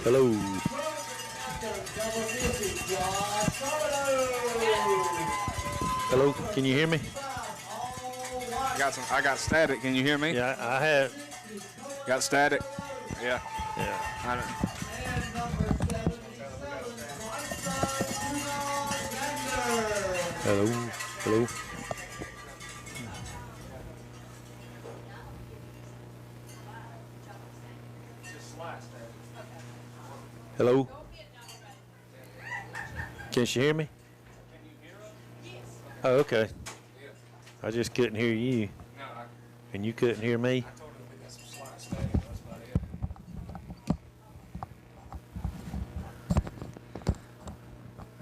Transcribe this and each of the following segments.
Hello. Hello. Can you hear me? I got static. Can you hear me? Yeah, I had. Got static. Yeah. Yeah. Hello. Hello. Hello. Can she hear me? Oh, okay. I just couldn't hear you. And you couldn't hear me?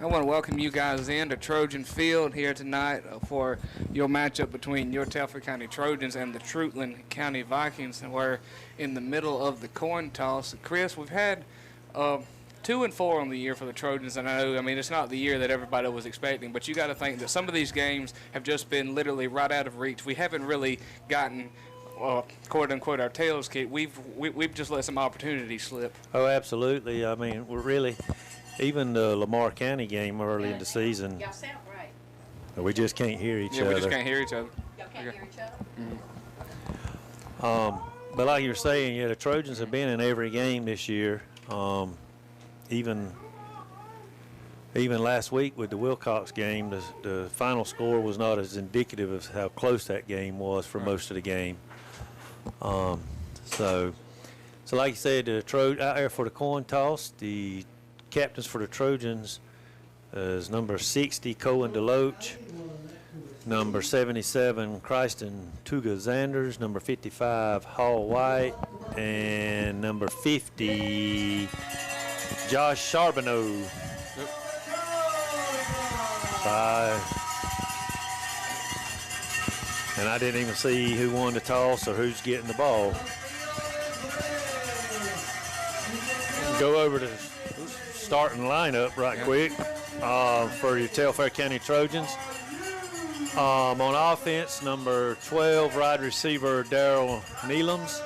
I want to welcome you guys in to Trojan Field here tonight for your matchup between your Telfair County Trojans and the Treutlen County Vikings. And we're in the middle of the coin toss. Chris, we've had 2-4 on the year for the Trojans, and I mean, it's not the year that everybody was expecting, but you got to think that some of these games have just been literally right out of reach. We haven't really gotten, quote unquote, our tails kicked. We've just let some opportunities slip. Oh, absolutely. I mean, we're really, even the Lamar County game early in the season. Y'all sound right. We just can't hear each other. Yeah, we just can't hear each other. Y'all can't hear each other? Mm-hmm. But like you were saying, yeah, the Trojans have been in every game this year. Even last week with the Wilcox game, the final score was not as indicative of how close that game was for most of the game. So like you said, the out there for the coin toss, the captains for the Trojans is number 60, Cohen DeLoach, number 77, Christen Tuga Zanders, number 55, Hall White, and number 50, Josh Charbonneau. And I didn't even see who won the toss or who's getting the ball. Go over to starting lineup right quick for your Telfair County Trojans. On offense, number 12, wide receiver Daryl Neelums.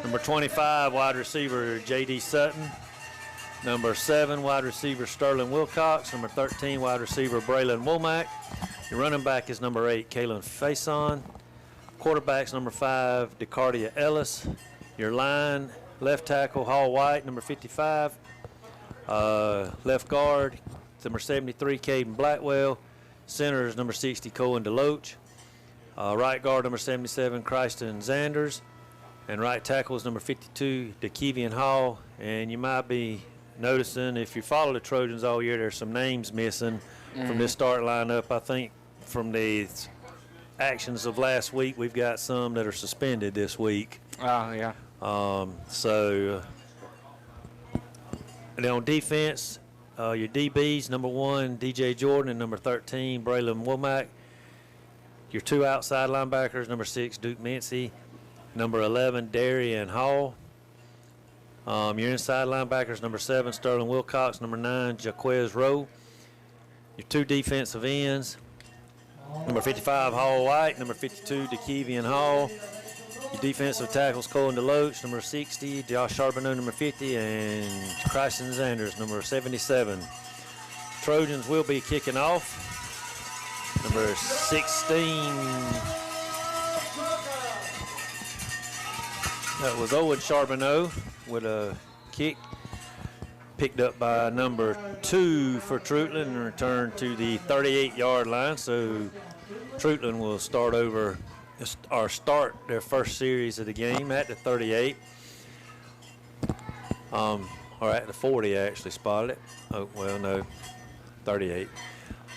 Number 25, wide receiver J.D. Sutton. Number 7, wide receiver Sterling Wilcox. Number 13, wide receiver Braylon Womack. Your running back is number 8, Kalen Faison. Quarterback's number 5, DeCardia Ellis. Your line, left tackle Hall White, number 55. Left guard, number 73, Caden Blackwell. Center is number 60, Cohen DeLoach. Right guard, number 77, Christen Zanders. And right tackle is number 52, DeKevian Hall. And you might be noticing, if you follow the Trojans all year, there's some names missing from this start lineup. I think from the actions of last week, we've got some that are suspended this week. Oh, yeah. And then on defense, your DBs, number 1, DJ Jordan, and number 13, Braylon Womack. Your 2 outside linebackers, number 6, Duke Mincy, number 11, Darian Hall. Your inside linebackers, number 7, Sterling Wilcox, number 9, Jaquez Rowe. Your 2 defensive ends, number 55, Hall White, number 52, DeKevian Hall. Your defensive tackles, Cohen DeLoach, number 60, Josh Charbonneau, number 50, and Christen Zanders, number 77. Trojans will be kicking off. Number 16, that was Owen Charbonneau with a kick picked up by number 2 for Treutlen and returned to the 38-yard line. So Treutlen will start their first series of the game at the 38. Or at the 40, actually spotted it. Oh, well, no, 38.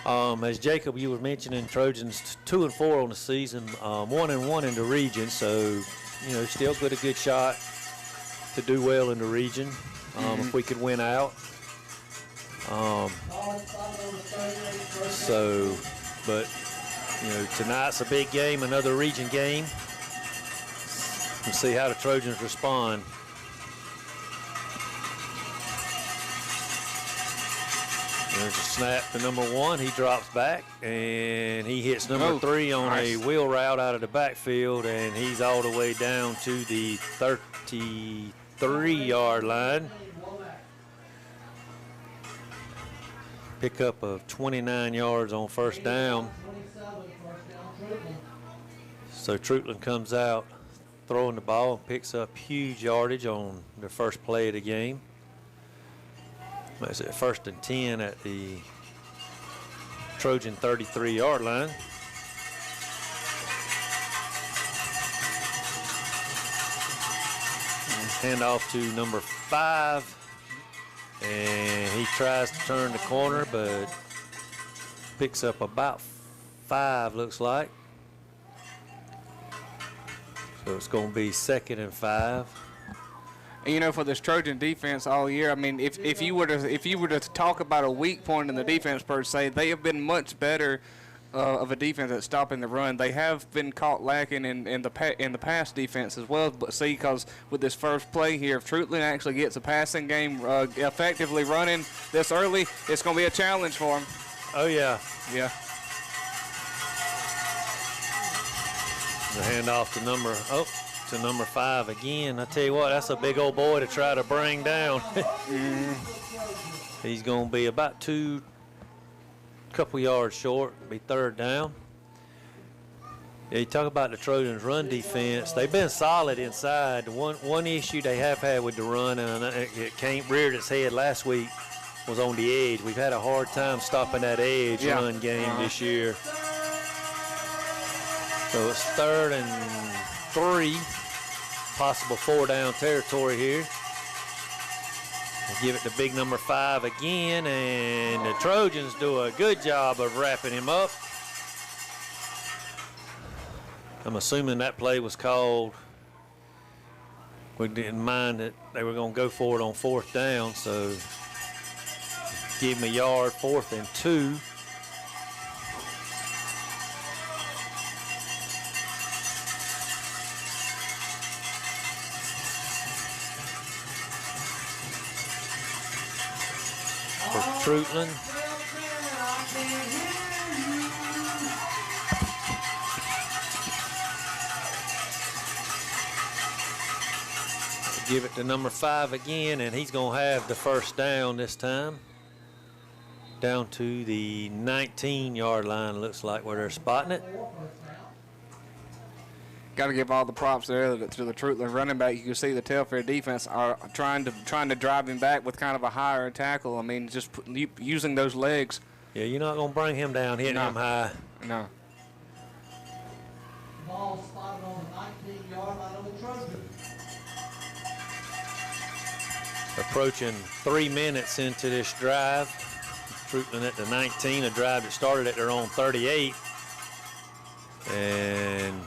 As Jacob, you were mentioning, Trojans 2-4 on the season, 1-1 in the region. So, still got a good shot to do well in the region if we could win out. But tonight's a big game, another region game. We'll see how the Trojans respond. There's a snap to number 1. He drops back, and he hits number 3 on a wheel route out of the backfield, and he's all the way down to the 33-yard line. Pickup of 29 yards on first down. So Treutlen comes out throwing the ball and picks up huge yardage on their first play of the game. That's it, 1st and 10 at the Trojan 33-yard line. Hand off to number 5. And he tries to turn the corner, but picks up about 5, looks like. So it's going to be 2nd and 5. And, you know, for this Trojan defense all year, I mean, if you were to talk about a weak point in the defense per se, they have been much better of a defense at stopping the run. They have been caught lacking in the pass defense as well. But see, because with this first play here, if Treutlen actually gets a passing game effectively running this early, it's going to be a challenge for him. Oh yeah, yeah. The handoff to number 5 again. I tell you what, that's a big old boy to try to bring down. He's going to be about couple yards short, be 3rd down. Yeah, you talk about the Trojans' run defense. They've been solid inside. The one issue they have had with the run, and it reared its head last week, was on the edge. We've had a hard time stopping that edge run game this year. So it's 3rd and 3, possible 4-down territory here. Give it to big number 5 again, and the Trojans do a good job of wrapping him up. I'm assuming that play was called. We didn't mind that they were going to go for it on 4th down, so give him a yard, 4th and 2. Treutlen. Give it to number 5 again, and he's going to have the 1st down this time. Down to the 19-yard line, looks like, where they're spotting it. Got to give all the props there to the Treutlen running back. You can see the Telfair defense are trying to drive him back with kind of a higher tackle. I mean, just using those legs. Yeah, you're not going to bring him down, hitting him high. No. Ball spotted on the 19-yard line of the Trojans. Approaching 3 minutes into this drive. Treutlen at the 19, a drive that started at their own 38. And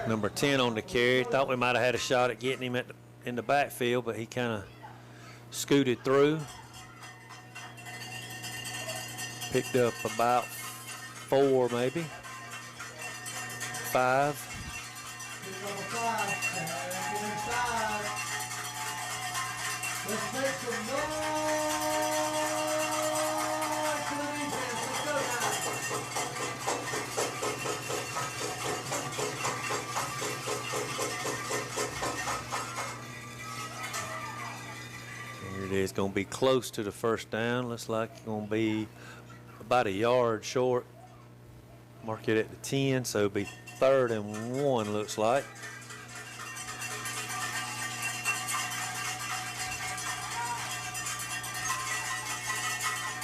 number 10 on the carry. Thought we might have had a shot at getting him in the backfield, but he kind of scooted through. Picked up about 4, maybe 5. Let's make some noise for the defense. Here it is, going to be close to the 1st down. Looks like it's going to be about a yard short. Mark it at the 10, so it'll be 3rd and 1, looks like.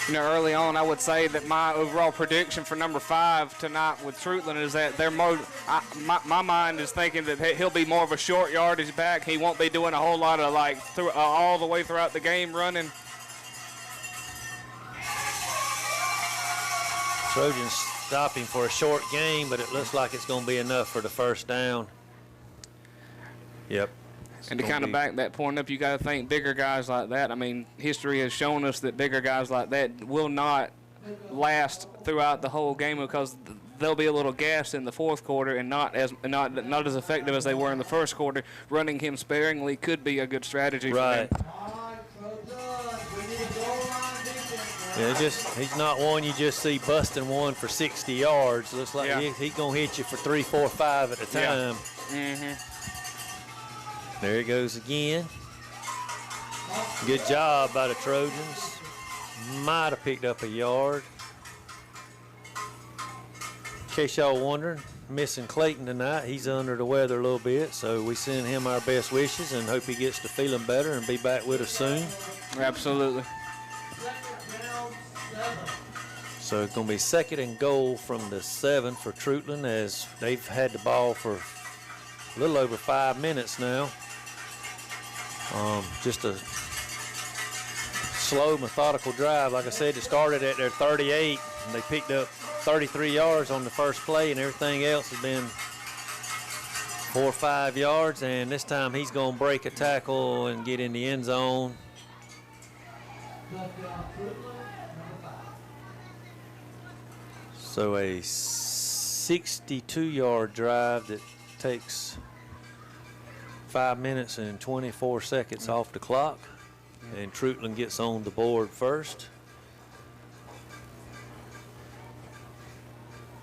You know, early on, I would say that my overall prediction for number 5 tonight with Treutlen is that they're my mind is thinking that he'll be more of a short yardage back. He won't be doing a whole lot of all the way throughout the game running. Trojans stopping for a short game, but it looks like it's going to be enough for the 1st down. Yep. And to kind of back that point up, you got to think bigger guys like that. I mean, history has shown us that bigger guys like that will not last throughout the whole game because they'll be a little gassed in the 4th quarter and not as effective as they were in the 1st quarter. Running him sparingly could be a good strategy for them. Yeah, he's not one you just see busting one for 60 yards. Looks like he's going to hit you for 3, 4, 5 at a time. Yeah. There he goes again. Good job by the Trojans. might have picked up a yard. In case y'all wondering, missing Clayton tonight. He's under the weather a little bit, so we send him our best wishes and hope he gets to feeling better and be back with us soon. Absolutely. So it's going to be 2nd and goal from the 7 for Treutlen, as they've had the ball for a little over 5 minutes now. Just a slow, methodical drive. Like I said, it started at their 38, and they picked up 33 yards on the first play, and everything else has been 4 or 5 yards. And this time he's going to break a tackle and get in the end zone. So a 62-yard drive that takes 5 minutes and 24 seconds off the clock. And Treutlen gets on the board first.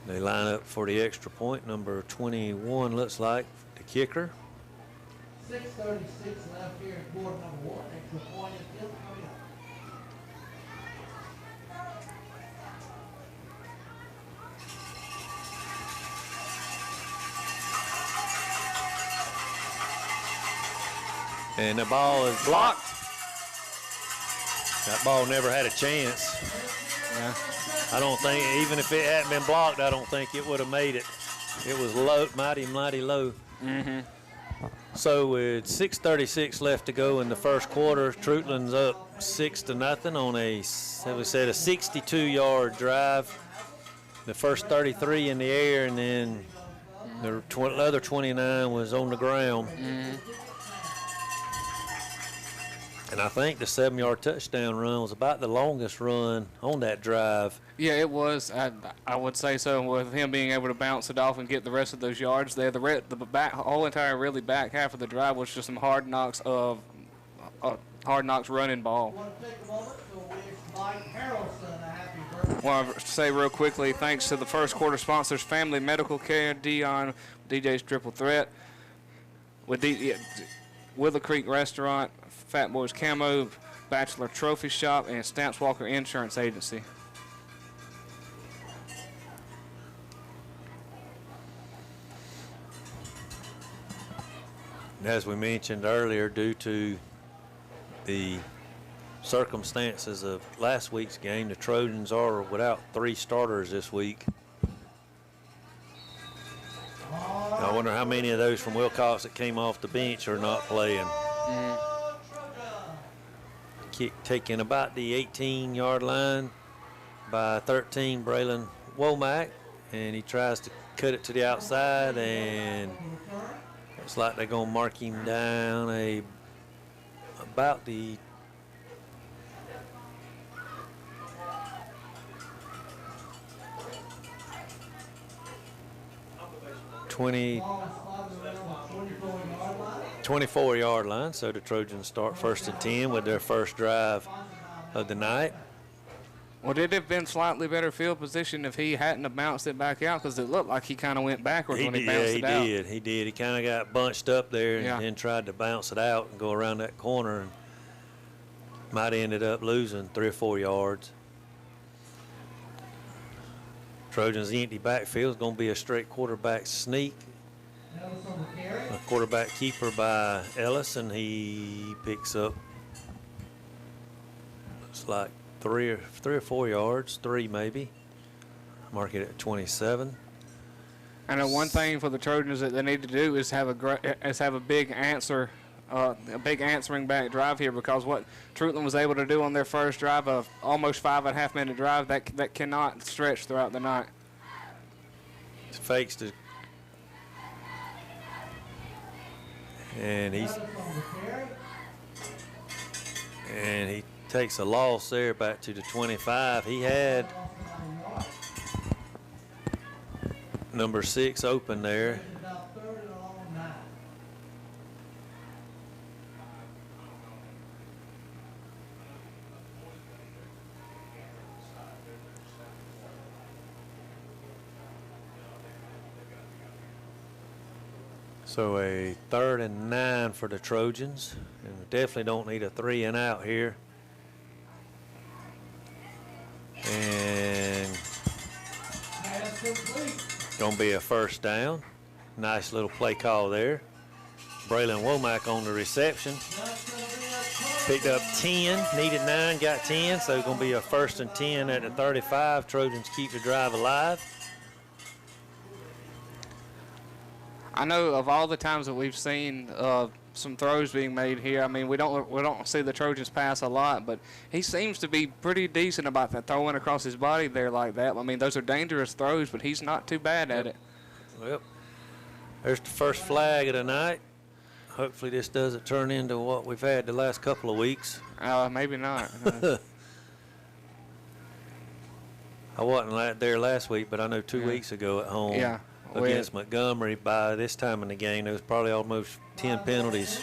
They line up for the extra point. Number 21 looks like the kicker. 6:36 left here in quarter number 1. Extra point is coming up. And the ball is blocked. That ball never had a chance. Yeah. I don't think, even if it hadn't been blocked, I don't think it would have made it. It was low, mighty low. Mm-hmm. So with 6:36 left to go in the first quarter, Treutlen's up 6-0 on a, as we said, a 62-yard drive. The first 33 in the air, and then the other 29 was on the ground. Mm-hmm. And I think the 7-yard touchdown run was about the longest run on that drive. Yeah, it was. I would say so. With him being able to bounce it off and get the rest of those yards there, the whole entire really back half of the drive was just some hard knocks running ball. Want to take a moment to wish Mike Harrelson a happy birthday. Want to say real quickly, thanks to the first quarter sponsors, Family Medical Care, Dion, DJ's Triple Threat, with Willow Creek Restaurant, Fat Boys Camo, Bachelor Trophy Shop, and Stamps Walker Insurance Agency. As we mentioned earlier, due to the circumstances of last week's game, the Trojans are without 3 starters this week. I wonder how many of those from Wilcox that came off the bench are not playing. Kick taking about the 18-yard line by 13, Braylon Womack, and he tries to cut it to the outside, and it's like they're going to mark him down about the 24-yard line. So the Trojans start 1st and 10 with their first drive of the night. Well, did it have been slightly better field position if he hadn't have bounced it back out? Because it looked like he kind of went backwards when he bounced it out. He did. He kind of got bunched up there and then tried to bounce it out and go around that corner, and might have ended up losing 3 or 4 yards. Trojans' empty backfield is going to be a straight quarterback sneak. A quarterback keeper by Ellis, and he picks up, it's like 3 or 4 yards, 3 maybe. Mark it at 27. I know one thing for the Trojans that they need to do is have a big answering back drive here, because what Treutlen was able to do on their first drive of almost 5.5 minute drive, that cannot stretch throughout the night. Fakes to, and he takes a loss there back to the 25. He had number 6 open there. So a 3rd and 9 for the Trojans, and we definitely don't need a 3 and out here. Gonna be a first down. Nice little play call there. Braylon Womack on the reception. Picked up 10, needed 9, got 10, so it's gonna be a 1st and 10 at the 35. Trojans keep the drive alive. I know of all the times that we've seen some throws being made here, I mean, we don't see the Trojans pass a lot, but he seems to be pretty decent about that throwing across his body there like that. I mean, those are dangerous throws, but he's not too bad at it. Well, there's the first flag of the night. Hopefully this doesn't turn into what we've had the last couple of weeks. Maybe not. I wasn't there last week, but I know 2 weeks ago at home against Montgomery, by this time in the game, there was probably almost 10 penalties.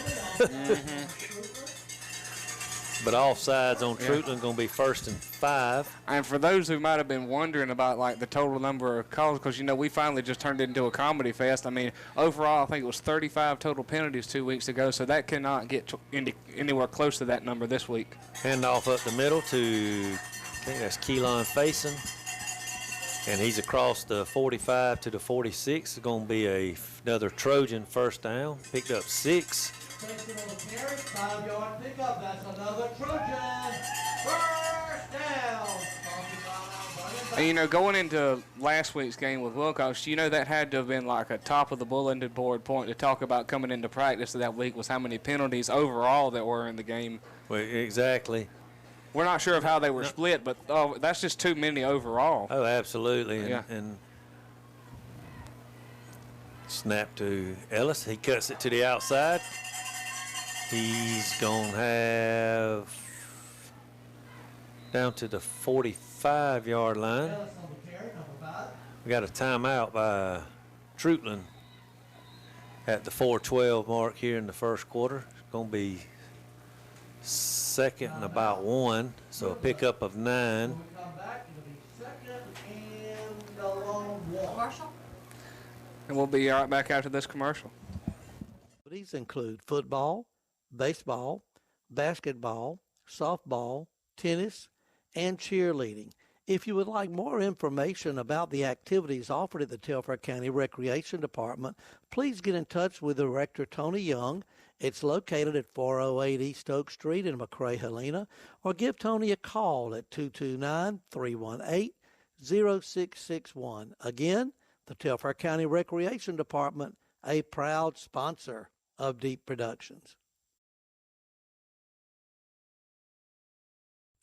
But offsides on Treutlen going to be 1st and 5. And for those who might have been wondering about like the total number of calls, because you know we finally just turned it into a comedy fest. I mean, overall I think it was 35 total penalties 2 weeks ago, so that cannot get anywhere close to that number this week. Handoff up the middle to, I think that's Keelan Faison, and he's across the 45 to the 46. It's going to be another Trojan first down. Picked up 6. Taking on the carry, 5-yard pickup. That's another Trojan. First down. And, you know, going into last week's game with Wilcox, you know that had to have been like a top of the bulletin board point to talk about coming into practice that week was how many penalties overall that were in the game. Well, exactly. We're not sure of how they were split, but that's just too many overall. Oh, absolutely. And snap to Ellis. He cuts it to the outside. He's going to have down to the 45-yard line. We got a timeout by Treutlen at the 4:12 mark here in the first quarter. It's going to be 2nd and about 1, so a pickup of 9. And we'll be right back after this commercial. These include football, baseball, basketball, softball, tennis, and cheerleading. If you would like more information about the activities offered at the Telfair County Recreation Department, please get in touch with Director Tony Young. It's located at 408 East Oak Street in McRae, Helena, or give Tony a call at 229-318-0661. Again, the Telfair County Recreation Department, a proud sponsor of Deep Productions.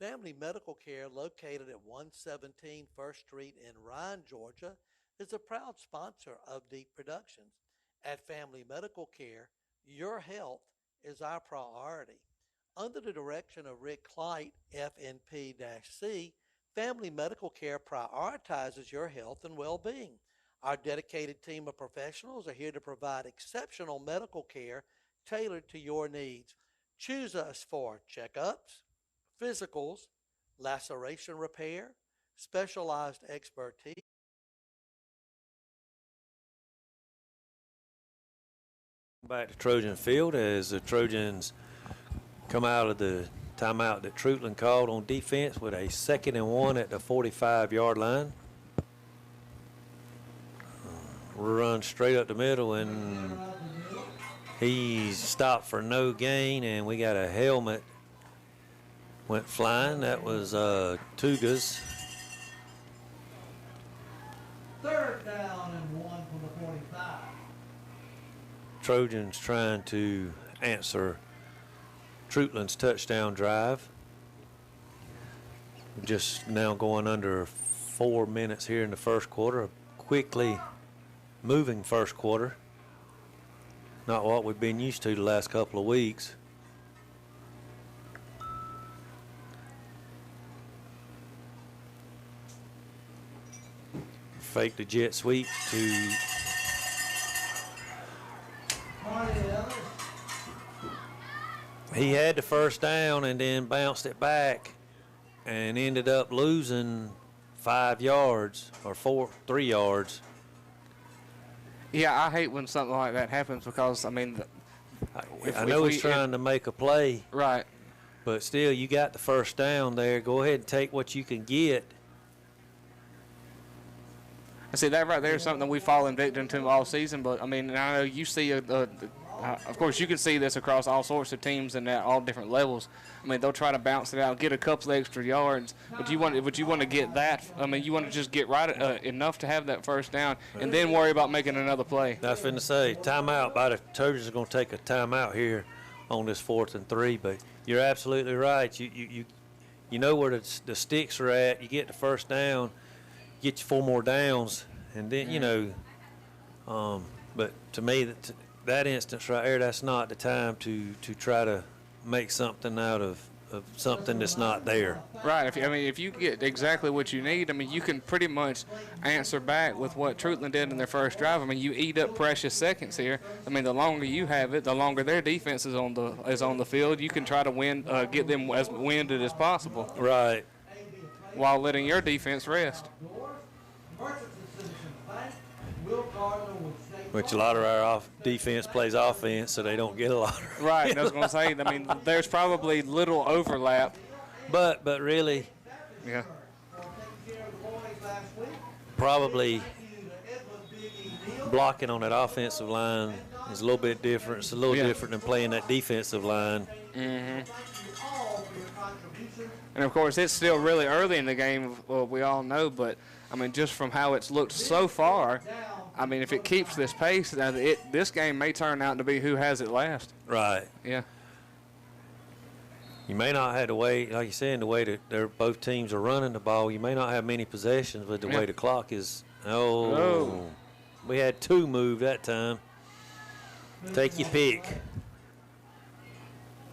Family Medical Care, located at 117 First Street in Ryan, Georgia, is a proud sponsor of Deep Productions. At Family Medical Care, your health is our priority. Under the direction of Rick Clyte, FNP-C, Family Medical Care prioritizes your health and well-being. Our dedicated team of professionals are here to provide exceptional medical care tailored to your needs. Choose us for checkups, physicals, laceration repair, specialized expertise. Back to Trojan Field as the Trojans come out of the timeout that Treutlen called on defense with a 2nd and 1 at the 45-yard line. Run straight up the middle, and he's stopped for no gain, and we got a helmet went flying. That was Tuga's. 3rd down and 1 from the 45. Trojans trying to answer Treutlen's touchdown drive. Just now going under 4 minutes here in the first quarter. A quickly moving first quarter. Not what we've been used to the last couple of weeks. Fake the jet sweep to he had the first down and then bounced it back and ended up losing 5 yards or 3 yards. Yeah, I hate when something like that happens because, I mean, I know he's trying to make a play. Right. But still, you got the first down there. Go ahead and take what you can get. I see that right there is something that we've fallen victim to all season. But I mean, I know you see, of course, you can see this across all sorts of teams and at all different levels. I mean, they'll try to bounce it out, get a couple extra yards, but you want to get that. I mean, you want to just get right enough to have that first down, and then worry about making another play. I was finna say timeout. By the Trojans are going to take a timeout here on this 4th and 3. But you're absolutely right. You know where the sticks are at. You get the first down, get you 4 more downs, and then you know. But to me, that instance right there, that's not the time to try to make something out of something that's not there. Right. If you get exactly what you need, I mean, you can pretty much answer back with what Treutlen did in their first drive. I mean, you eat up precious seconds here. I mean, the longer you have it, the longer their defense is on the field. You can try to get them as winded as possible. Right. While letting your defense rest. Which a lot of our defense plays offense, so they don't get a lot. Right. I was going to say, I mean, there's probably little overlap. But really, yeah, probably blocking on that offensive line is a little bit different. It's a little different than playing that defensive line. Mm-hmm. And, of course, it's still really early in the game, well, we all know, but, I mean, just from how it's looked so far, I mean, if it keeps this pace, this game may turn out to be who has it last. Right. Yeah. You may not have to wait, like you said, the way that both teams are running the ball. You may not have many possessions, but the way the clock is, we had 2 move that time. Take your pick.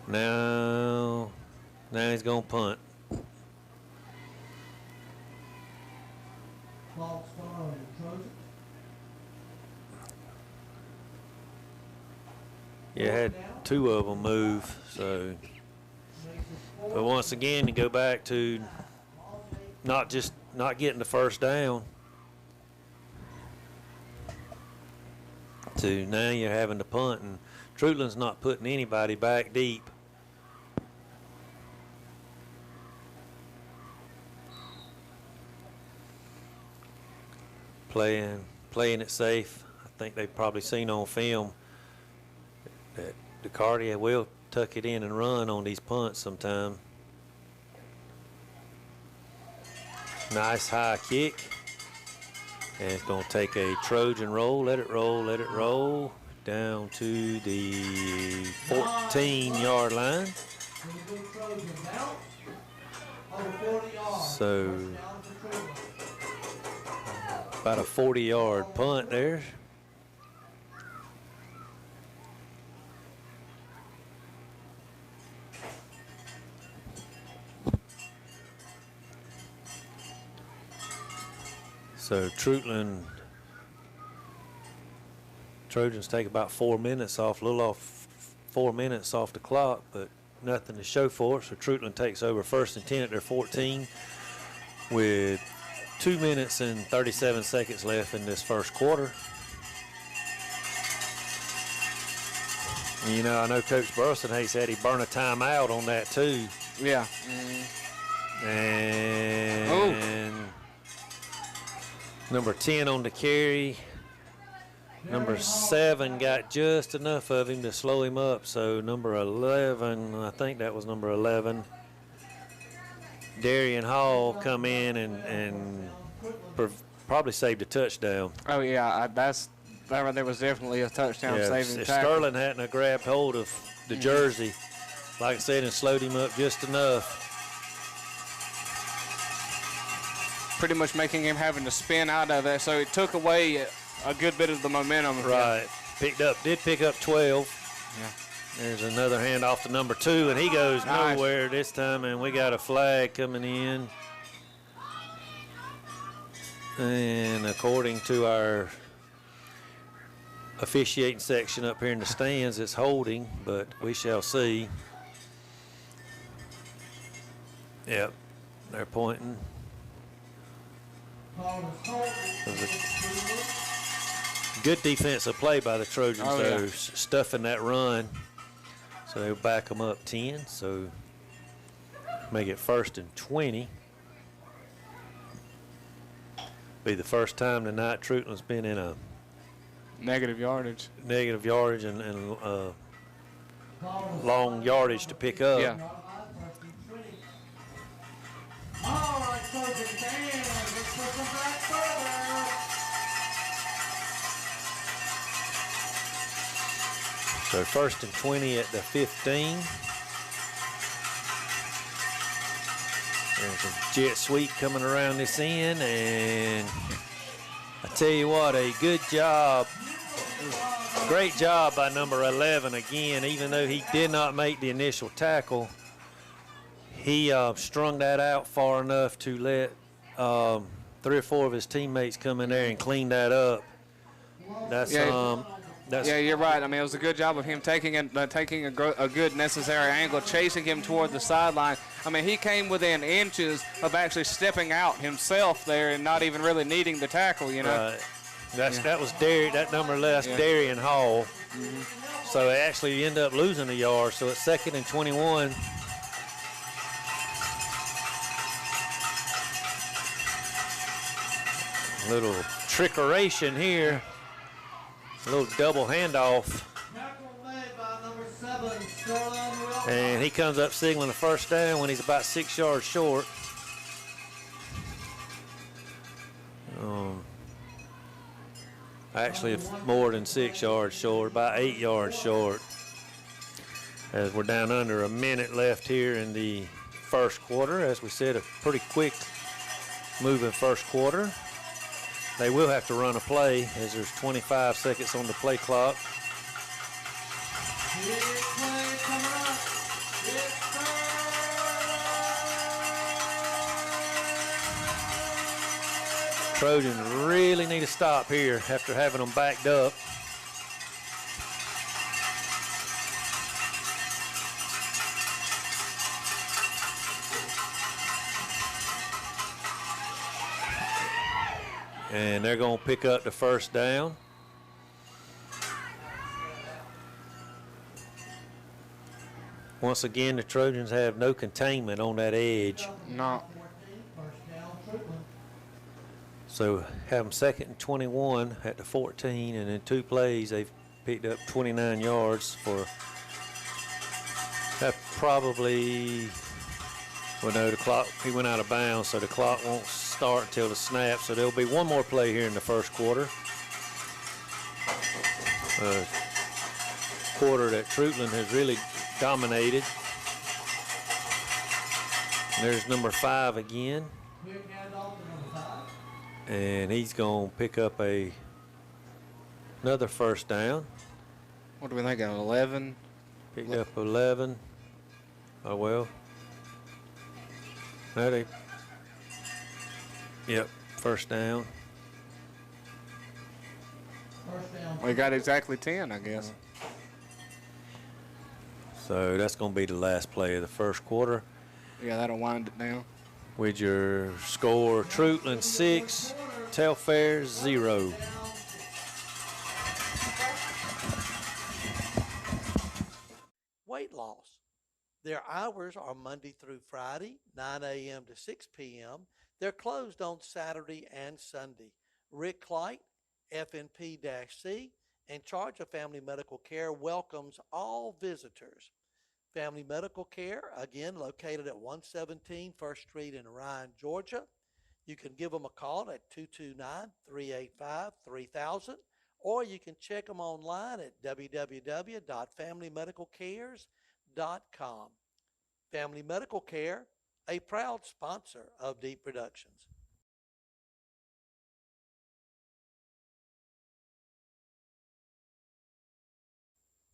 Now he's going to punt. Yeah, had 2 of them move, so. But once again, you go back to not getting the first down to now you're having to punt, and Treutlen's not putting anybody back deep. Playing it safe. I think they've probably seen on film that DeCardia will tuck it in and run on these punts sometime. Nice high kick. And it's going to take a Trojan roll. Let it roll down to the 14-yard line. So about a 40-yard punt there. So Trojans take about 4 minutes off, a little off 4 minutes off the clock, but nothing to show for it. So Treutlen takes over 1st and 10 at their 14 with 2 minutes and 37 seconds left in this first quarter. And, you know, I know Coach Burleson, he said he burned a timeout on that too. Yeah. And number 10 on the carry. Number 7 got just enough of him to slow him up. So number 11, I think that was number 11, Darian Hall come in and probably saved a touchdown. Oh, yeah, that right there was definitely a touchdown saving if tackle. Sterling hadn't grabbed hold of the jersey, like I said, and slowed him up just enough. Pretty much making him having to spin out of that, so it took away a good bit of the momentum. Right. Did pick up 12. Yeah. There's another handoff to number 2, and he goes nowhere this time, and we got a flag coming in. And according to our officiating section up here in the stands, it's holding, but we shall see. Yep, they're pointing. Good defensive play by the Trojans, though, stuffing that run. So they'll back them up 10, so make it 1st and 20. Be the first time tonight Treutlen's been in a Negative yardage. and long yardage to pick up. Yeah. All right, Trojans, and let's put them back further. So 1st and 20 at the 15. There's a jet sweep coming around this end, and I tell you what, a good job. Great job by number 11 again. Even though he did not make the initial tackle, he strung that out far enough to let 3 or 4 of his teammates come in there and clean that up. That's Yeah, you're right. I mean, it was a good job of him taking a good necessary angle, chasing him toward the sideline. I mean, he came within inches of actually stepping out himself there and not even really needing the tackle, you know. That was Derry. That number left Darian Hall. Mm-hmm. So they actually end up losing a yard. So it's 2nd and 21. Little trickeration here. A little double handoff. And he comes up signaling a first down when he's about 6 yards short. Actually, more than 6 yards short, about 8 yards short. As we're down under a minute left here in the first quarter. As we said, a pretty quick moving first quarter. They will have to run a play as there's 25 seconds on the play clock. Trojans really need to stop here after having them backed up. And they're going to pick up the first down. Once again, the Trojans have no containment on that edge. No. So have them 2nd and 21 at the 14, and in 2 plays they've picked up 29 yards for that. Probably, well, no, the clock, he went out of bounds, so the clock won't start until the snap. So there'll be one more play here in the first quarter. Quarter that Treutlen has really dominated. And there's number 5 again. And he's going to pick up another first down. What do we think of 11? Picked up 11. Oh, well. No, yep, first down. We got exactly 10, I guess. So that's going to be the last play of the first quarter. Yeah, that'll wind it down. With your score, Treutlen 6, Telfair 0. Weight loss. Their hours are Monday through Friday, 9 a.m. to 6 p.m. They're closed on Saturday and Sunday. Rick Clyte, FNP-C, in charge of Family Medical Care, welcomes all visitors. Family Medical Care, again, located at 117 First Street in Ryan, Georgia. You can give them a call at 229-385-3000, or you can check them online at www.familymedicalcares.com. Family Medical Care, a proud sponsor of Deep Productions.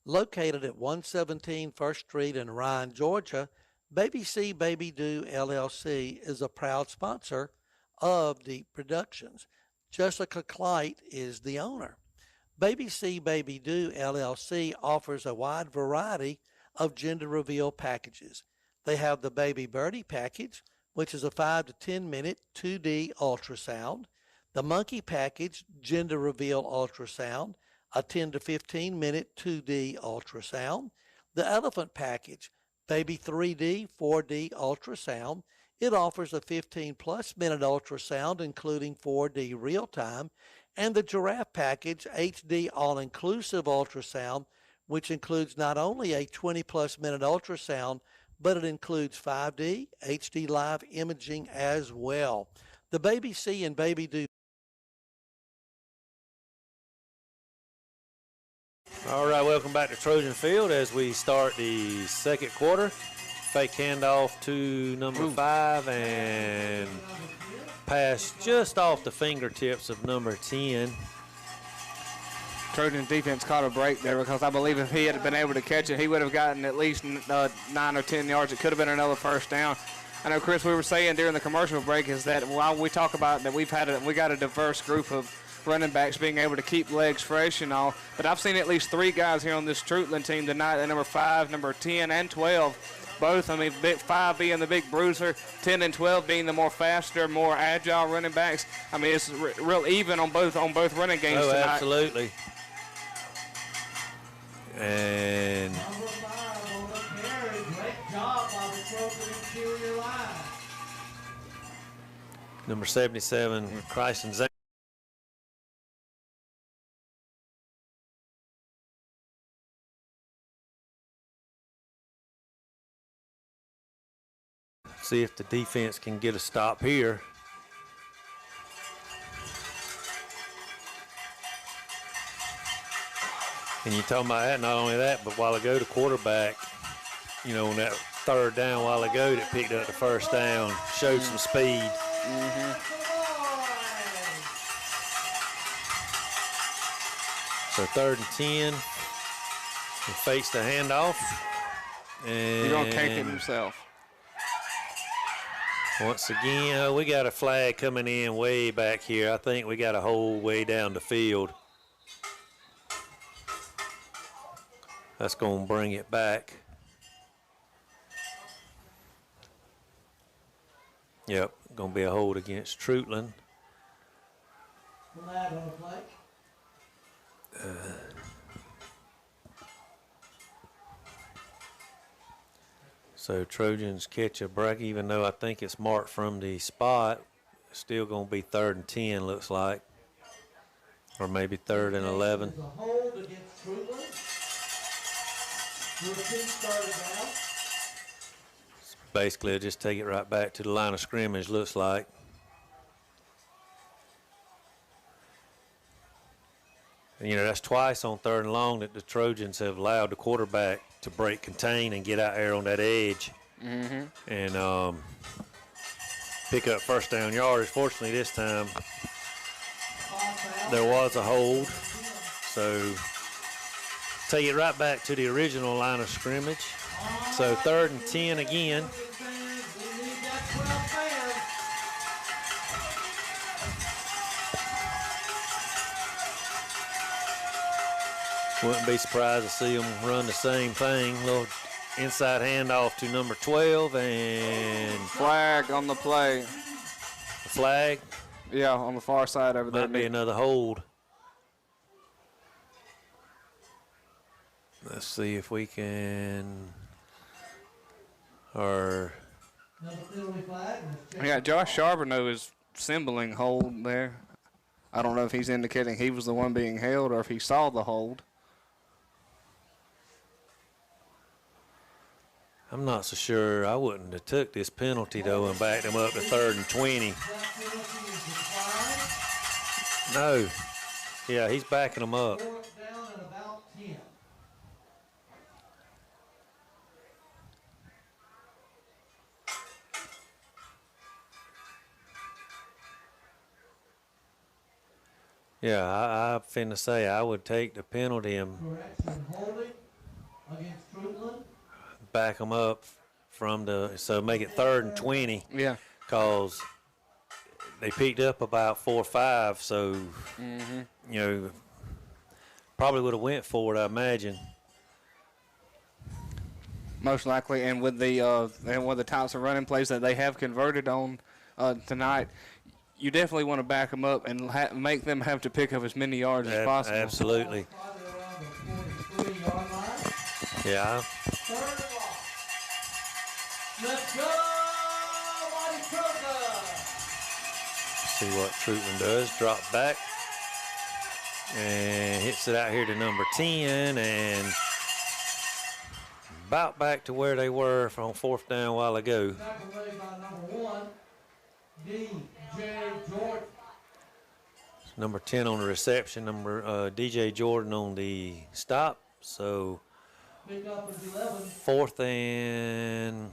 Located at 117 First Street in Ryan, Georgia, Baby C Baby Do LLC is a proud sponsor of Deep Productions. Jessica Clyte is the owner. Baby C Baby Do LLC offers a wide variety of gender reveal packages. They have the Baby Birdie package, which is a 5 to 10 minute 2D ultrasound. The Monkey package, gender reveal ultrasound, a 10 to 15 minute 2D ultrasound. The Elephant package, Baby 3D 4D ultrasound, It offers a 15-plus minute ultrasound, including 4D real-time, and the Giraffe Package HD all-inclusive ultrasound, which includes not only a 20-plus minute ultrasound, but it includes 5D, HD live imaging as well. The Baby C and Baby Do. All right, welcome back to Trojan Field as we start the second quarter. Fake handoff to number 5 and pass just off the fingertips of number 10. Trojan defense caught a break there because I believe if he had been able to catch it, he would have gotten at least 9 or 10 yards. It could have been another first down. I know, Chris, we were saying during the commercial break is that while we talk about that we got a diverse group of running backs being able to keep legs fresh and all, but I've seen at least 3 guys here on this Treutlen team tonight, the number 5, number 10, and 12. Both, I mean, big 5 being the big bruiser, 10 and 12 being the more faster, more agile running backs. I mean, it's real even on both running games tonight. Absolutely. And Number 5 on the carry. Great job by the Trojan interior line. number 77, Christian Zane. See if the defense can get a stop here. And you're talking about that, not only that, but while ago the quarterback, you know, on that third down a while ago that picked up the first down, showed some speed. So 3rd and 10, he fakes the handoff. And He's going to cake it himself. Once again, we got a flag coming in way back here. I think we got a hold way down the field. That's going to bring it back. Yep, going to be a hold against Treutlen. Flag on the play. So Trojans catch a break, even though I think it's marked from the spot. It's still going to be 3rd and 10, looks like. Or maybe 3rd and 11. There's a hold against Treutlen. 15 started out. Basically, I'll just take it right back to the line of scrimmage, looks like. And, you know, that's twice on 3rd and long that the Trojans have allowed the quarterback to break contain and get out there on that edge and pick up first down yardage. Fortunately, this time there was a hold. So take it right back to the original line of scrimmage. So 3rd and 10 again. We need that 12 fans. Wouldn't be surprised to see them run the same thing. Little inside handoff to number 12 and Flag on the play. a flag. Yeah, on the far side over there. Might be another hold. Let's see if we can. Or Another penalty flag. Yeah, Josh Charbonneau is symboling hold there. I don't know if he's indicating he was the one being held or if he saw the hold. I'm not so sure. I wouldn't have took this penalty though and backed him up to 3rd and 20. No. Yeah, he's backing him up. 4th down and about 10. Yeah, I'm finna say I would take the penalty and Correction holding against Treutlen. back them up from the, so make it 3rd and 20. Yeah. Because they picked up about 4 or 5, so, you know, probably would have went for it, I imagine. Most likely, and with the types of running plays that they have converted on tonight, you definitely want to back them up and make them have to pick up as many yards as possible. Absolutely. Probably around the 43-yard line. Yeah. 3rd and long. Let's go, Mighty See what Treutlen does. Drop back and hits it out here to number 10 and about back to where they were from 4th down a while ago. Tackle made by number 1, DJ Jordan. Number 10 on the reception, DJ Jordan on the stop. So Pick up is 11. 4th and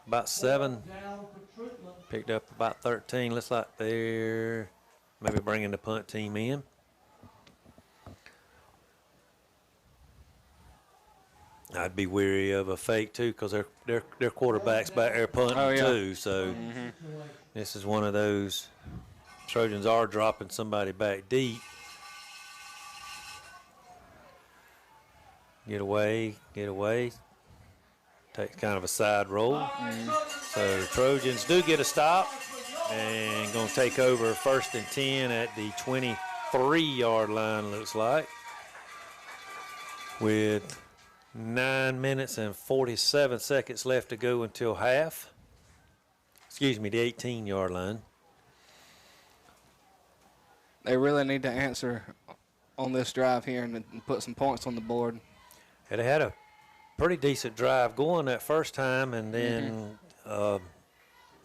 about 7. Down for Treutlen. Picked up about 13. Looks like they're maybe bringing the punt team in. I'd be weary of a fake too, because their quarterback's back there punting too. So this is one of those. Trojans are dropping somebody back deep. Get away, get away. Takes kind of a side roll. So the Trojans do get a stop and going to take over 1st and 10 at the 23-yard line, looks like, with 9 minutes and 47 seconds left to go until half. Excuse me, the 18-yard line. They really need to answer on this drive here and put some points on the board. Yeah, they had a pretty decent drive going that first time, and then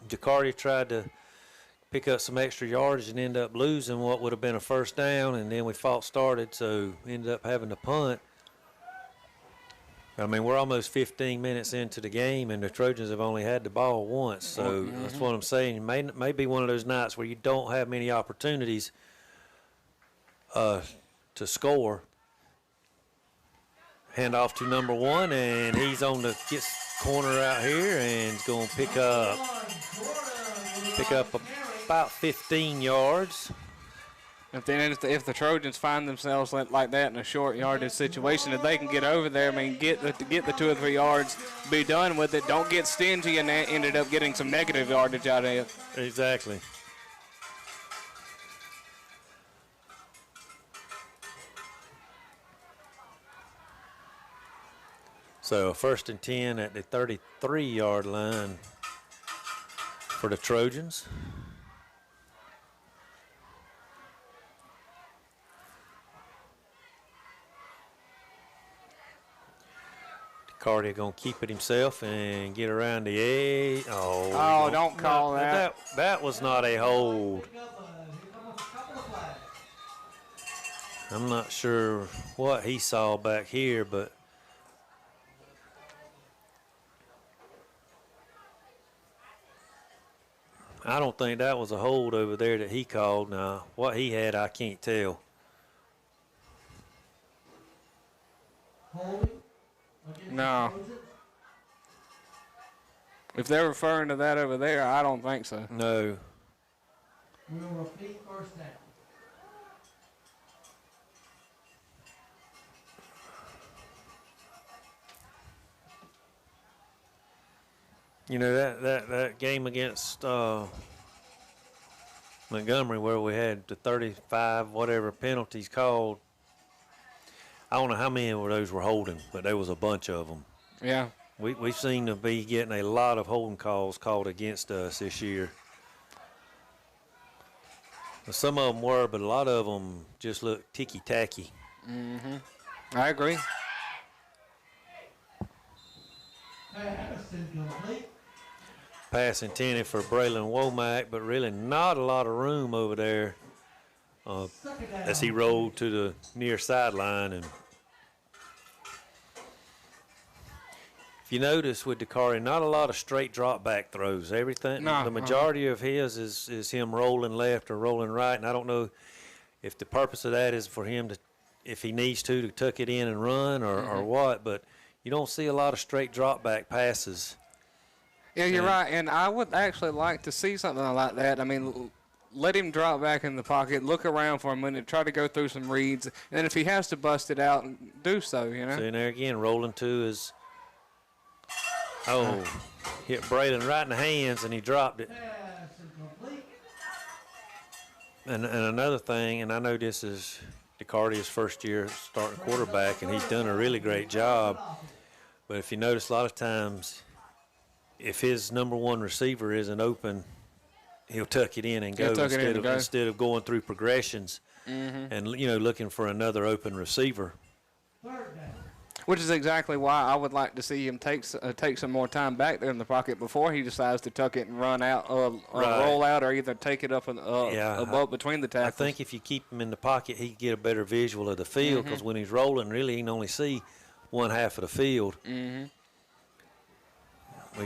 Jacardi tried to pick up some extra yardage and end up losing what would have been a 1st down, and then we false started, so ended up having to punt. I mean, we're almost 15 minutes into the game, and the Trojans have only had the ball once, so that's what I'm saying. It may be one of those nights where you don't have many opportunities to score. Hand off to number 1, and he's on the corner out here, and he's going to pick up about 15 yards. If the Trojans find themselves like that in a short yardage situation, if they can get over there, I mean, get the 2 or 3 yards, be done with it. Don't get stingy, and that ended up getting some negative yardage out of it. Exactly. So 1st and 10 at the 33-yard line for the Trojans. Cardi going to keep it himself and get around the edge. Oh, don't call that. That was not a hold. I'm not sure what he saw back here, but I don't think that was a hold over there that he called. Now, what he had, I can't tell. No. If they're referring to that over there, I don't think so. No. We'll repeat 1st down. You know, that game against Montgomery where we had the 35 whatever penalties called, I don't know how many of those were holding, but there was a bunch of them. Yeah. We seem to be getting a lot of holding calls called against us this year. Some of them were, but a lot of them just look ticky-tacky. I agree. Pass incomplete. Pass intended for Braylon Womack, but really not a lot of room over there as he rolled to the near sideline. And if you notice with Dakari, not a lot of straight drop back throws. Everything, the majority of his is him rolling left or rolling right. And I don't know if the purpose of that is for him to, if he needs to tuck it in and run or what, but you don't see a lot of straight drop back passes. Yeah, you're right, and I would actually like to see something like that. I mean, let him drop back in the pocket, look around for a minute, try to go through some reads, and then if he has to bust it out, do so, you know. See, and there again, rolling to his, hit Braylon right in the hands, and he dropped it. And another thing, and I know this is DeCardia's first year starting quarterback, and he's done a really great job, but if you notice, a lot of times if his number one receiver isn't open, he'll tuck it in and go instead of going through progressions and looking for another open receiver. Which is exactly why I would like to see him take some more time back there in the pocket before he decides to tuck it and run out, roll out, or either take it up above between the tackles. I think if you keep him in the pocket, he can get a better visual of the field because when he's rolling, really he can only see one half of the field. We're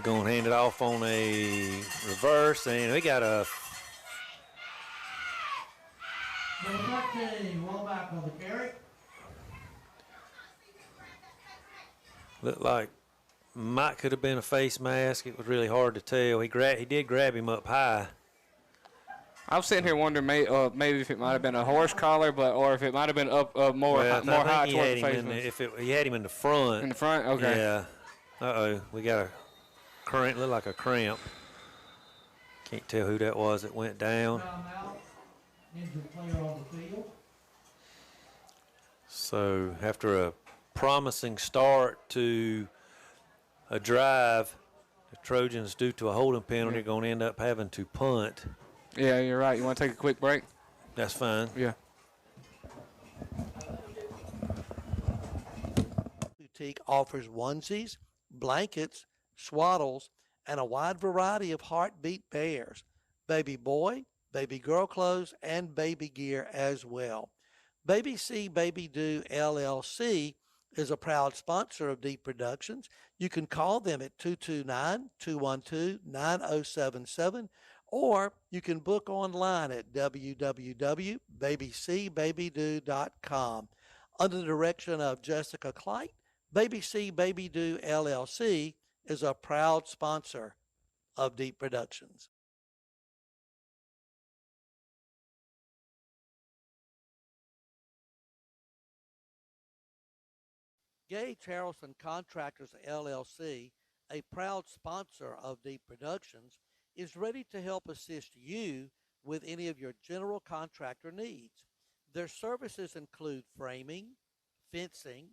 going to hand it off on a reverse, and we got a Number 13, one back on the carry. looked like might could have been a face mask. It was really hard to tell. He did grab him up high. I was sitting here wondering maybe if it might have been a horse collar, or if it might have been up more high toward the face. He had him in the front. In the front, okay. Yeah. We got a cramp. Looked like a cramp. Can't tell who that was that went down. Injured player on the field. So after a promising start to a drive, the Trojans, due to a holding penalty, are going to end up having to punt. Yeah, you're right. You want to take a quick break? That's fine. Yeah. Boutique offers onesies, blankets, swaddles, and a wide variety of heartbeat bears, baby boy, baby girl clothes, and baby gear as well. Baby C Baby Do LLC is a proud sponsor of Deep Productions. You can call them at 229-212-9077, or you can book online at www.babycbabydo.com. Under the direction of Jessica Clyte, Baby C Baby Do LLC is a proud sponsor of Deep Productions. Gage Harrelson Contractors LLC, a proud sponsor of Deep Productions, is ready to help assist you with any of your general contractor needs. Their services include framing, fencing,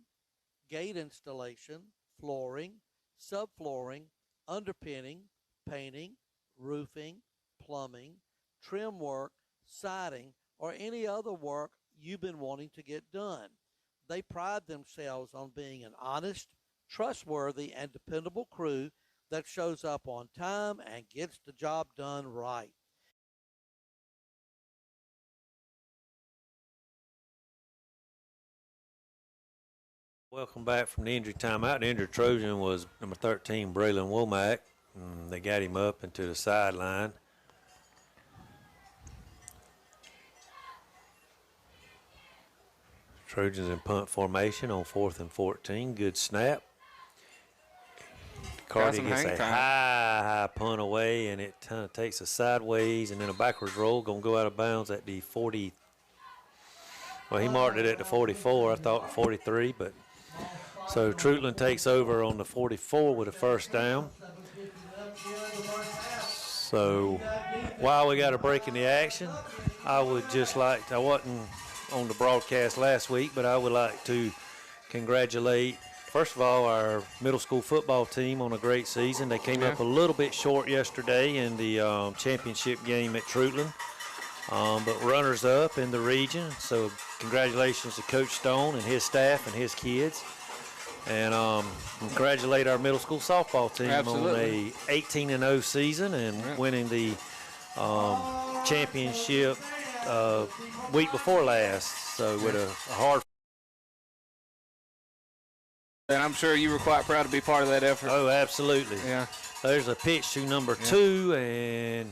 gate installation, flooring, subflooring, underpinning, painting, roofing, plumbing, trim work, siding, or any other work you've been wanting to get done. They pride themselves on being an honest, trustworthy, and dependable crew that shows up on time and gets the job done right. Welcome back from the injury timeout. The injured Trojan was number 13, Braylon Womack. They got him up into the sideline. Trojans in punt formation on 4th and 14. Good snap. Carty gets a high punt away, and it kind of takes a sideways and then a backwards roll. Going to go out of bounds at the 40. Well, he marked it at the 44. I thought 43, but so Treutlen takes over on the 44 with a first down. So while we got a break in the action, I would just like to, I wasn't on the broadcast last week, but I would like to congratulate, first of all, our middle school football team on a great season. They came up a little bit short yesterday in the championship game at Treutlen, but runners-up in the region. So congratulations to Coach Stone and his staff and his kids. And congratulate our middle school softball team on a 18-0 season and winning the championship week before last. So with a hard. And I'm sure you were quite proud to be part of that effort. Oh, absolutely. Yeah. There's a pitch to number 2, and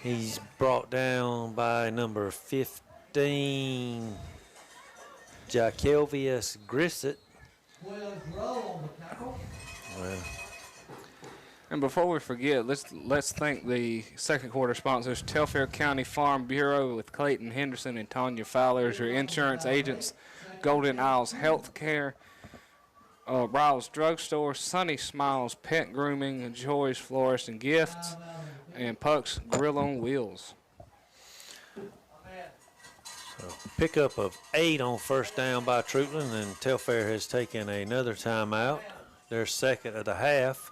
he's brought down by number 15, Jakelvius Grissett. Well, and before we forget, let's thank the second quarter sponsors: Telfair County Farm Bureau with Clayton Henderson and Tanya Fowler as your insurance agents, Golden Isles Healthcare, Riles Drugstore, Sunny Smiles Pet Grooming, Joy's Florist and Gifts, and Puck's Grill on Wheels. So pickup of 8 on first down by Treutlen, and Telfair has taken another timeout. Their second of the half.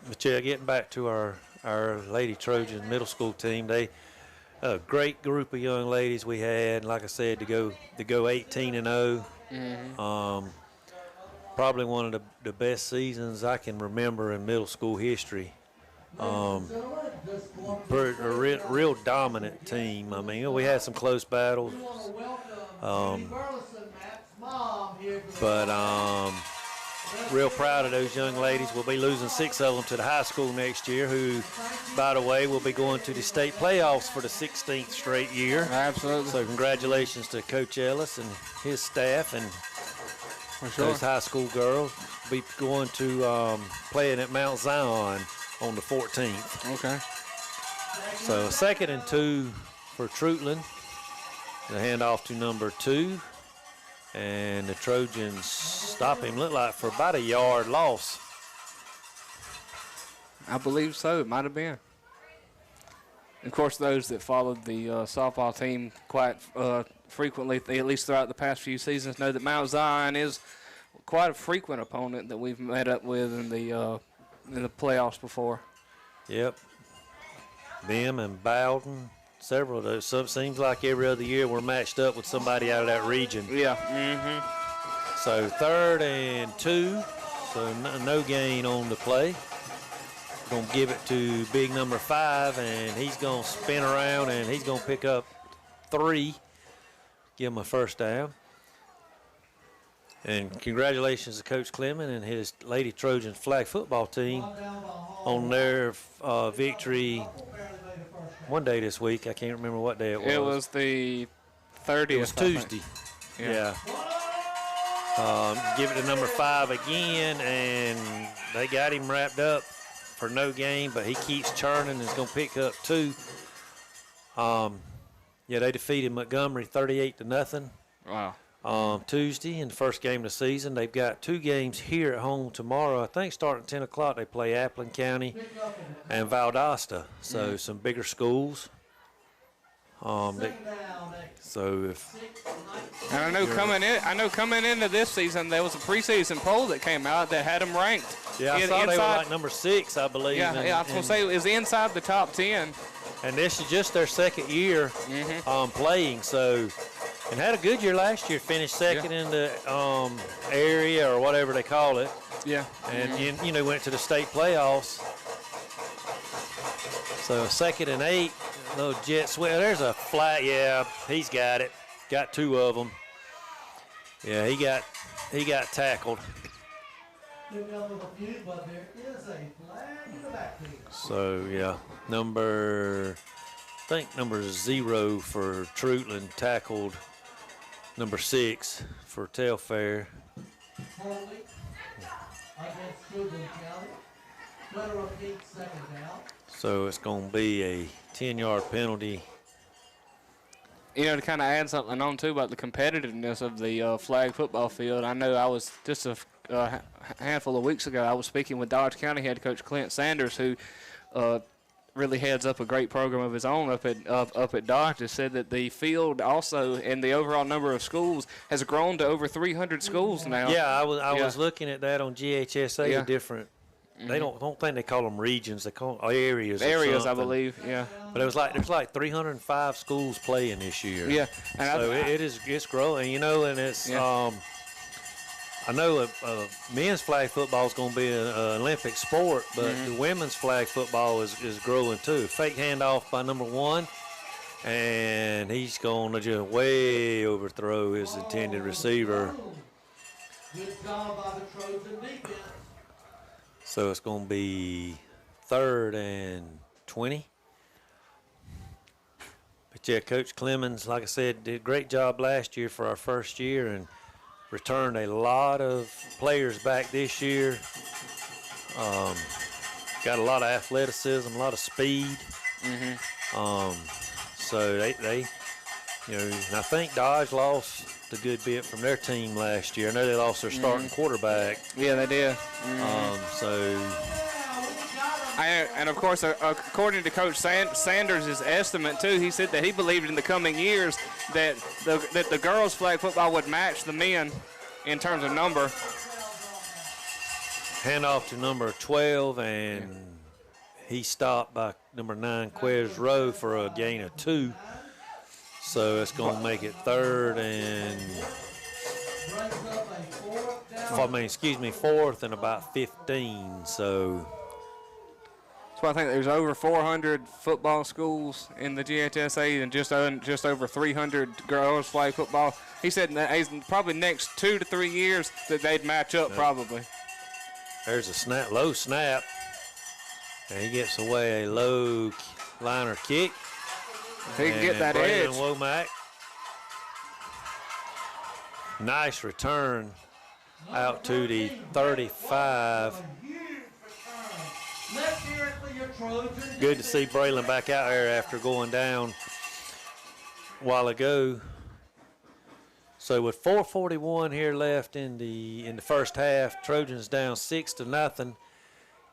But yeah, getting back to our Lady Trojan middle school team, they a great group of young ladies we had. Like I said, to go 18-0. Probably one of the best seasons I can remember in middle school history. A real dominant team. I mean, we had some close battles, but real proud of those young ladies. We'll be losing 6 of them to the high school next year, who, by the way, will be going to the state playoffs for the 16th straight year. Absolutely. So congratulations to Coach Ellis and his staff, and those high school girls will be going to playing at Mount Zion on the 14th. Okay. So 2nd and 2 for Treutlen. The handoff to number 2. And the Trojans stop him, look like for about a yard loss. I believe so. It might have been. Of course, those that followed the softball team quite frequently, at least throughout the past few seasons, know that Mount Zion is quite a frequent opponent that we've met up with in the playoffs before. Yep. Them and Bowden. Several of those. So it seems like every other year we're matched up with somebody out of that region. Yeah. So 3rd and 2. So no gain on the play. Going to give it to big number 5, and he's going to spin around, and he's going to pick up 3. Give him a first down. And congratulations to Coach Clement and his Lady Trojans flag football team on their victory one day this week. I can't remember what day it was. It was the 30th. It was Tuesday. Yeah. Give it to number 5 again, and they got him wrapped up for no gain, but he keeps churning and is going to pick up 2. Yeah, they defeated Montgomery 38-0. Wow. Tuesday in the first game of the season. They've got 2 games here at home tomorrow. I think starting at 10 o'clock they play Appling County and Valdosta. So some bigger schools. So if and I know coming into this season there was a preseason poll that came out that had them ranked. Yeah, I saw they were like number 6, I believe. Yeah, I was going to say it was inside the top 10. And this is just their 2nd year playing. So. And had a good year last year, finished 2nd in the area or whatever they call it. Yeah. And, went to the state playoffs. So 2nd and 8, little jet sweep. There's a flat, yeah, he's got it. Got 2 of them. Yeah, he got tackled. So, yeah, number 0 for Treutlen tackled number 6 for Telfair. So it's going to be a 10-yard penalty. To kind of add something on, too, about the competitiveness of the flag football field, I know I was just a handful of weeks ago, I was speaking with Dodge County head coach Clint Sanders, who really heads up a great program of his own up at Dodge. Has said that the field also and the overall number of schools has grown to over 300 schools now. Yeah, I was looking at that on GHSA. Yeah. Different. They don't think they call them regions. They call them areas. Areas, I believe. Yeah. But it was there's like 305 schools playing this year. Yeah. And so it's growing. And it's. Yeah. I know men's flag football is going to be an Olympic sport, but the women's flag football is growing too. Fake handoff by number 1, and he's going to just way overthrow his intended receiver. Good job by the Trojan defense. So it's going to be 3rd and 20. But yeah, Coach Clemens, like I said, did a great job last year for our first year, and returned a lot of players back this year. Got a lot of athleticism, a lot of speed. So they and I think Dodge lost a good bit from their team last year. I know they lost their starting quarterback. Yeah, they did. And of course, according to Coach Sanders' estimate too, he said that he believed in the coming years that the girls' flag football would match the men in terms of number. Handoff to number 12, and he stopped by number 9, Quez Rowe, for a gain of 2. So it's going to make it third and, fourth and about 15. So I think there's over 400 football schools in the GHSA and just over 300 girls play football. He said that probably next 2 to 3 years that they'd match up probably. There's a low snap, and he gets away a low liner kick. If he can get that edge. Womack, nice return out to the 35. Good to see Braylon back out there after going down a while ago. So with 4:41 here left in the first half, Trojans down 6-0.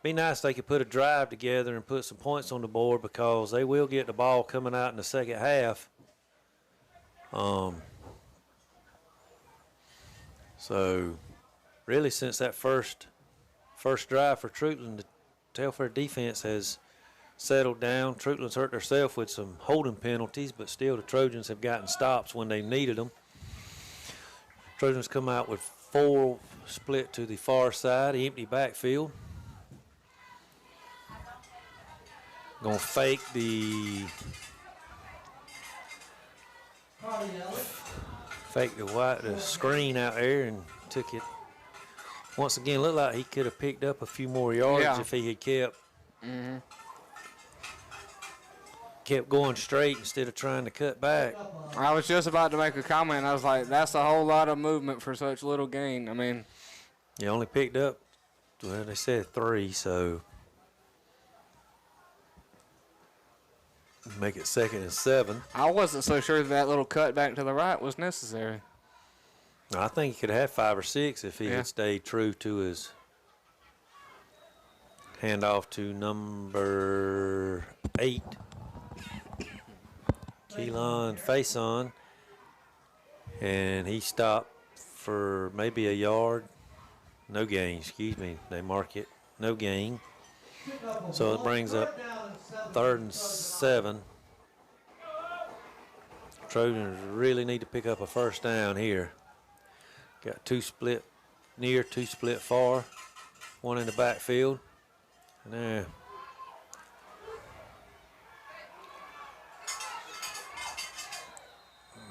Be nice if they could put a drive together and put some points on the board, because they will get the ball coming out in the second half. So really, since that first drive for Treutlen, the Telfair defense has settled down. Treutlen's hurt themselves with some holding penalties, but still the Trojans have gotten stops when they needed them. Trojans come out with 4 split to the far side, empty backfield. Gonna fake the screen out there and took it. Once again, looked like he could have picked up a few more yards if he had kept going straight instead of trying to cut back. I was just about to make a comment. I was like, that's a whole lot of movement for such little gain. I mean, he only picked up, well, they said 3, so make it 2nd and 7. I wasn't so sure that little cut back to the right was necessary. I think he could have had 5 or 6 if he had stayed true to his handoff to number 8. Keelan Faison, and he stopped for maybe a yard. No gain, excuse me. They mark it no gain. So it brings up 3rd and 7. Trojans really need to pick up a first down here. Got 2 split near, 2 split far, 1 in the backfield. And there.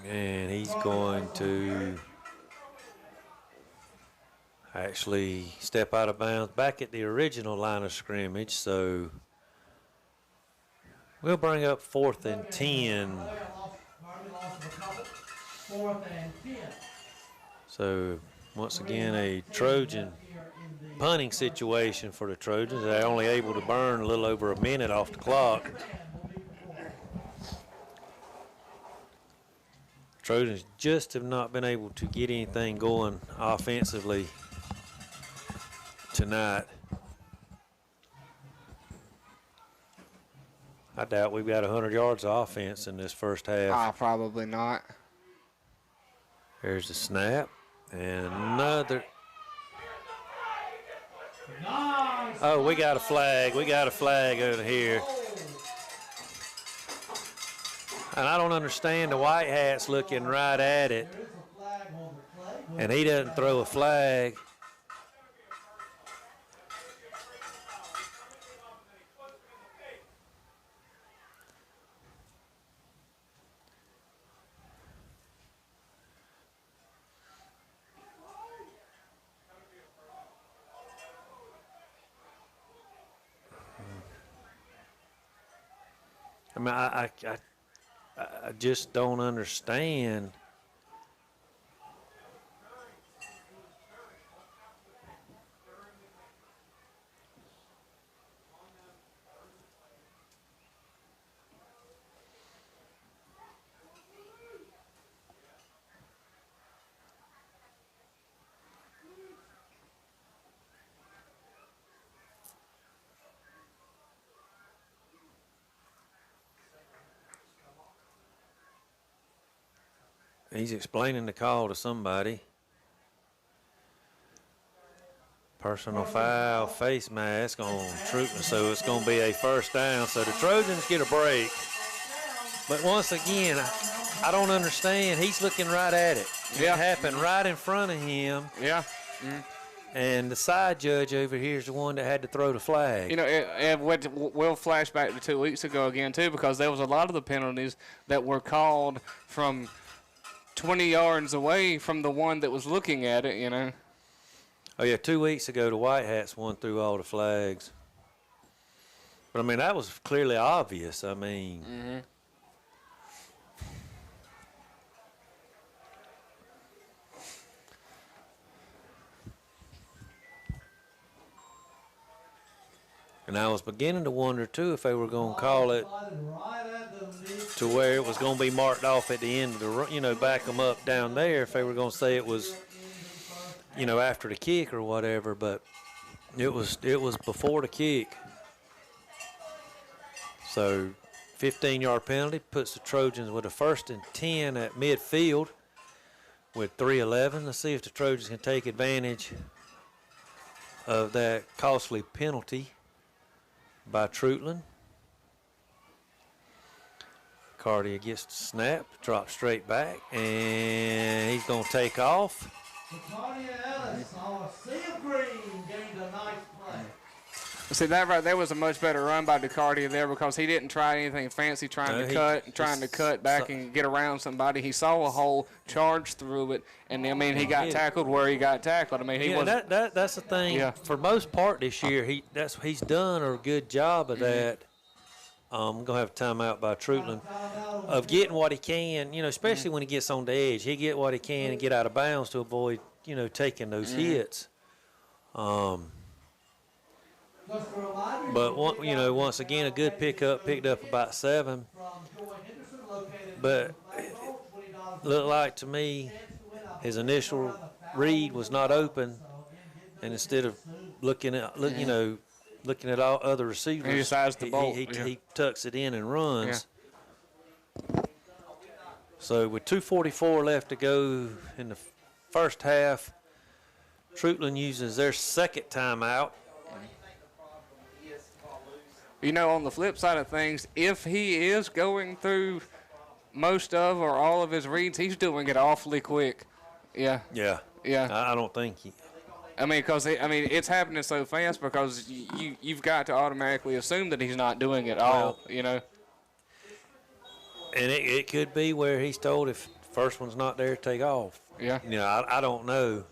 And he's going to actually step out of bounds back at the original line of scrimmage. So we'll bring up 4th and 10. 4th and 10. So once again, a Trojan punting situation for the Trojans. They're only able to burn a little over a minute off the clock. Trojans just have not been able to get anything going offensively tonight. I doubt we've got 100 yards of offense in this first half. Probably not. There's the snap. And another. Oh, we got a flag. We got a flag over here. And I don't understand the white hat's looking right at it. And he doesn't throw a flag. I mean, I just don't understand. He's explaining the call to somebody. Personal foul, face mask on Treutlen, so it's going to be a first down. So the Trojans get a break. But once again, I don't understand. He's looking right at it. Yeah. It happened right in front of him. Yeah. And the side judge over here is the one that had to throw the flag. You know, we'll flash back to 2 weeks ago again, too, because there was a lot of the penalties that were called from 20 yards away from the one that was looking at it, you know. Oh, yeah, 2 weeks ago, the White Hats won through all the flags. But, I mean, that was clearly obvious. I mean. And I was beginning to wonder, too, if they were going to call it to where it was going to be marked off at the end of the run, you know, back them up down there, if they were going to say it was, you know, after the kick or whatever, but it was before the kick. So 15-yard penalty puts the Trojans with a 1st and 10 at midfield with 3:11. Let's see if the Trojans can take advantage of that costly penalty by Treutlen. Cardia gets the snap, drops straight back, and he's going to take off. Ellis on a sea of green gained a nice play. See, that right there was a much better run by DeCardia there because he didn't try anything fancy trying to cut back and get around somebody. He saw a hole, charged through it, and, I mean, he got tackled where he got tackled. I mean, he wasn't. That's the thing. Yeah. For most part this year, he's done a good job of that. I'm going to have a timeout by Treutlen of getting what he can, you know, especially when he gets on the edge. He get what he can and get out of bounds to avoid, you know, taking those hits. But, you know, once again, a good pickup, picked up about 7. But it looked like to me his initial read was not open, and instead of looking at all other receivers, he decides to bolt. He tucks it in and runs. Yeah. So with 2:44 left to go in the first half, Treutlen uses their second timeout. You know, on the flip side of things, if he is going through most of or all of his reads, he's doing it awfully quick. Yeah. Yeah. Yeah. I don't think he. I mean, because it's happening so fast because you've got to automatically assume that he's not doing it all, you know. And it could be where he's told if the first one's not there, take off. Yeah. You know, I don't know.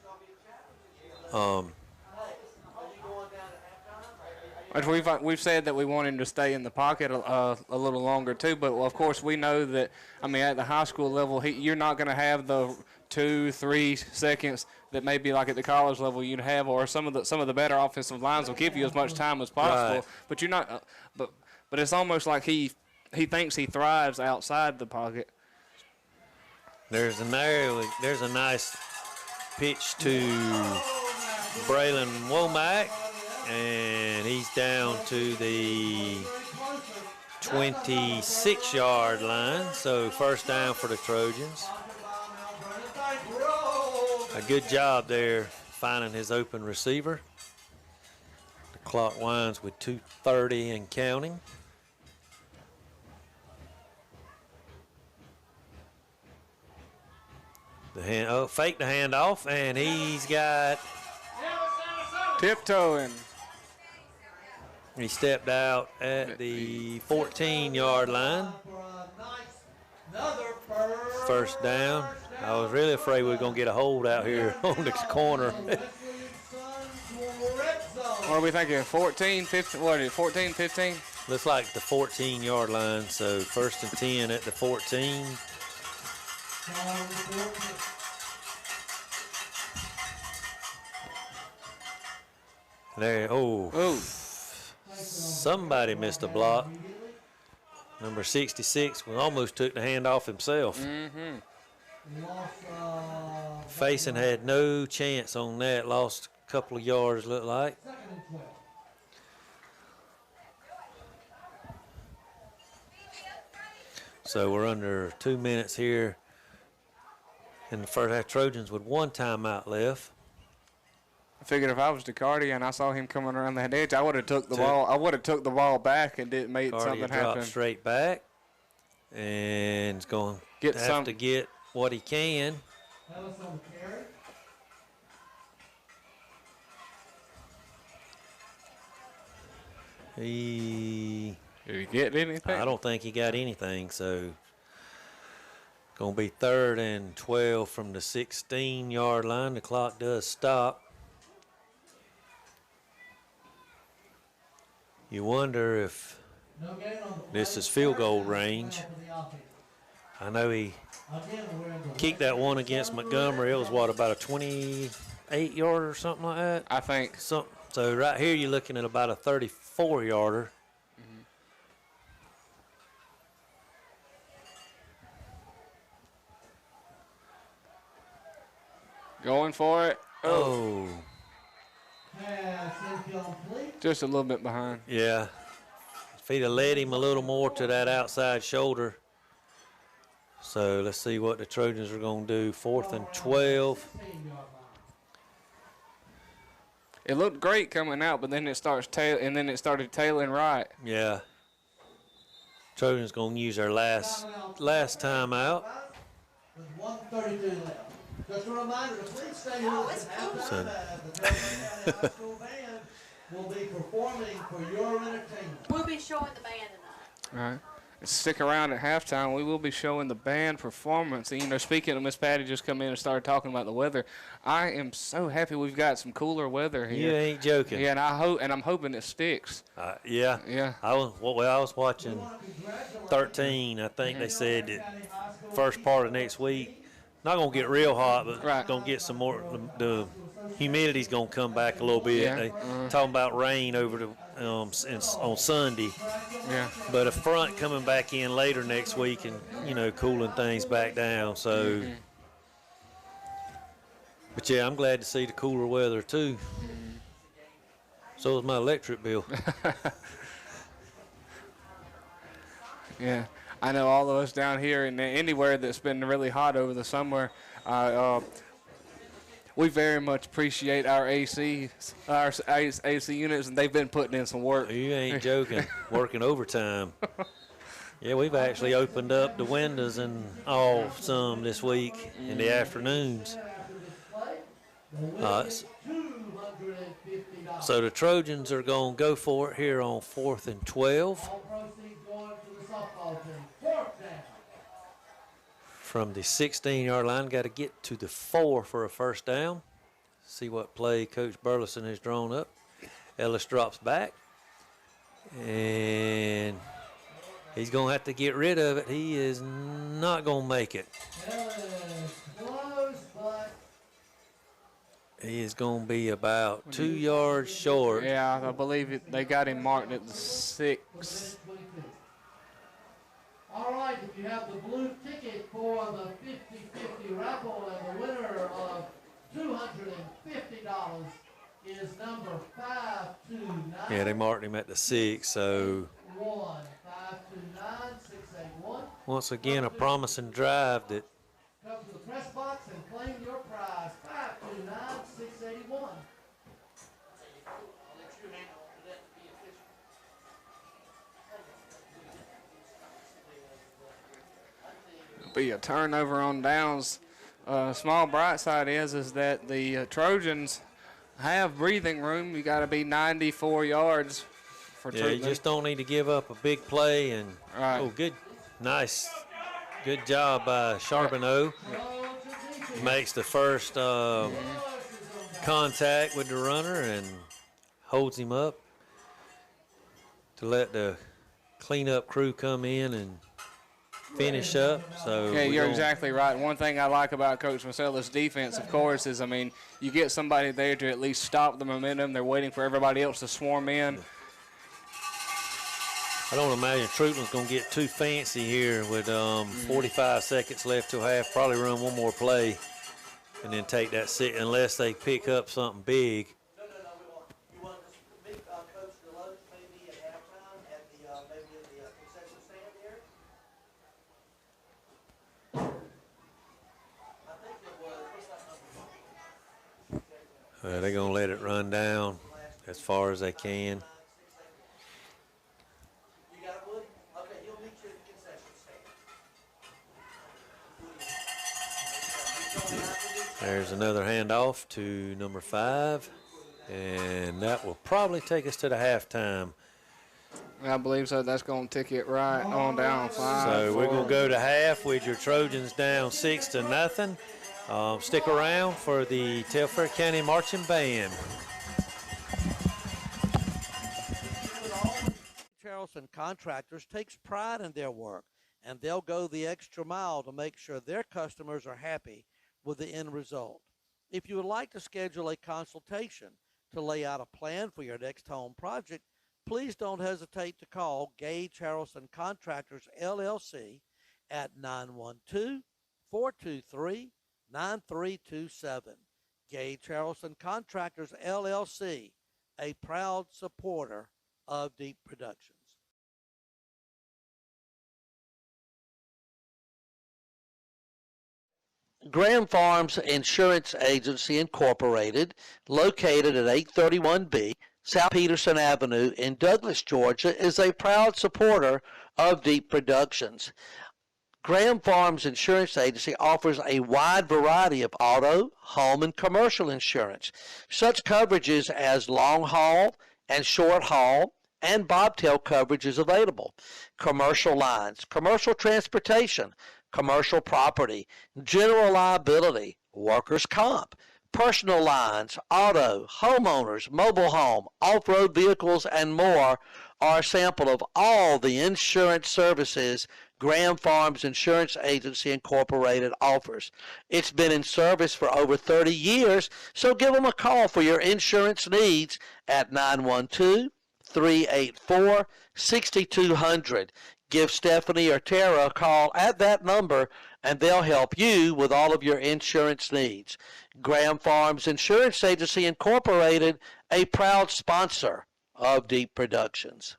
We've said that we want him to stay in the pocket a little longer too, but of course we know that, I mean, at the high school level, you're not going to have the 2-3 seconds that maybe like at the college level you'd have, or some of the better offensive lines will give you as much time as possible. Right. But you're not. But it's almost like he thinks he thrives outside the pocket. There's a nice pitch to Braylon Womack, and he's down to the 26-yard line. So first down for the Trojans. A good job there finding his open receiver. The clock winds with 2:30 and counting. Fake the handoff, and he's got tiptoeing. He stepped out at the 14-yard line. First down. I was really afraid we were going to get a hold out here on the corner. What are we thinking? 14, 15? What is it, 14, 15? Looks like the 14-yard line, so first and 10 at the 14. There, somebody missed a block. Number 66 almost took the hand off himself. Facing had no chance on that. Lost a couple of yards, looked like. So we're under 2 minutes here in the first half. Trojans with one timeout left. I figured if I was DeCardia and I saw him coming around that edge, I would have took the ball. I would have took the ball back and did made something happen. Dropped straight back, and is going to have to get what he can. Ellis on the carry. Did he get anything? I don't think he got anything, so going to be 3rd and 12 from the 16-yard line. The clock does stop. You wonder if this is field goal range. I know he kicked that one against Montgomery. It was, what, about a 28-yarder or something like that? I think. So right here you're looking at about a 34-yarder. Going for it. Oh. Just a little bit behind. Yeah. If he'd have led him a little more to that outside shoulder. So let's see what the Trojans are going to do. 4th and 12. It looked great coming out, but then it started tailing right. Yeah. Trojans going to use their last timeout. With 1:32 left. Just a reminder to please stay with us and have time. The Telfair High School Band will be performing for your entertainment. We'll be showing the band tonight. All right. Stick around at halftime. We will be showing the band performance. And, you know, speaking of Miss Patty just come in and started talking about the weather, I am so happy we've got some cooler weather here. You ain't joking. Yeah, and I'm hoping it sticks. Yeah. Yeah. I was watching 13. I think they said that first part of next week, not going to get real hot, but going to get some more. The humidity's going to come back a little bit. Yeah. They talking about rain over the on Sunday. Yeah. But a front coming back in later next week and, you know, cooling things back down. So, but yeah, I'm glad to see the cooler weather too. So is my electric bill. Yeah. I know all of us down here and anywhere that's been really hot over the summer, we very much appreciate our AC units, and they've been putting in some work. You ain't joking. Working overtime. Yeah, we've actually opened up the windows and all some this week in the afternoons. So the Trojans are going to go for it here on 4th and 12. From the 16-yard line, got to get to the 4 for a first down. See what play Coach Burleson has drawn up. Ellis drops back, and he's going to have to get rid of it. He is not going to make it. He is going to be about 2 yards short. Yeah, I believe they got him marked at the 6. All right, if you have the blue ticket for the 50-50 raffle, and the winner of $250 is number 529. Yeah, they marked him at the 6, so 529-681. once again a promising drive that Come to the press box and claim your prize. 529-681. Be a turnover on downs. Small bright side is that the Trojans have breathing room. You got to be 94 yards for yeah, Treutlen. you just don't need to give up a big play. And oh, good job by Charbonneau. He makes the first contact with the runner and holds him up to let the cleanup crew come in and finish up. So yeah, you're exactly right. One thing I like about Coach Macella's defense, of course, is, I mean, you get somebody there to at least stop the momentum. They're waiting for everybody else to swarm in. I don't imagine Treutlen's going to get too fancy here with 45 seconds left till half. Probably run one more play and then take that sit unless they pick up something big. No, we won't. You want to meet Coach Deloach maybe at halftime at the maybe in the concession stand here? I think it was. What's that number? They're going to let it run down as far as they can. You got a wood? Okay, he'll meet you at the concession stand. There's another handoff to number 5, and that will probably take us to the halftime. I believe so. That's going to tick it right on down 5. So we're going to go to half with your Trojans down 6-0. Stick around for the Telfair County Marching Band. Charleston Contractors takes pride in their work, and they'll go the extra mile to make sure their customers are happy with the end result. If you would like to schedule a consultation to lay out a plan for your next home project, please don't hesitate to call Gage Harrelson Contractors, LLC at 912-423-9327. Gage Harrelson Contractors, LLC, a proud supporter of Deep Productions. Graham Farms Insurance Agency Incorporated, located at 831B South Peterson Avenue in Douglas, Georgia, is a proud supporter of Deep Productions. Graham Farms Insurance Agency offers a wide variety of auto, home, and commercial insurance. Such coverages as long haul and short haul and bobtail coverage is available. Commercial lines, commercial transportation, commercial property, general liability, workers' comp, personal lines, auto, homeowners, mobile home, off-road vehicles, and more are a sample of all the insurance services Graham Farms Insurance Agency Incorporated offers. It's been in service for over 30 years, so give them a call for your insurance needs at 912-384-6200. Give Stephanie or Tara a call at that number, and they'll help you with all of your insurance needs. Graham Farms Insurance Agency Incorporated, a proud sponsor of Deep Productions.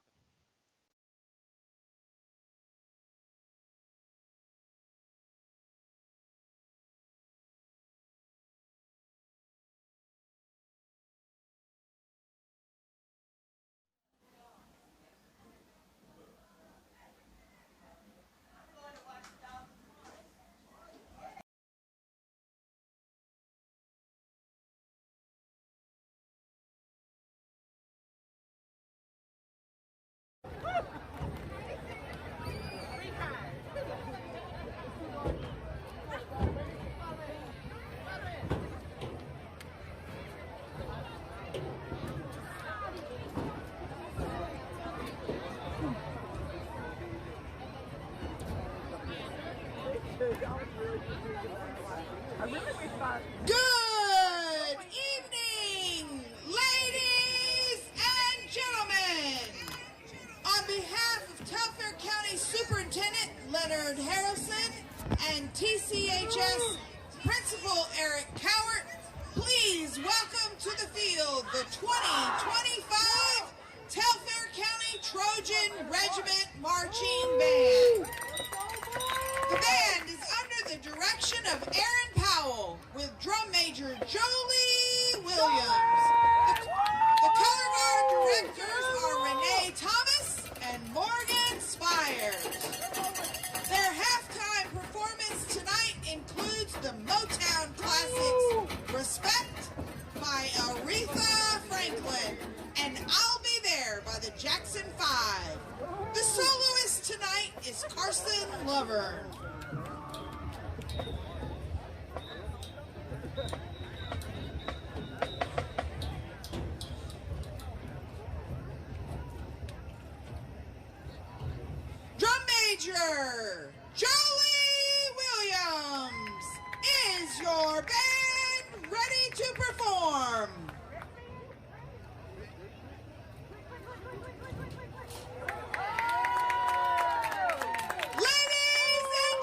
Good evening, ladies and gentlemen. On behalf of Telfair County Superintendent Leonard Harrelson and TCHS Principal Eric Cowart, please welcome to the field the 2025 Telfair County Trojan Regiment Marching Band. The band is under the direction of Aaron Powell with drum major Jolie Williams. The color guard directors are Renee Thomas and Morgan Spires. Their halftime performance tonight includes the Motown classics Respect by Aretha Franklin and I'll Be There by the Jackson 5. The soloist tonight is Carson Lovern. Drum major Jolie Williams, is your band ready to perform? Ladies and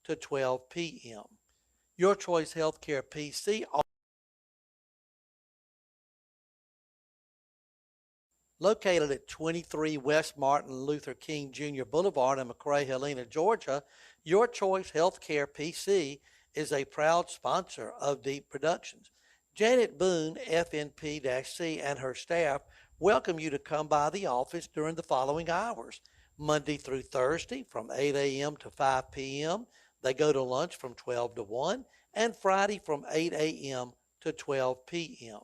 to 12 p.m. Your Choice Healthcare PC, located at 23 West Martin Luther King Jr. Boulevard in McRae, Helena, Georgia. Your Choice Healthcare PC is a proud sponsor of Deep Productions. Janet Boone, FNP-C, and her staff welcome you to come by the office during the following hours: Monday through Thursday from 8 a.m. to 5 p.m. They go to lunch from 12 to 1, and Friday from 8 a.m. to 12 p.m.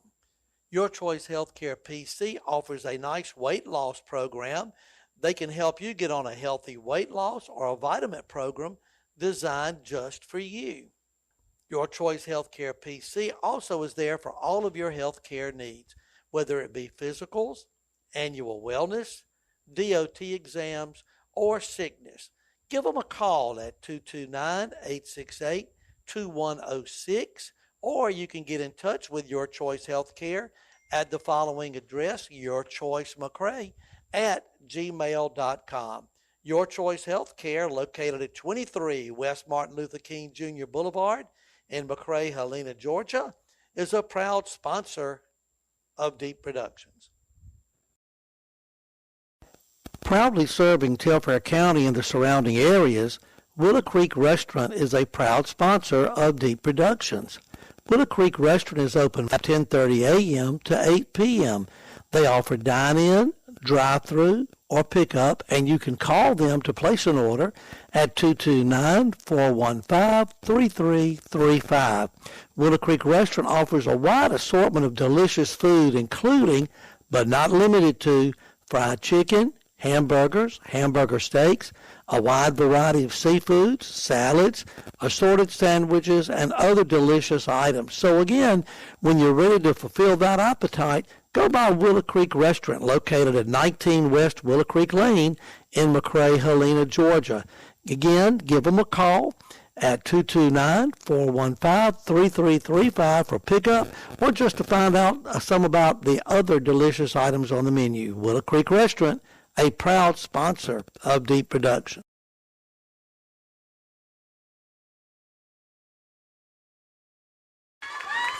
Your Choice Healthcare PC offers a nice weight loss program. They can help you get on a healthy weight loss or a vitamin program designed just for you. Your Choice Healthcare PC also is there for all of your healthcare needs, whether it be physicals, annual wellness, DOT exams, or sickness. Give them a call at 229-868-2106, or you can get in touch with Your Choice Healthcare at the following address: yourchoicemccrae@gmail.com. Your Choice Healthcare, located at 23 West Martin Luther King Jr. Boulevard in McRae, Helena, Georgia, is a proud sponsor of Deep Productions. Proudly serving Telfair County and the surrounding areas, Willow Creek Restaurant is a proud sponsor of Deep Productions. Willow Creek Restaurant is open from 10:30 a.m. to 8 p.m. They offer dine-in, drive-through, or pickup, and you can call them to place an order at 229-415-3335. Willow Creek Restaurant offers a wide assortment of delicious food, including, but not limited to, fried chicken, hamburgers, hamburger steaks, a wide variety of seafoods, salads, assorted sandwiches, and other delicious items. So again, when you're ready to fulfill that appetite, go by Willow Creek Restaurant, located at 19 West Willow Creek Lane in McRae, Helena, Georgia. Again, give them a call at 229-415-3335 for pickup, or just to find out some about the other delicious items on the menu. Willow Creek Restaurant, a proud sponsor of Deep Production.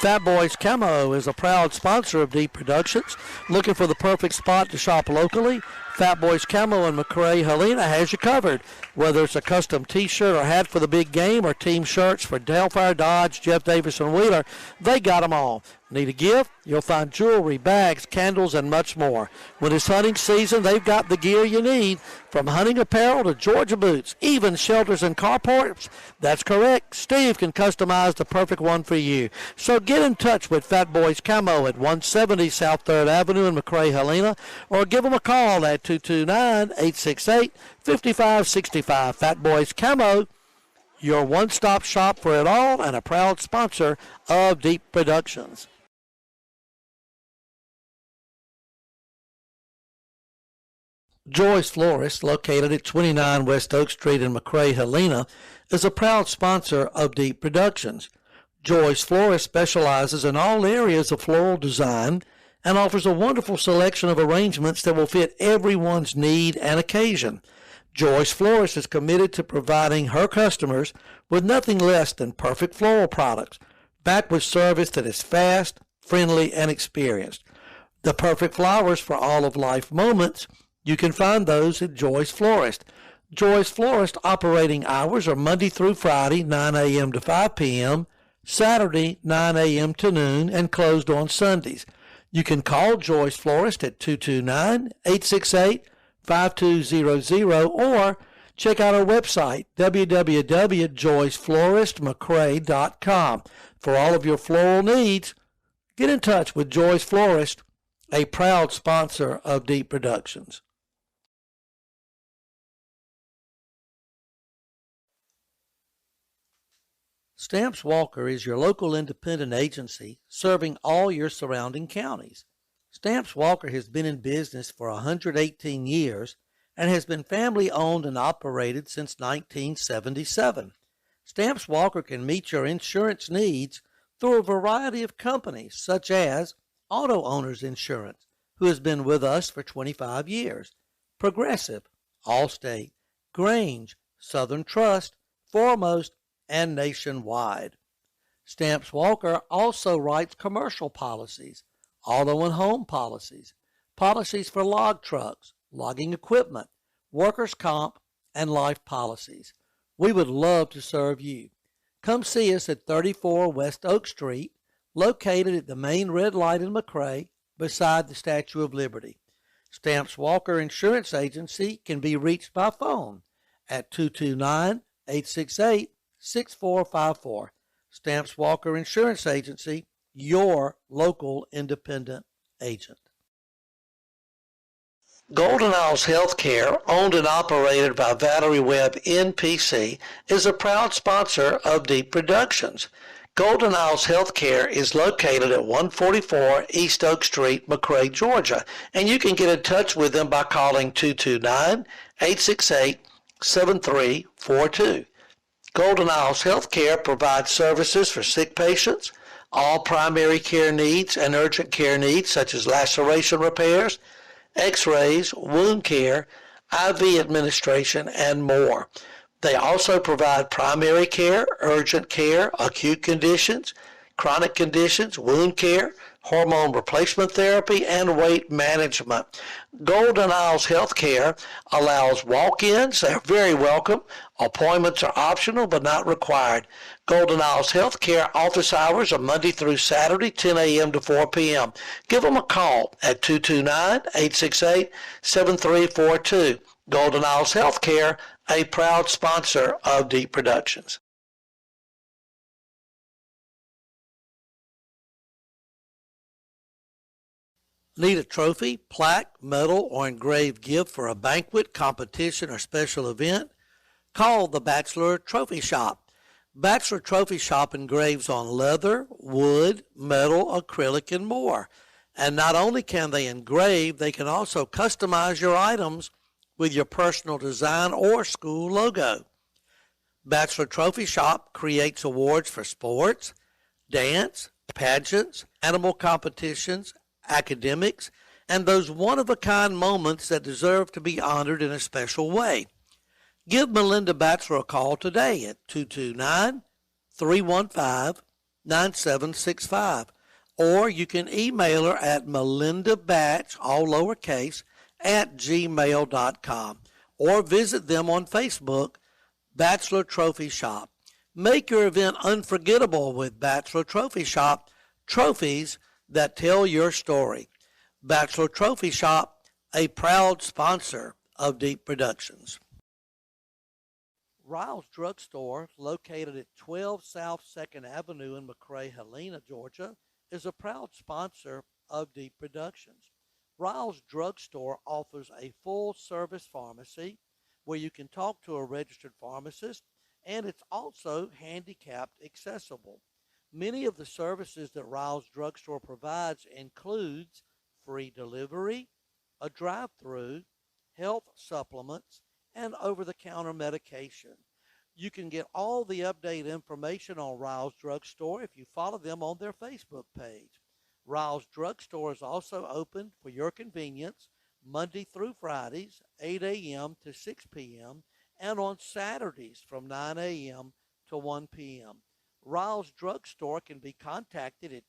Fat Boys Camo is a proud sponsor of Deep Productions. Looking for the perfect spot to shop locally? Fat Boys Camo in McRae, Helena has you covered. Whether it's a custom T-shirt or hat for the big game, or team shirts for Telfair, Dodge, Jeff Davis, and Wheeler, they got them all. Need a gift? You'll find jewelry, bags, candles, and much more. When it's hunting season, they've got the gear you need, from hunting apparel to Georgia boots, even shelters and carports. That's correct. Steve can customize the perfect one for you. So get in touch with Fat Boys Camo at 170 South 3rd Avenue in McRae, Helena, or give them a call at 229-868-5565. Fat Boys Camo, your one-stop shop for it all, and a proud sponsor of Deep Productions. Joyce Florist, located at 29 West Oak Street in McRae, Helena, is a proud sponsor of Deep Productions. Joyce Florist specializes in all areas of floral design and offers a wonderful selection of arrangements that will fit everyone's need and occasion. Joyce Florist is committed to providing her customers with nothing less than perfect floral products, backed with service that is fast, friendly, and experienced. The perfect flowers for all of life moments, you can find those at Joyce Florist. Joyce Florist operating hours are Monday through Friday, 9 a.m. to 5 p.m., Saturday, 9 a.m. to noon, and closed on Sundays. You can call Joyce Florist at 229-868-5200, or check out our website, www.joycefloristmccrae.com. For all of your floral needs, get in touch with Joyce Florist, a proud sponsor of Deep Productions. Stamps Walker is your local independent agency serving all your surrounding counties. Stamps Walker has been in business for 118 years and has been family owned and operated since 1977. Stamps Walker can meet your insurance needs through a variety of companies, such as Auto Owners Insurance, who has been with us for 25 years, Progressive, Allstate, Grange, Southern Trust, foremost and nationwide. Stamps Walker also writes commercial policies, auto and home policies, policies for log trucks, logging equipment, workers' comp, and life policies. We would love to serve you. Come see us at 34 West Oak Street, located at the main red light in McRae, beside the Statue of Liberty. Stamps Walker Insurance Agency can be reached by phone at 229-868-6454. Stamps Walker Insurance Agency, your local independent agent. Golden Isles Healthcare, owned and operated by Valerie Webb, NPC, is a proud sponsor of Deep Productions. Golden Isles Healthcare is located at 144 East Oak Street, McRae, Georgia, and you can get in touch with them by calling 229-868-7342. Golden Isles Healthcare provides services for sick patients, all primary care needs and urgent care needs such as laceration repairs, x-rays, wound care, IV administration, and more. They also provide primary care, urgent care, acute conditions, chronic conditions, wound care, hormone replacement therapy, and weight management. Golden Isles Healthcare allows walk-ins. They're very welcome. Appointments are optional but not required. Golden Isles Healthcare office hours are Monday through Saturday, 10 a.m. to 4 p.m. Give them a call at 229-868-7342. Golden Isles Healthcare, a proud sponsor of Deep Productions. Need a trophy, plaque, medal, or engraved gift for a banquet, competition, or special event? Call the Bachelor Trophy Shop. Bachelor Trophy Shop engraves on leather, wood, metal, acrylic, and more. And not only can they engrave, they can also customize your items with your personal design or school logo. Bachelor Trophy Shop creates awards for sports, dance, pageants, animal competitions, academics, and those one-of-a-kind moments that deserve to be honored in a special way. Give Melinda Batchelor a call today at 229-315-9765, or you can email her at melindabatch, all lowercase, at gmail.com, or visit them on Facebook, Bachelor Trophy Shop. Make your event unforgettable with Bachelor Trophy Shop, trophies that tell your story. Bachelor Trophy Shop, a proud sponsor of Deep Productions. Ryle's Drugstore, located at 12 South 2nd Avenue in McRae, Helena, Georgia, is a proud sponsor of Deep Productions. Ryle's Drugstore offers a full-service pharmacy where you can talk to a registered pharmacist, and it's also handicapped accessible. Many of the services that Ryle's Drugstore provides includes free delivery, a drive-through, health supplements, and over-the-counter medication. You can get all the updated information on Ryle's Drugstore if you follow them on their Facebook page. Ryle's Drugstore is also open for your convenience Monday through Fridays, 8 a.m. to 6 p.m., and on Saturdays from 9 a.m. to 1 p.m. Ryle's Drugstore can be contacted at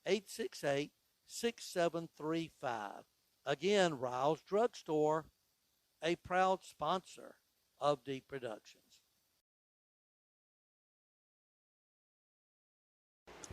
229-868-6735. Again, Ryle's Drugstore, a proud sponsor of Deep Productions.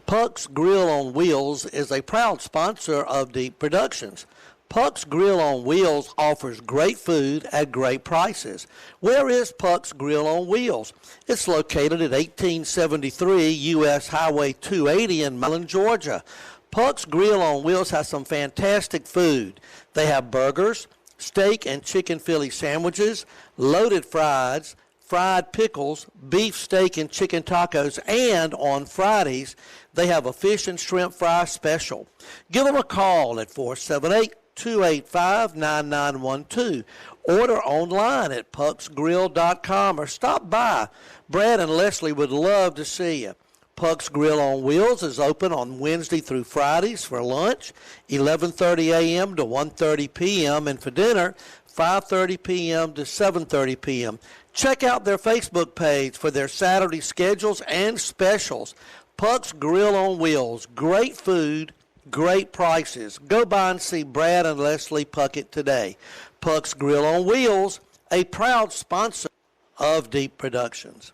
Puck's Grill on Wheels is a proud sponsor of Deep Productions. Puck's Grill on Wheels offers great food at great prices. Where is Puck's Grill on Wheels? It's located at 1873 U.S. Highway 280 in Mellon, Georgia. Puck's Grill on Wheels has some fantastic food. They have burgers, steak and chicken Philly sandwiches, loaded fries, fried pickles, beef steak and chicken tacos, and on Fridays, they have a fish and shrimp fry special. Give them a call at 478-285-9912. Order online at pucksgrill.com or stop by. Brad and Leslie would love to see you. Puck's Grill on Wheels is open on Wednesday through Fridays for lunch, 11:30 a.m. to 1:30 p.m., and for dinner, 5:30 p.m. to 7:30 p.m. Check out their Facebook page for their Saturday schedules and specials. Puck's Grill on Wheels. Great food, great prices. Go by and see Brad and Leslie Puckett today. Puck's Grill on Wheels, a proud sponsor of Deep Productions.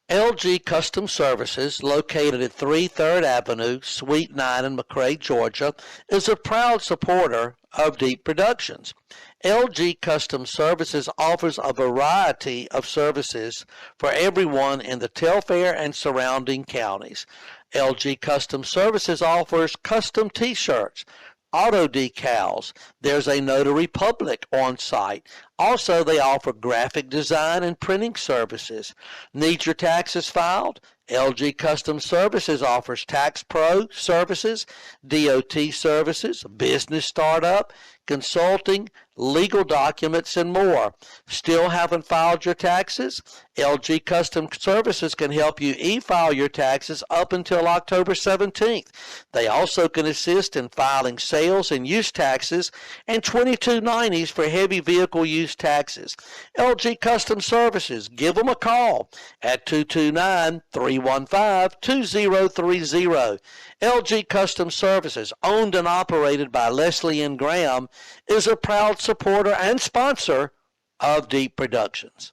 LG Custom Services, located at 3 3rd Avenue, Suite 9 in McRae, Georgia, is a proud supporter of Deep Productions. LG Custom Services offers a variety of services for everyone in the Telfair and surrounding counties. LG Custom Services offers custom T-shirts, auto decals. There's a notary public on site. Also, they offer graphic design and printing services. Need your taxes filed? LG Custom Services offers Tax Pro services, DOT services, business startup, consulting, legal documents, and more. Still haven't filed your taxes? LG Custom Services can help you e-file your taxes up until October 17th. They also can assist in filing sales and use taxes and 2290s for heavy vehicle use taxes. LG Custom Services, give them a call at 229-315-2030. LG Custom Services, owned and operated by Leslie and Graham, is a proud supporter and sponsor of Deep Productions.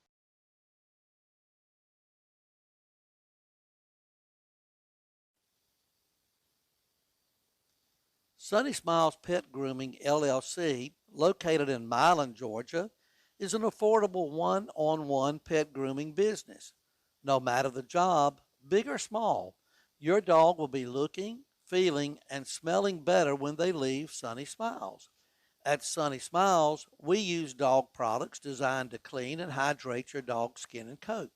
Sunny Smiles Pet Grooming, LLC, located in Milan, Georgia, is an affordable one-on-one pet grooming business. No matter the job, big or small, your dog will be looking, feeling, and smelling better when they leave Sunny Smiles. At Sunny Smiles, we use dog products designed to clean and hydrate your dog's skin and coat.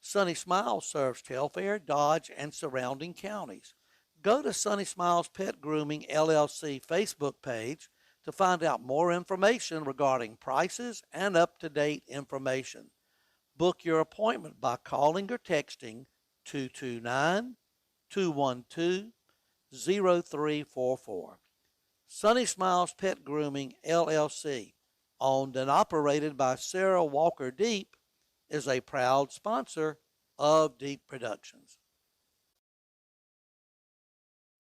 Sunny Smiles serves Telfair, Dodge, and surrounding counties. Go to Sunny Smiles Pet Grooming LLC Facebook page to find out more information regarding prices and up-to-date information. Book your appointment by calling or texting 229-212-0344. Sunny Smiles Pet Grooming LLC, owned and operated by Sarah Walker Deep, is a proud sponsor of Deep Productions.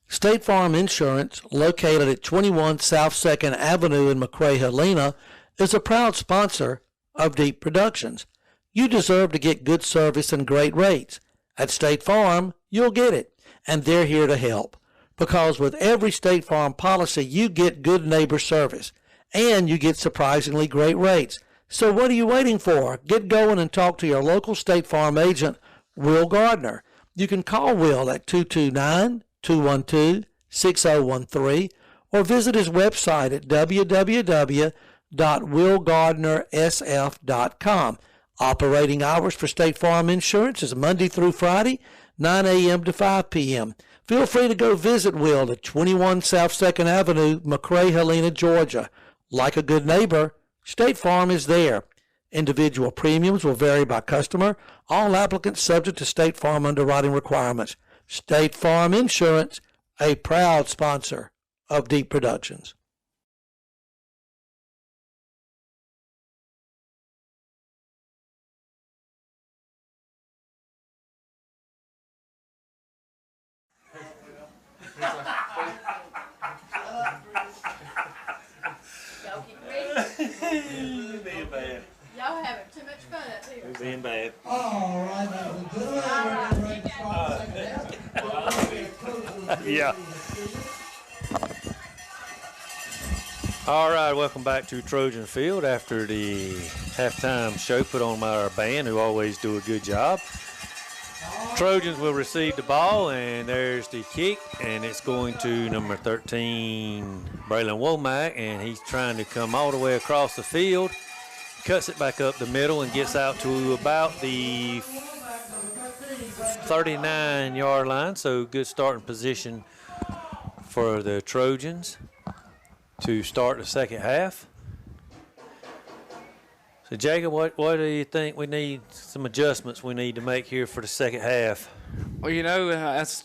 State Farm Insurance, located at 21 South 2nd Avenue in McRae, Helena, is a proud sponsor of Deep Productions. You deserve to get good service and great rates. At State Farm, you'll get it, and they're here to help. Because with every State Farm policy, you get good neighbor service, and you get surprisingly great rates. So what are you waiting for? Get going and talk to your local State Farm agent, Will Gardner. You can call Will at 229-212-6013 or visit his website at www.willgardnersf.com. Operating hours for State Farm Insurance is Monday through Friday, 9 a.m. to 5 p.m. Feel free to go visit Will at 21 South 2nd Avenue, McRae, Helena, Georgia. Like a good neighbor, State Farm is there. Individual premiums will vary by customer. All applicants subject to State Farm underwriting requirements. State Farm Insurance, a proud sponsor of Deep Productions. Y'all get ready. Being bad. Y'all having too much fun up here. Being bad. All right, ladies and gentlemen, we're ready to start the second half. Yeah. All right, welcome back to Trojan Field after the halftime show put on by our band, who always do a good job. Trojans will receive the ball, and there's the kick, and it's going to number 13, Braylon Womack, and he's trying to come all the way across the field, cuts it back up the middle, and gets out to about the 39-yard line, so good starting position for the Trojans to start the second half. So, Jacob, what do you think we need, some adjustments we need to make here for the second half? Well, you know,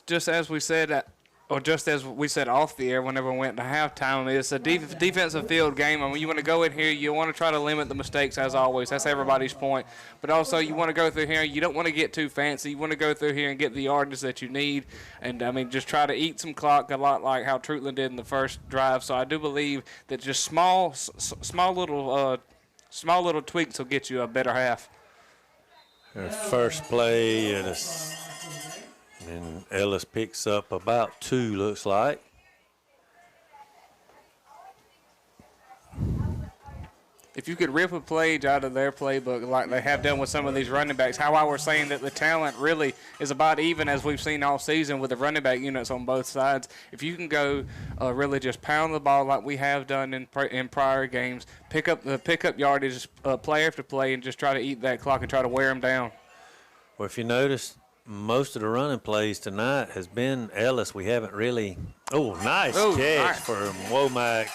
just as we said or just as we said off the air whenever we went to halftime, it's a defensive field game. I mean, you want to go in here, you want to try to limit the mistakes as always. That's everybody's point. But also, you want to go through here, you don't want to get too fancy. You want to go through here and get the yardage that you need. And, I mean, just try to eat some clock, a lot like how Treutlen did in the first drive. So I do believe that just small little tweaks will get you a better half. Their first play, and Ellis picks up about 2, looks like. If you could rip a play out of their playbook like they have done with some of these running backs, how I was saying that the talent really is about even as we've seen all season with the running back units on both sides. If you can go really just pound the ball like we have done in prior games, pick up yardage play after play and just try to eat that clock and try to wear them down. Well, if you notice, most of the running plays tonight has been Ellis. We haven't really – nice catch for Womack.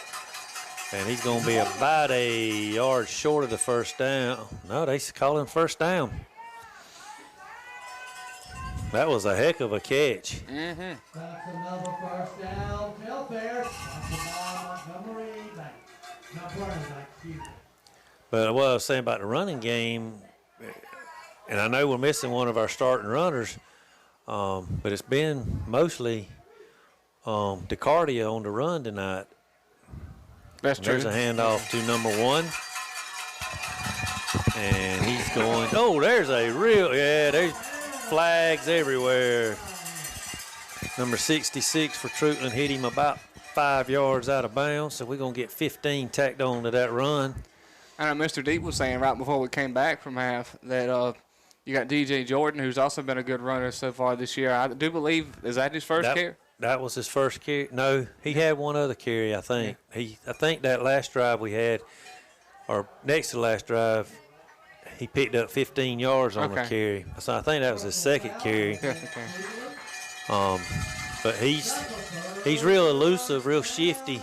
And he's going to be about a yard short of the first down. No, they call him first down. That was a heck of a catch. That's another first down. Telfair. Montgomery back. Not running back, excuse me. But what I was saying about the running game, and I know we're missing one of our starting runners, but it's been mostly DeCardia on the run tonight. That's true. There's a handoff to number 1. And he's going, there's there's flags everywhere. Number 66 for Treutlen hit him about 5 yards out of bounds, so we're going to get 15 tacked on to that run. I know Mr. Deep was saying right before we came back from half that you got DJ Jordan, who's also been a good runner so far this year. I do believe, is that his first carry? That was his first carry. No, he had one other carry, I think. Yeah. I think that last drive we had, or next to the last drive, he picked up 15 yards on the carry. So I think that was his second carry. Yes, okay. But he's real elusive, real shifty.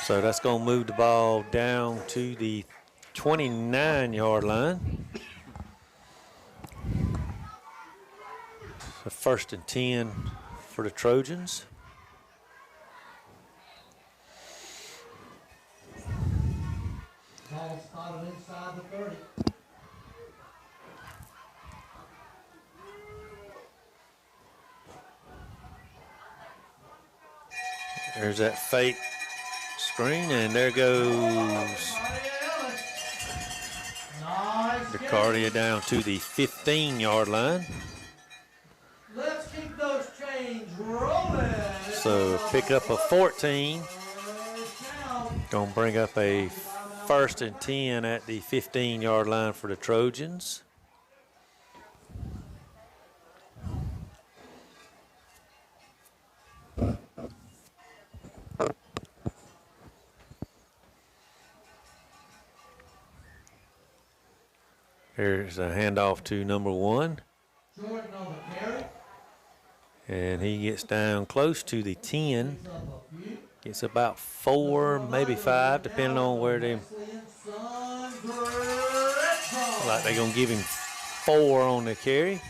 So that's going to move the ball down to the 29-yard line. So 1st and 10 for the Trojans. Ball spotted inside the 30. There's that fake screen, and there goes DeCardia down to the 15-yard line. Let's keep those chains rolling. So pick up a 14. Gonna bring up a 1st and 10 at the 15-yard line for the Trojans. Here's a handoff to number 1. Jordan on the carry. And he gets down close to the 10. Gets about 4, maybe 5, depending on where they. Like they're going to give him 4 on the carry.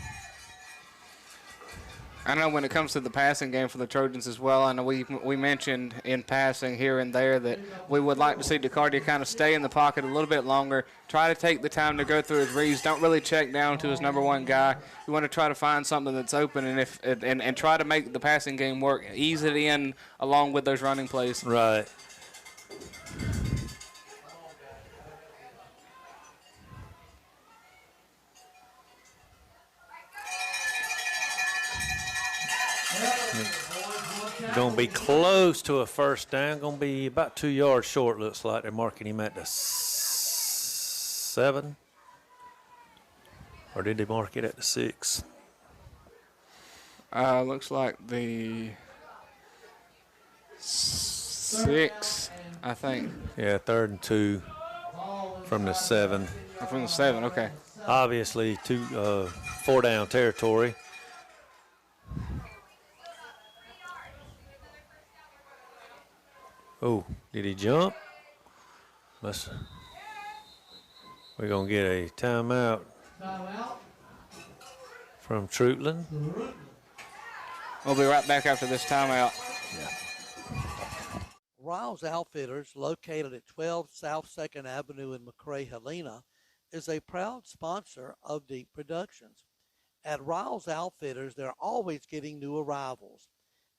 I know when it comes to the passing game for the Trojans as well, I know we mentioned in passing here and there that we would like to see DeCardia kind of stay in the pocket a little bit longer, try to take the time to go through his reads, don't really check down to his number 1 guy. We want to try to find something that's open and try to make the passing game work, ease it in along with those running plays. Right. Going to be close to a first down. Going to be about 2 yards short, looks like. They're marking him at the 7. Or did they mark it at the 6? Looks like the 6, I think. Yeah, 3rd and 2 from the 7. From the 7, okay. Obviously, 4 down territory. Oh, did he jump? We're going to get a timeout. from Treutlen. We'll be right back after this timeout. Riles Outfitters, located at 12 South 2nd Avenue in McRae, Helena, is a proud sponsor of Deep Productions. At Riles Outfitters, they're always getting new arrivals.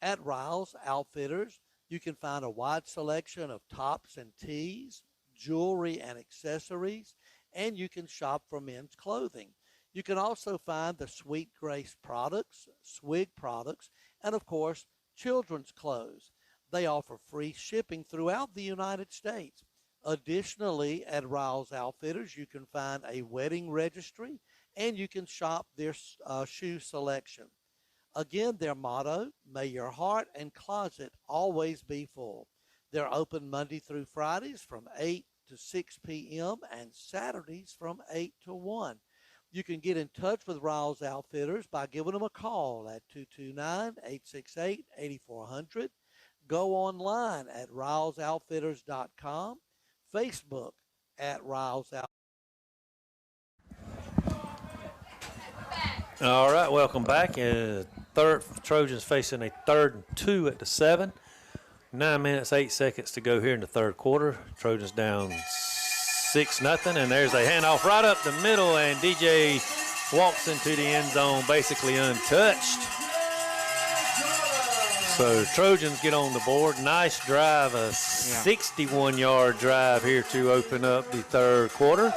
At Riles Outfitters, you can find a wide selection of tops and tees, jewelry and accessories, and you can shop for men's clothing. You can also find the Sweet Grace products, Swig products, and of course, children's clothes. They offer free shipping throughout the United States. Additionally, at Riles Outfitters, you can find a wedding registry and you can shop their shoe selection. Again, their motto, may your heart and closet always be full. They're open Monday through Fridays from 8 to 6 p.m. and Saturdays from 8 to 1. You can get in touch with Riles Outfitters by giving them a call at 229-868-8400. Go online at rilesoutfitters.com, Facebook at Riles Outfitters. All right, welcome back. Trojans facing a 3rd and 2 at the 7. 9 minutes, 8 seconds to go here in the third quarter. Trojans down 6-0, and there's a handoff right up the middle, and DJ walks into the end zone basically untouched. So Trojans get on the board. Nice drive, a 61-yard drive here to open up the third quarter.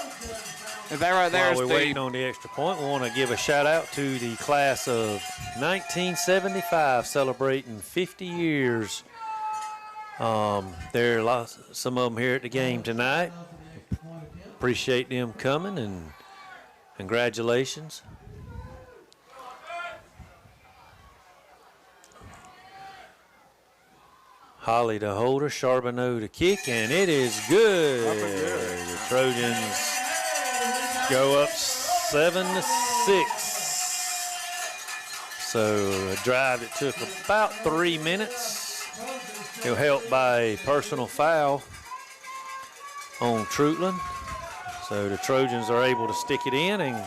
And that right there While is we're waiting on the extra point, we want to give a shout-out to the class of 1975 celebrating 50 years. There are some of them here at the game tonight. Appreciate them coming, and congratulations. Holly to holder, Charbonneau to kick, and it is good. The Trojans go up 7-6. So a drive that took about 3 minutes. It was helped by a personal foul on Treutlen. So the Trojans are able to stick it in and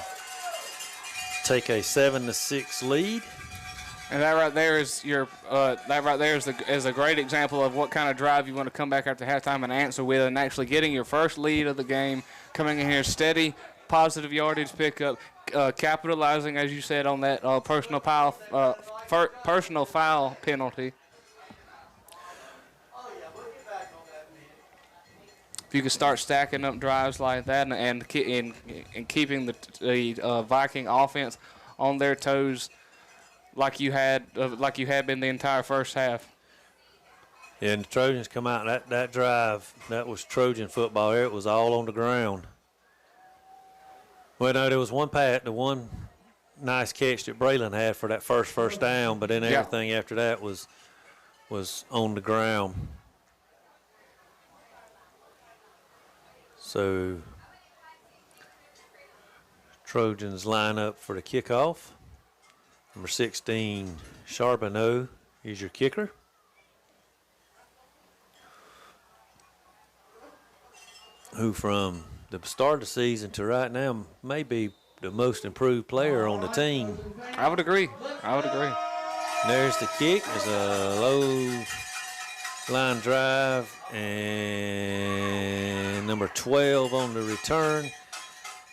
take a 7-6 lead. And that right there is is a great example of what kind of drive you want to come back after halftime and answer with, and actually getting your first lead of the game, coming in here steady, positive yardage pickup, capitalizing, as you said, on that personal foul penalty. If you can start stacking up drives like that and keeping the Viking offense on their toes, like you had been the entire first half. Yeah, and the Trojans come out, that drive, that was Trojan football. It was all on the ground. Well, no, there was the one nice catch that Braylon had for that first down, but then everything after that was on the ground. So Trojans line up for the kickoff. Number 16, Charbonneau is your kicker. Who from the start of the season to right now may be the most improved player on the team. I would agree. There's the kick. There's a low line drive, and number 12 on the return.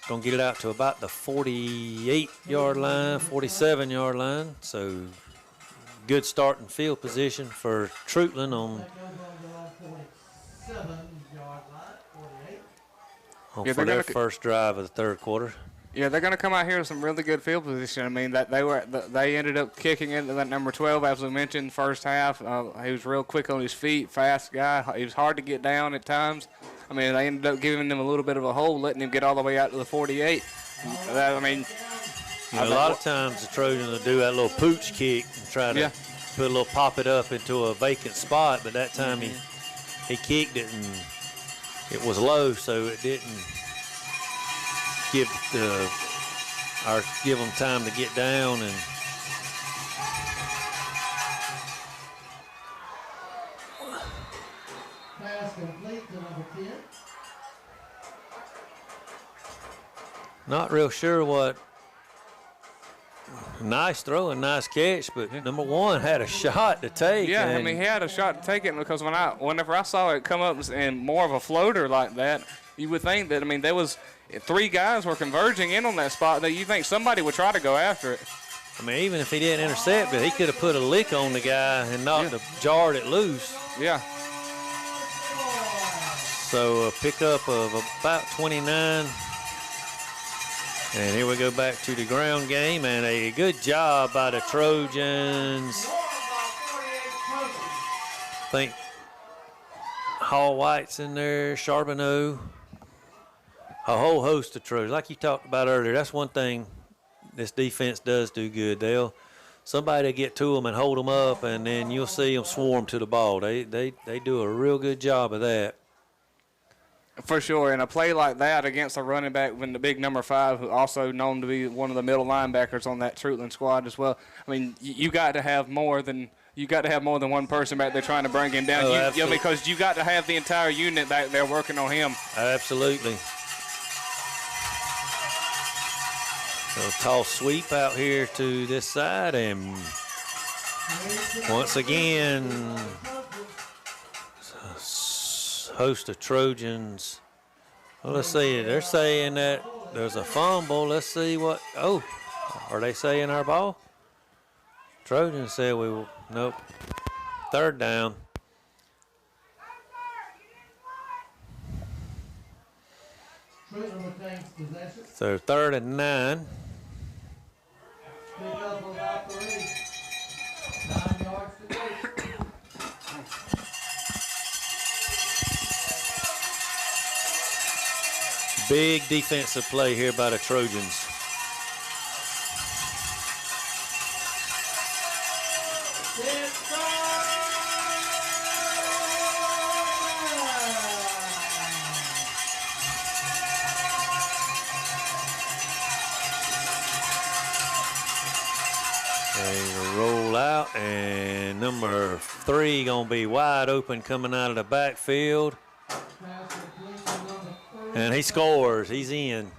Going to get it out to about the 48-yard line, 47-yard line. So good starting field position for Treutlen for their first drive of the third quarter. Yeah, they're going to come out here with some really good field position. I mean, they ended up kicking into that number 12, as we mentioned, first half. He was real quick on his feet, fast guy. He was hard to get down at times. I mean, they ended up giving him a little bit of a hole, letting him get all the way out to the 48. A lot of times the Trojans will do that little pooch kick and try to put a little pop it up into a vacant spot, but that time he kicked it and it was low, so it didn't give them time to get down. And Pass complete to number 10. not real sure what Nice throw and nice catch, but number one had a shot to take. Yeah, I mean, he had a shot to take it because whenever I saw it come up in more of a floater like that, you would think that, I mean, there was 3 guys were converging in on that spot that you think somebody would try to go after it. I mean, even if he didn't intercept it, he could have put a lick on the guy and jarred it loose. Yeah. So a pickup of about 29. And here we go back to the ground game, and a good job by the Trojans. I think Hall White's in there, Charbonneau, a whole host of Trojans. Like you talked about earlier, that's one thing this defense does do good. Somebody get to them and hold them up, and then you'll see them swarm to the ball. They do a real good job of that. For sure, and a play like that against a running back when the big number 5, who also known to be one of the middle linebackers on that Treutlen squad as well. I mean, you got to have more than one person back there trying to bring him down. Because you got to have the entire unit back there working on him. Absolutely. So toss sweep out here to this side, and once again, host of Trojans. Well, let's see. They're saying that there's a fumble. Let's see what. Oh, are they saying our ball? Trojans said we will. Nope. 3rd down. So 3rd and 9. Pick up about 3. 9 yards to go. Big defensive play here by the Trojans. They roll out, and number 3 gonna be wide open coming out of the backfield. And he scores. He's in.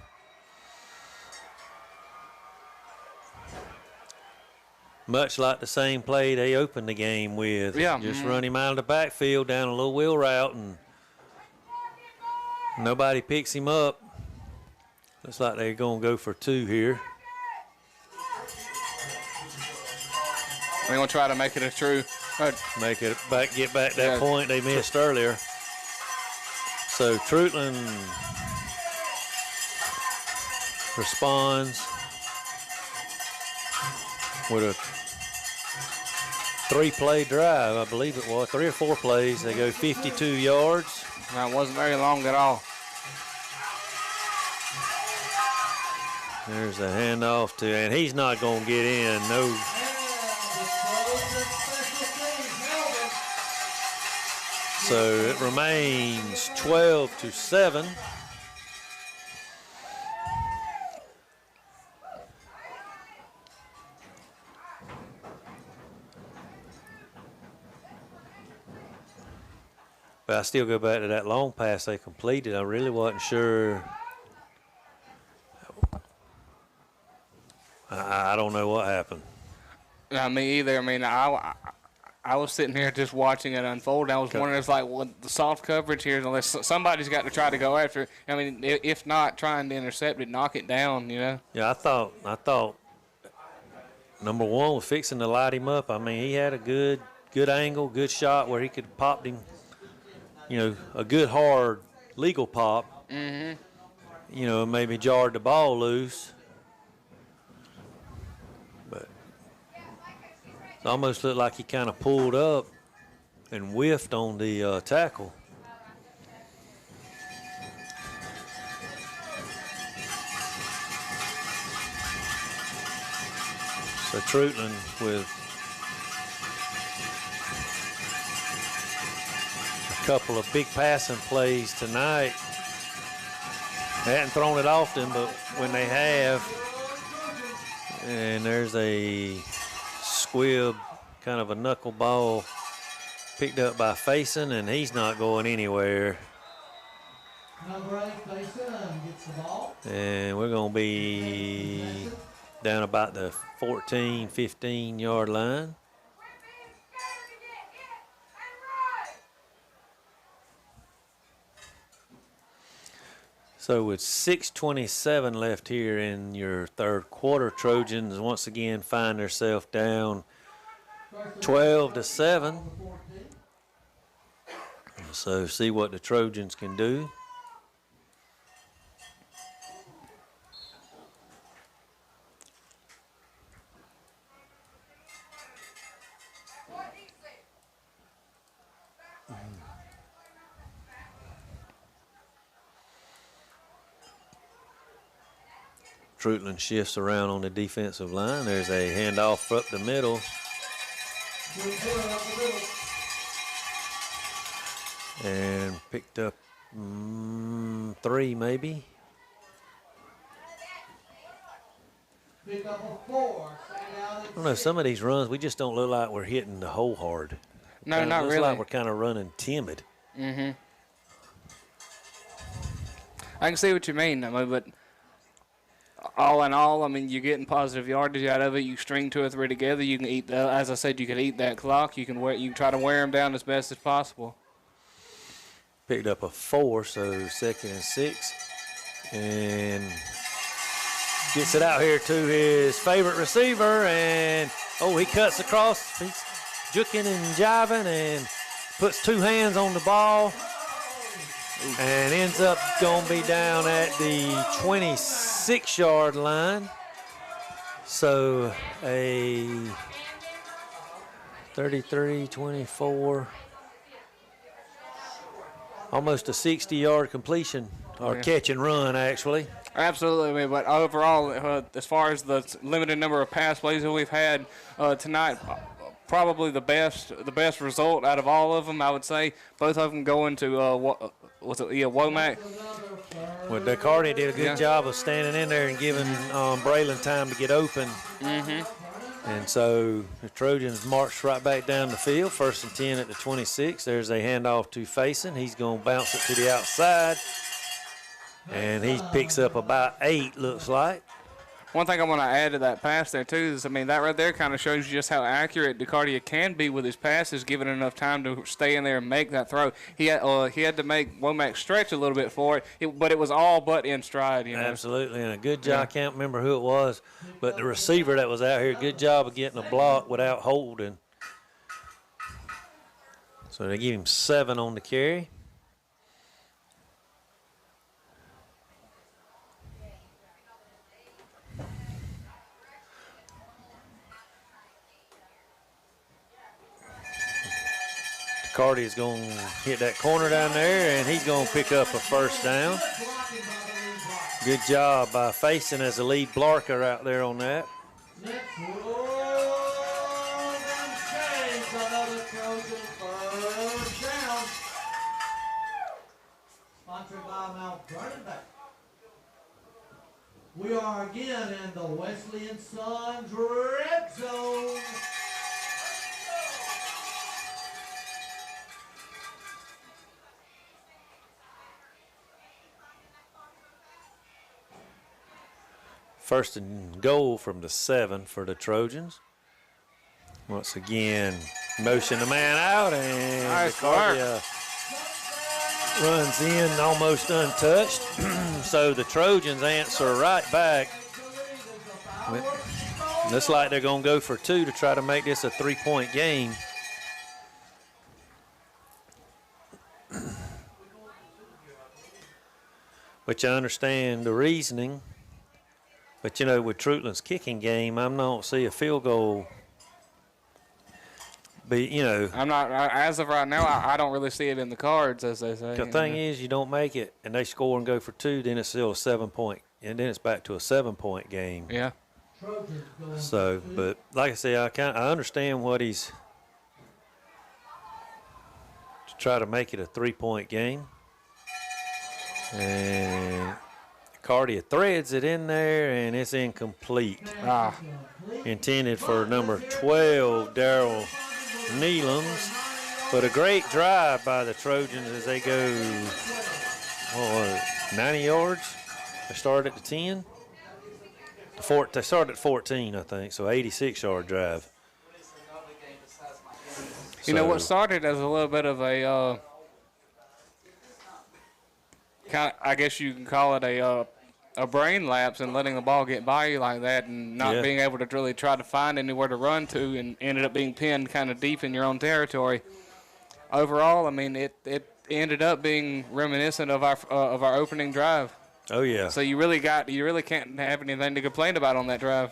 Much like the same play they opened the game with. Yeah. Just run him out of the backfield down a little wheel route, and nobody picks him up. Looks like they're going to go for 2 here. They're going to try to make it a true. Make it back, get back that point they missed earlier. So Treutlen responds with a 3-play drive, I believe it was, 3 or 4 plays. They go 52 yards. That wasn't very long at all. There's a handoff to, and he's not going to get in. No. So it remains 12-7. But I still go back to that long pass they completed. I really wasn't sure. I don't know what happened. Me either. I mean, I was sitting here just watching it unfold. I was wondering, it's like, well, the soft coverage here, unless somebody's got to try to go after it. I mean, if not, trying to intercept it, knock it down, you know? Yeah, I thought number 1 was fixing to light him up. I mean, he had a good angle, good shot where he could have popped him, you know, a good hard legal pop. Mm-hmm. You know, maybe jarred the ball loose. It almost looked like he kind of pulled up and whiffed on the tackle. So Treutlen with a couple of big passing plays tonight. They hadn't thrown it often, but when they have, and there's a squib, kind of a knuckleball picked up by Faison, and he's not going anywhere. Number 8, Faison gets the ball. And we're going to be down about the 14, 15-yard line. So with 6:27 left here in your third quarter, Trojans once again find themselves down 12-7. So see what the Trojans can do. Treutlen shifts around on the defensive line. There's a handoff up the middle. And picked up 3 maybe. Pick up a 4. I don't know, some of these runs, we just don't look like we're hitting the hole hard. No, not looks really. like we're kind of running timid. Mm-hmm. I can see what you mean. I mean, but all in all, I mean, you're getting positive yardage out of it. You string 2 or 3 together. You can eat, as I said, you could eat that clock. You can try to wear them down as best as possible. Picked up a 4, so 2nd and 6. And gets it out here to his favorite receiver. And, he cuts across. He's juking and jiving and puts 2 hands on the ball. And ends up going to be down at the 26-yard line. So a 33-24, almost a 60-yard completion, or catch and run, actually. Absolutely, I mean, but overall, as far as the limited number of pass plays that we've had tonight, probably the best result out of all of them, I would say. Both of them going to Womack. Well, DeCarty did a good job of standing in there and giving Braylon time to get open. Mm-hmm. And so the Trojans marched right back down the field, 1st and 10 at the 26. There's a handoff to Faison. He's going to bounce it to the outside. And he picks up about 8, looks like. One thing I want to add to that pass there, too, is, I mean, that right there kind of shows you just how accurate DeCardia can be with his passes, given enough time to stay in there and make that throw. He had to make Womack stretch a little bit for it, but it was all but in stride. You know? Absolutely, and a good job. I can't remember who it was, but the receiver that was out here, good job of getting a block without holding. So they give him 7 on the carry. Carty is going to hit that corner down there, and he's going to pick up a 1st down. Good job by Faison as the lead blocker out there on that. Sponsored by Mount Vernon Bank. We are again in the Wesley & Sons red zone. First and goal from the 7 for the Trojans. Once again, motion the man out, and nice runs in almost untouched. So the Trojans answer right back. Looks like they're going to go for 2 to try to make this a 3-point game. Which I understand the reasoning. But, you know, with Treutlen's kicking game, I don't see a field goal. But, you know. I'm not, as of right now, I don't really see it in the cards, as they say. The thing is, you don't make it, and they score and go for 2, then it's still a 7-point. And then it's back to a 7-point game. Yeah. So, but like I say, I understand what he's to try to make it a 3-point game. And Cardia threads it in there, and it's incomplete. Intended for number 12, Darrell Neelums. But a great drive by the Trojans as they go, 90 yards. They start at the 10. They started at 14, I think, so 86-yard drive. You know, what started as a little bit of a, I guess you can call it a brain lapse and letting the ball get by you like that and not being able to really try to find anywhere to run to and ended up being pinned kind of deep in your own territory. Overall, I mean, it ended up being reminiscent of our opening drive. Oh, yeah. So you really can't have anything to complain about on that drive.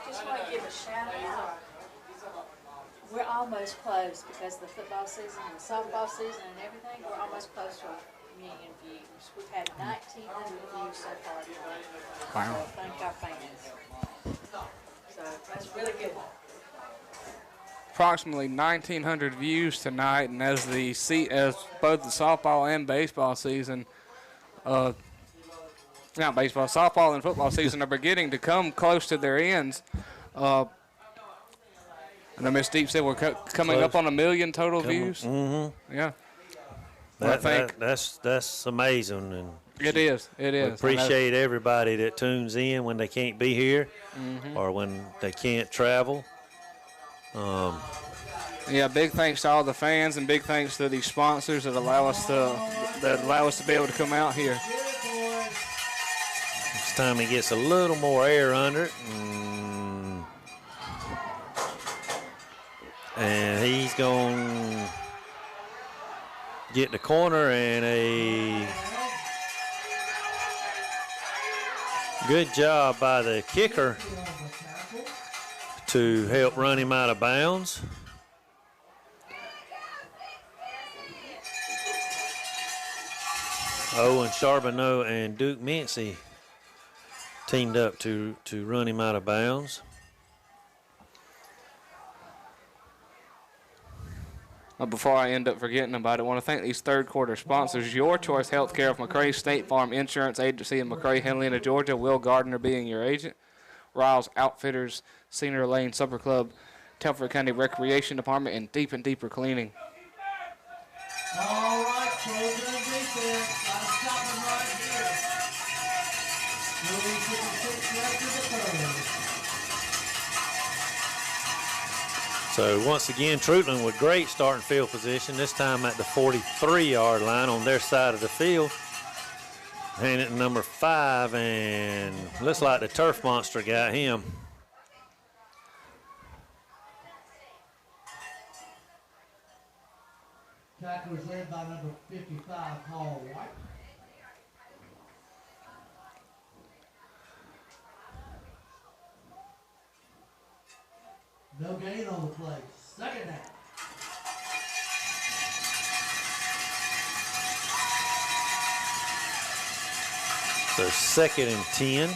Just want to give a shout out. We're almost close because of the football season and the softball season and everything. We're almost close to a million views. We've had 1,900 views so far today. Wow. So thank our fans. So that's really good. Approximately 1,900 views tonight, and as both the softball and baseball season, not baseball, softball and football season are beginning to come close to their ends. I know Miss Deep said we're coming up on 1 million total views. Mm-hmm. Yeah. That's amazing, and it is. We appreciate everybody that tunes in when they can't be here, or when they can't travel. Yeah, big thanks to all the fans, and big thanks to the sponsors that allow us to be able to come out here. This time he gets a little more air under it, and he's going to get the corner, and a good job by the kicker to help run him out of bounds. Owen Charbonneau and Duke Mincy teamed up to run him out of bounds. Before I end up forgetting about it, I want to thank these third quarter sponsors: Your Choice Healthcare of McRae State Farm Insurance Agency in McRae, Helena, Georgia, Will Gardner being your agent, Riles Outfitters, Senior Lane Supper Club, Telfair County Recreation Department, and Deep and Deeper Cleaning. All right, Trojan defense. Got to stop them right here. Moving to the 6th left of the third. So once again, Treutlen with great starting field position, this time at the 43-yard line on their side of the field. Hand it to number 5, and looks like the turf monster got him. Tacklers led by number 55, Paul White. No gain on the play. Second down. So 2nd and 10.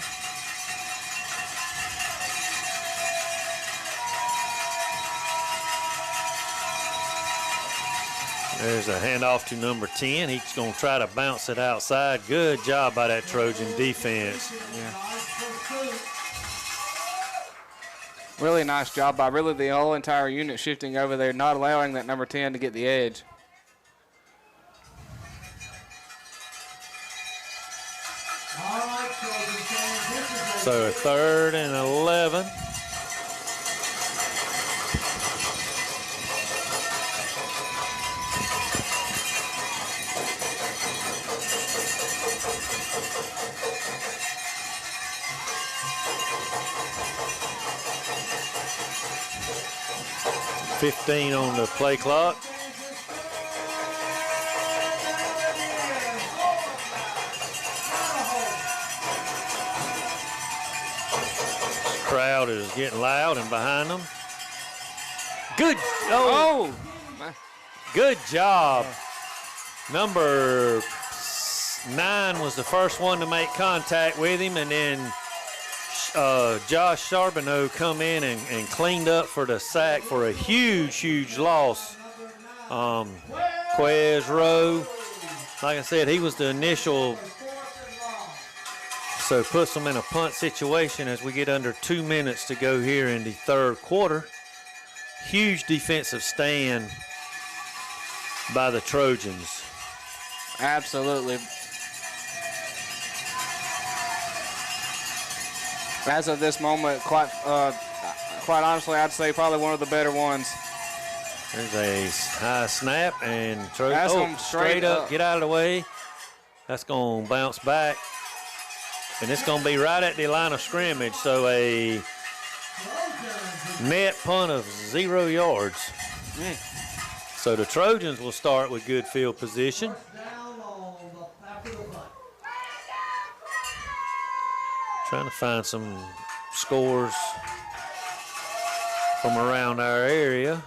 There's a handoff to number 10. He's going to try to bounce it outside. Good job by that Trojan defense. Yeah. Really nice job by really the whole entire unit shifting over there, not allowing that number 10 to get the edge. So 3rd and 11. $15 on the play clock. Crowd is getting loud and behind them. Good. Oh, good job. Number 9 was the first one to make contact with him, and then Josh Charbonneau come in and cleaned up for the sack for a huge loss. Quez Rowe, like I said, he was the initial. So puts them in a punt situation as we get under 2 minutes to go here in the 3rd quarter. Huge defensive stand by the Trojans. as of this moment, quite honestly, I'd say probably one of the better ones. There's a high snap, and That's going straight up, get out of the way. That's going to bounce back, and it's going to be right at the line of scrimmage, so a net punt of 0 yards. So the Trojans will start with good field position. Trying to find some scores from around our area.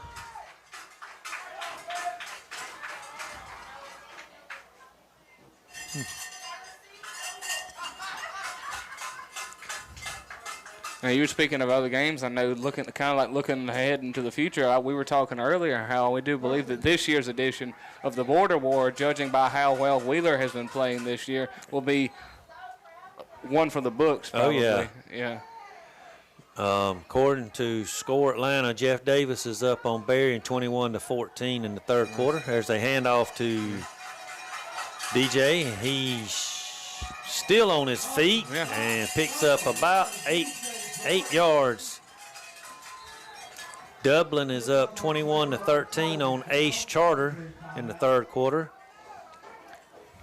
Now, you were speaking of other games. I know, looking ahead into the future. We were talking earlier how we do believe that this year's edition of the Border War, judging by how well Wheeler has been playing this year, will be one for the books. Probably. Oh yeah. According to Score Atlanta, Jeff Davis is up on Berry 21-14 in the third quarter. There's a handoff to DJ. He's still on his feet and picks up about eight yards. Dublin is up 21-13 on Ace Charter in the third quarter.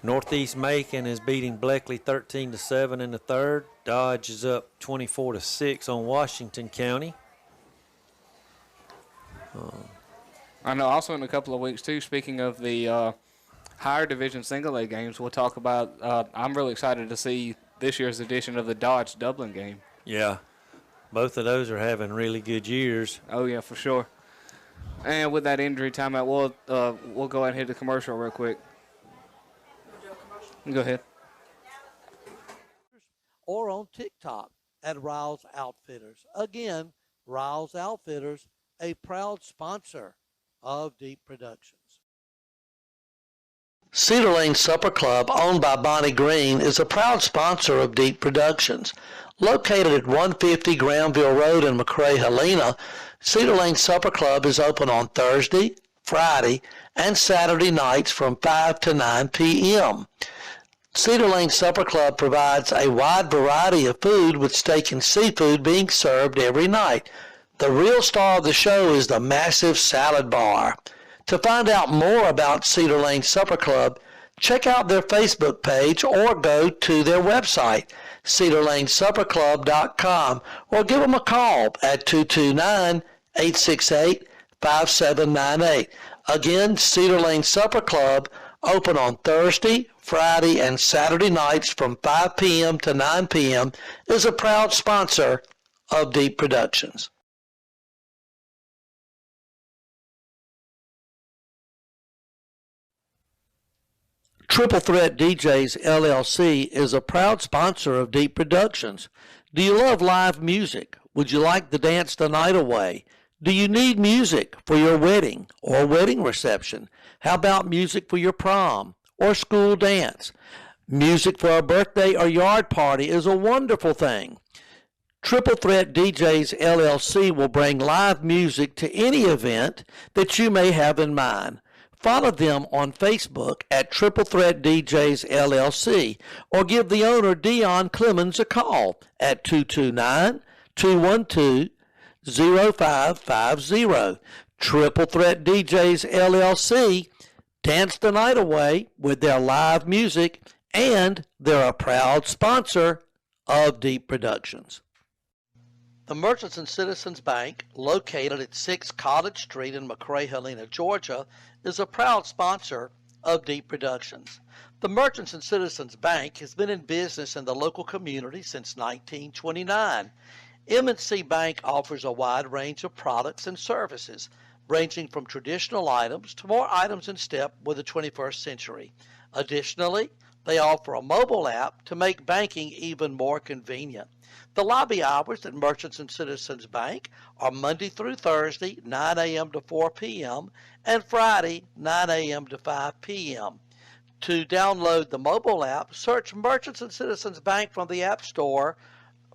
Northeast Macon is beating Bleckley 13-7 in the third. Dodge is up 24-6 on Washington County. I know also in a couple of weeks too, speaking of the higher division single A games, we'll talk about, I'm really excited to see this year's edition of the Dodge Dublin game. Yeah, both of those are having really good years. Oh yeah, for sure. And with that injury timeout, we'll go ahead and hit the commercial real quick. Go ahead. Or on TikTok at Riles Outfitters. Again, Riles Outfitters, a proud sponsor of Deep Productions. Cedar Lane Supper Club, owned by Bonnie Green, is a proud sponsor of Deep Productions. Located at 150 Granville Road in McRae, Helena, Cedar Lane Supper Club is open on Thursday, Friday, and Saturday nights from 5 to 9 p.m. Cedar Lane Supper Club provides a wide variety of food, with steak and seafood being served every night. The real star of the show is the massive salad bar. To find out more about Cedar Lane Supper Club, check out their Facebook page or go to their website, cedarlanesupperclub.com, or give them a call at 229-868-5798. Again, Cedar Lane Supper Club, open on Thursday, Friday, and Saturday nights from 5 p.m. to 9 p.m., is a proud sponsor of Deep Productions. Triple Threat DJs LLC is a proud sponsor of Deep Productions. Do you love live music? Would you like to dance the night away? Do you need music for your wedding or wedding reception? How about music for your prom or school dance? Music for a birthday or yard party is a wonderful thing. Triple Threat DJs LLC will bring live music to any event that you may have in mind. Follow them on Facebook at Triple Threat DJs LLC, or give the owner Dion Clemens a call at 229-212-0550. Triple Threat DJs LLC, dance the night away with their live music, and they're a proud sponsor of Deep Productions. The Merchants and Citizens Bank, located at 6 Cottage Street in McRae, Helena, Georgia, is a proud sponsor of Deep Productions. The Merchants and Citizens Bank has been in business in the local community since 1929. M&C Bank offers a wide range of products and services, ranging from traditional items to more items in step with the 21st century. Additionally, they offer a mobile app to make banking even more convenient. The lobby hours at Merchants and Citizens Bank are Monday through Thursday, 9 a.m. to 4 p.m., and Friday, 9 a.m. to 5 p.m. To download the mobile app, search Merchants and Citizens Bank from the App Store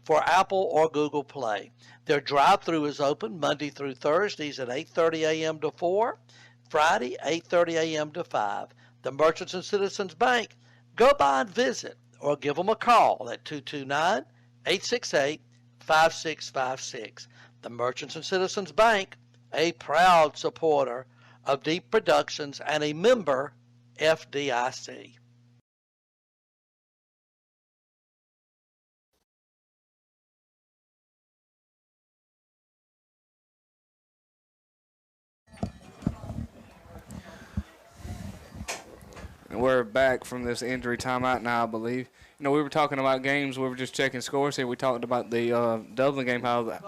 for Apple or Google Play. Their drive-thru is open Monday through Thursdays at 8:30 a.m. to 4, Friday, 8:30 a.m. to 5. The Merchants and Citizens Bank, go by and visit, or give them a call at 229-868-5798. 5656. The Merchants and Citizens Bank, a proud supporter of Deep Productions and a member FDIC. And we're back from this injury timeout now, I believe. You know, we were talking about games. We were just checking scores here. We talked about the Dublin game, about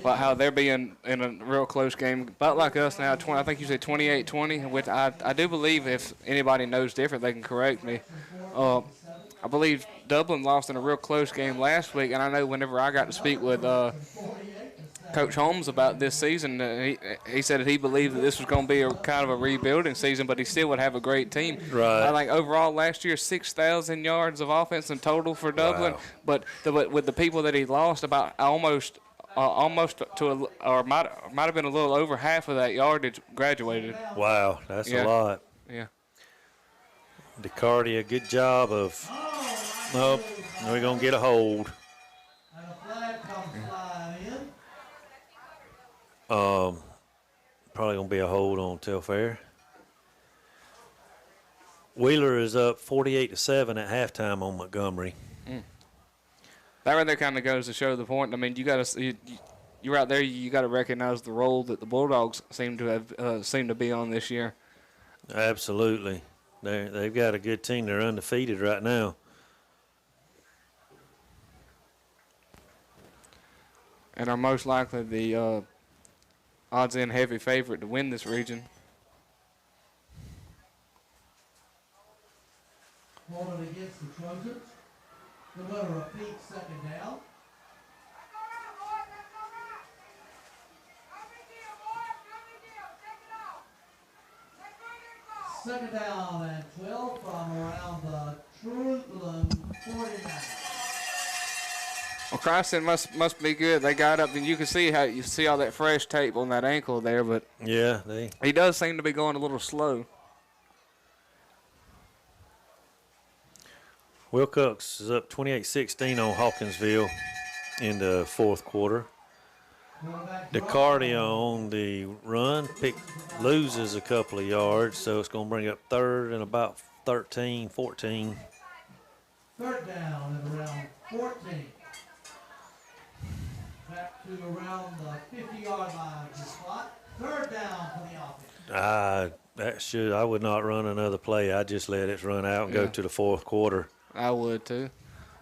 how they're being in a real close game, about like us now. I think you said 28-20, which I do believe, if anybody knows different, they can correct me. I believe Dublin lost in a real close game last week, and I know whenever I got to speak with Coach Holmes about this season, he said that he believed that this was going to be a kind of a rebuilding season, but he still would have a great team. Right. I think overall last year, 6,000 yards of offense in total for Dublin, Wow. but with the people that he lost, about almost to or might have been a little over half of that yardage graduated. Wow, that's Yeah. a lot. Yeah. DeCardia, good job of. Nope, we're gonna get a hold. And a flag comes flying in. Probably gonna be a hold on Telfair. Wheeler is up 48-7 at halftime on Montgomery. That right there kind of goes to show the point. I mean, you're out there. You got to recognize the role that the Bulldogs seem to be on this year. Absolutely, they've got a good team. They're undefeated right now. And are most likely the odds-in heavy favorite to win this region. Holding against the Trojans. They're going to repeat second down. Second down and 12 from around the Treutlen 49. Well, Cranston must be good. They got up, and you can see all that fresh tape on that ankle there, but Yeah, he does seem to be going a little slow. Wilcox is up 28-16 on Hawkinsville in the fourth quarter. DeCardia on the run loses a couple of yards, so it's going to bring up third and about 13, 14. Third down and around 14. Back to around the 50-yard line of the spot. Third down for the offense. I would not run another play. I just let it run out and go to the fourth quarter. I would too.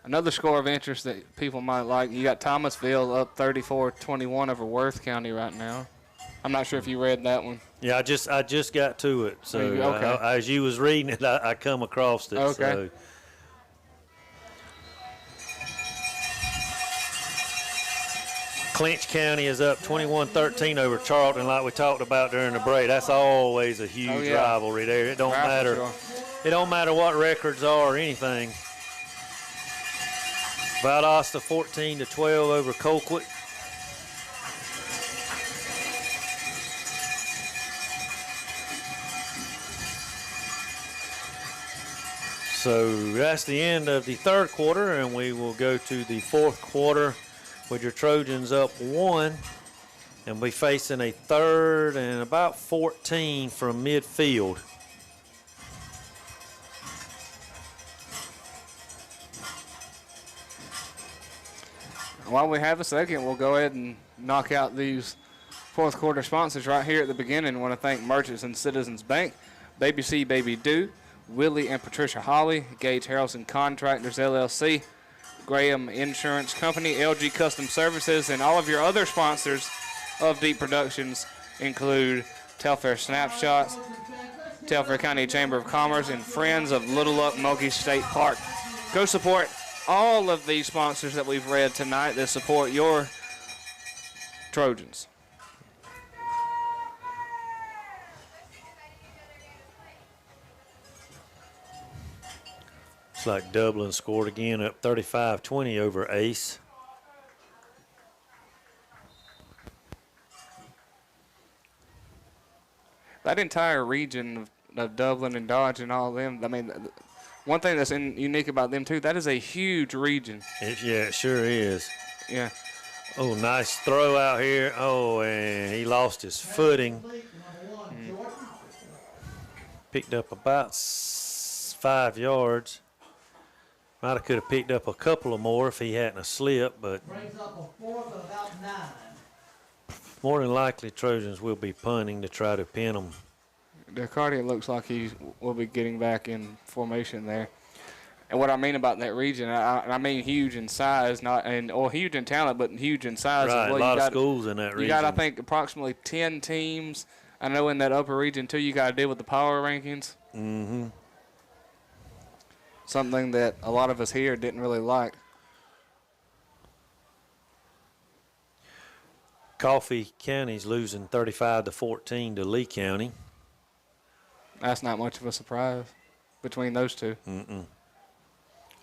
Another score of interest that people might like, you got Thomasville up 34-21 over Worth County right now. I'm not sure if you read that one. Yeah, I just got to it. So Okay. as you was reading it, I come across it. Okay. So. Clinch County is up 21-13 over Charlton, like we talked about during the break. That's always a huge rivalry there. It don't matter. Sure. It don't matter what records are or anything. Valdosta 14-12 over Colquitt. So that's the end of the third quarter, and we will go to the fourth quarter with your Trojans up 1, and we facing a third and about 14 from midfield. While we have a second, we'll go ahead and knock out these fourth quarter sponsors right here at the beginning. I want to thank Merchants and Citizens Bank, Baby C, Baby Do, Willie and Patricia Holly, Gage Harrelson Contractors LLC, Graham Insurance Company, LG Custom Services, and all of your other sponsors of Deep Productions include Telfair Snapshots, Telfair County Chamber of Commerce, and Friends of Little Up Mulkey State Park. Go support all of these sponsors that we've read tonight that support your Trojans. Looks like Dublin scored again, up 35-20 over Ace. That entire region of Dublin and Dodge and all of them, I mean, one thing that's unique about them, too, that is a huge region. Yeah, it sure is. Yeah. Oh, nice throw out here. Oh, and he lost his footing. Picked up about 5 yards. Might have could have picked up a couple of more if he hadn't a slip, but Brings up a fourth of about 9. more than likely Trojans will be punting to try to pin them. DeCardia looks like he will be getting back in formation there. And what I mean about that region, I mean huge in size, or huge in talent, but huge in size Right, as well. a lot of schools in that region. You got, I think, approximately 10 teams. I know in that upper region, too, you got to deal with the power rankings. Mm-hmm. Something that a lot of us here didn't really like. Coffee County's losing 35-14 to Lee County. That's not much of a surprise between those two. Mm-mm.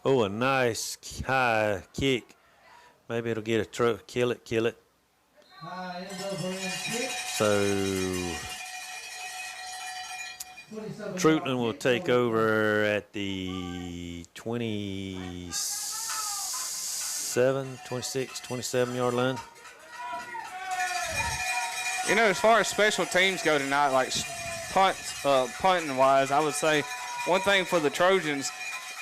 Oh, a nice high kick. Maybe it'll get a kill it. High end over end kick. So Treutlen will take over at the 27 yard line. You know, as far as special teams go tonight, like punting wise, I would say one thing for the Trojans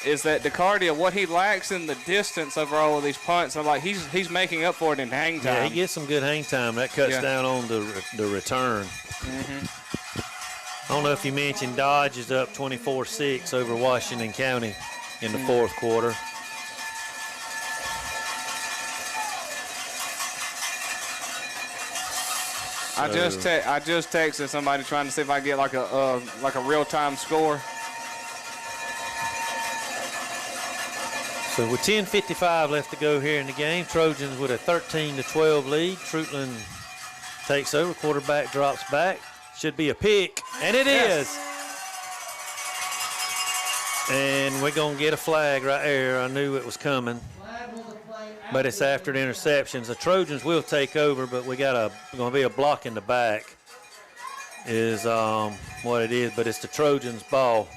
is that DeCardia, what he lacks in the distance over all of these punts, I'm like he's making up for it in hang time. Yeah, he gets some good hang time. That cuts down on the return. Mm-hmm. I don't know if you mentioned Dodge is up 24-6 over Washington County in the fourth quarter. I just texted somebody trying to see if I get like a real-time score. So with 10:55 left to go here in the game, Trojans with a 13-12 lead. Treutlen takes over, quarterback drops back. Should be a pick, and it is. And we're going to get a flag right there. I knew it was coming. But it's after the interceptions. The Trojans will take over, but we got going to be a block in the back is what it is. But it's the Trojans' ball.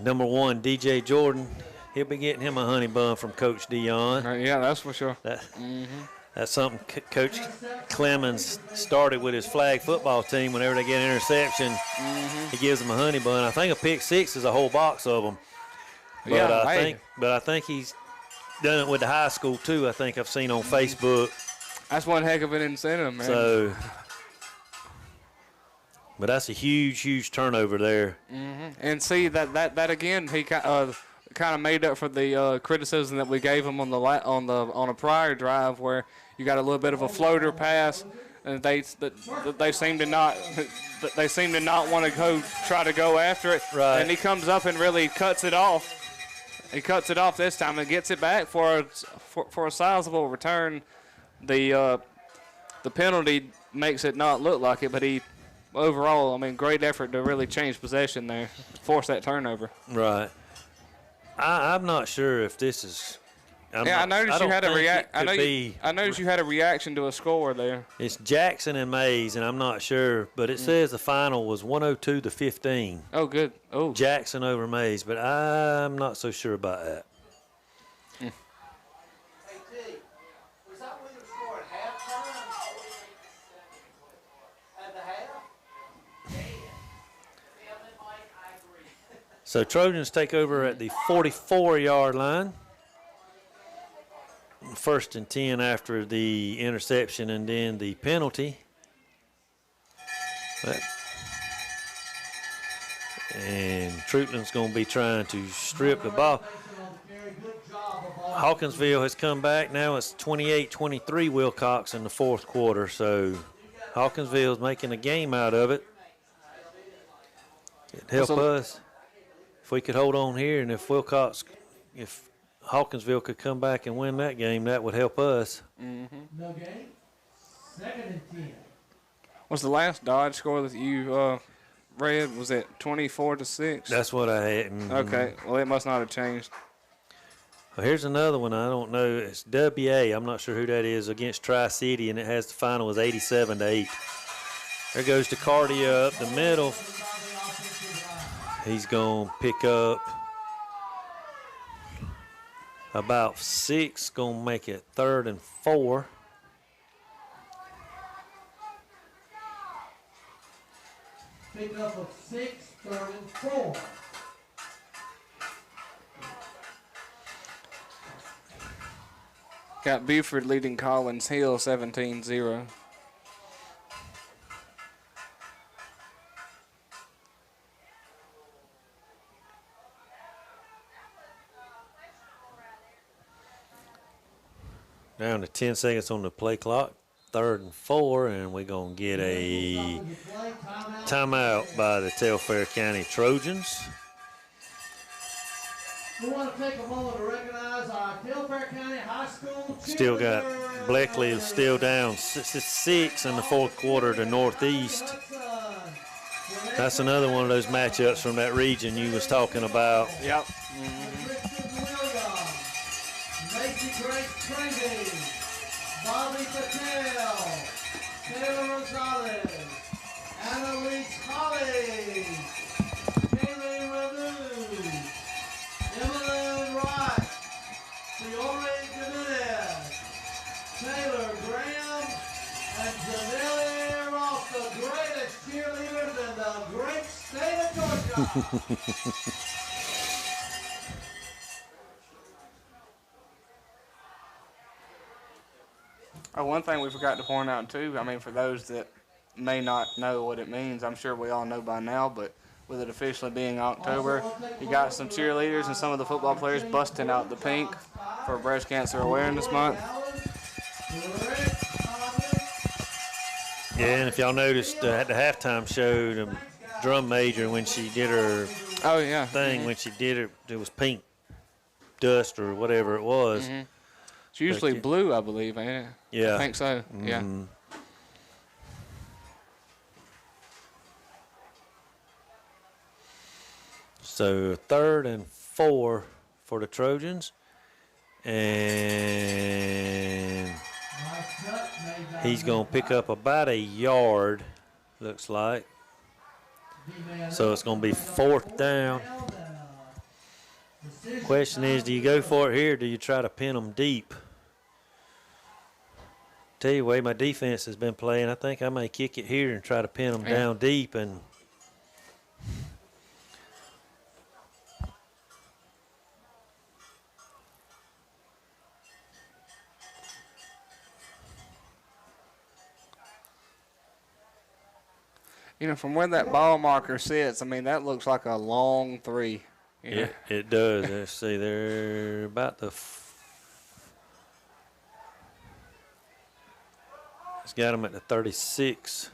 Number 1, DJ Jordan. He'll be getting him a honey bun from Coach Dion. Yeah, that's for sure. That's something Coach Clemens started with his flag football team. Whenever they get an interception, he gives them a honey bun. I think a pick six is a whole box of them. But I think he's done it with the high school too. I think I've seen on Facebook. That's one heck of an incentive, man. So, but that's a huge turnover there. And see that again, he kind of made up for the criticism that we gave him on a prior drive where you got a little bit of a floater pass, and they seem to not want to try to go after it. Right. And he comes up and really cuts it off. He cuts it off this time and gets it back for a sizable return. The penalty makes it not look like it, but overall, I mean, great effort to really change possession there, force that turnover. Right. I'm not sure if this is. I noticed you had a reaction to a score there. It's Jackson and Mays, and I'm not sure, but it says the final was 102-15. Oh, good. Oh, Jackson over Mays, but I'm not so sure about that. Hey, T, was that Williams score at halftime? At the half? So Trojans take over at the 44-yard line. 1st and 10 after the interception and then the penalty. And Treutlen's going to be trying to strip the ball. Hawkinsville has come back. Now it's 28-23 Wilcox in the fourth quarter. So Hawkinsville's making a game out of it. It'd help us if we could hold on here, and if Hawkinsville could come back and win that game, that would help us. No game. 2nd and 10. Was the last Dodge score that you read, was it 24-6? That's what I had. Okay, well, it must not have changed. Well, here's another one. I don't know. It's WA. I'm not sure who that is, against Tri-City, and it has the final was 87-8. There goes DeCardia up the middle. He's going to pick up About 6, gonna make it 3rd and 4. Pick up of 6, 3rd and 4. Got Buford leading Collins Hill 17-0. Down to 10 seconds on the play clock. 3rd and 4, and we're going to get a timeout by the Telfair County Trojans. We want to take a moment to recognize our Telfair County High School Still got cheerleader Bleckley is still down 6 in the 4th quarter to Northeast. That's another one of those matchups from that region you was talking about. Yep. Macy Grace Crazy, Bobby Patel, Taylor Rosales, Annalise Holly, Kaylee Radu, Emily Wright, Fiore Jimenez, Taylor Graham, and Janelle Ross, the greatest cheerleaders in the great state of Georgia. Oh, one thing we forgot to point out too, I mean, for those that may not know what it means, I'm sure we all know by now, but with it officially being October, you got some cheerleaders and some of the football players busting out the pink for Breast Cancer Awareness Month. Yeah, and if y'all noticed at the halftime show, the drum major, when she did her thing, when she did it was pink dust or whatever it was. It's usually blue, I believe, ain't it? Yeah. I think so, yeah. So 3rd and 4 for the Trojans. And he's going to pick up about a yard, looks like. So it's going to be 4th down. Question is, do you go for it here or do you try to pin them deep? Tell you the way my defense has been playing, I think I may kick it here and try to pin them down deep. And You know, from where that ball marker sits, I mean, that looks like a long 3. yeah, it does. Let's see, they're about the it's got them at the 36.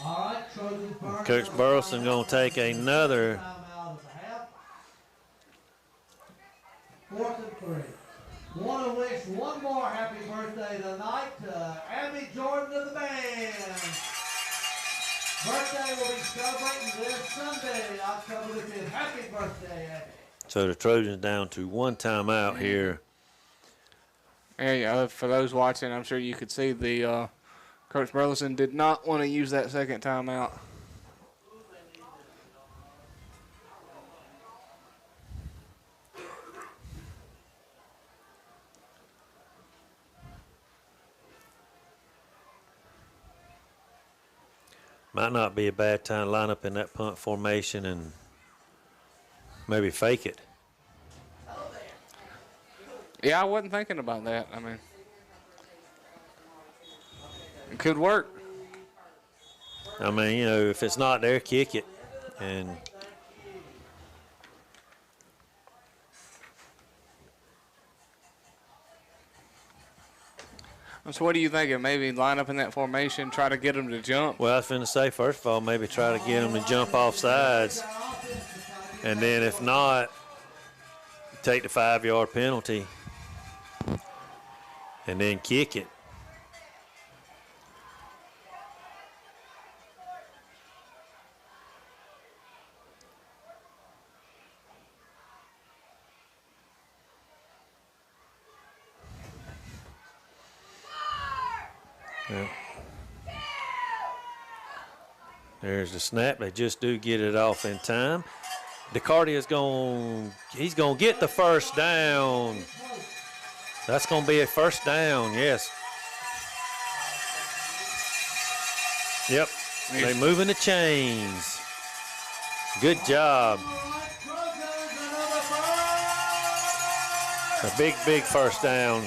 All right, Trojans first. Coach Burleson going to take another. 4th and 3. Want to wish one more happy birthday tonight to Abby Jordan of the band. Birthday will be celebrating this Sunday, October the 5th. Happy birthday, Abby. So the Trojans down to 1 timeout here. Yeah, for those watching, I'm sure you could see the Coach Burleson did not want to use that second timeout. Might not be a bad time to line up in that punt formation and maybe fake it. Yeah, I wasn't thinking about that. I mean, it could work. I mean, you know, if it's not there, kick it. And so what are you thinking? Maybe line up in that formation, try to get them to jump? well, I was going to say, first of all, maybe try to get them to jump off sides. And then if not, take the 5-yard penalty and then kick it. Yeah. There's the snap. They just do get it off in time. DeCardia's he's going to get the first down. That's going to be a first down, yes. Yep, they're moving the chains. Good job. A big, big first down.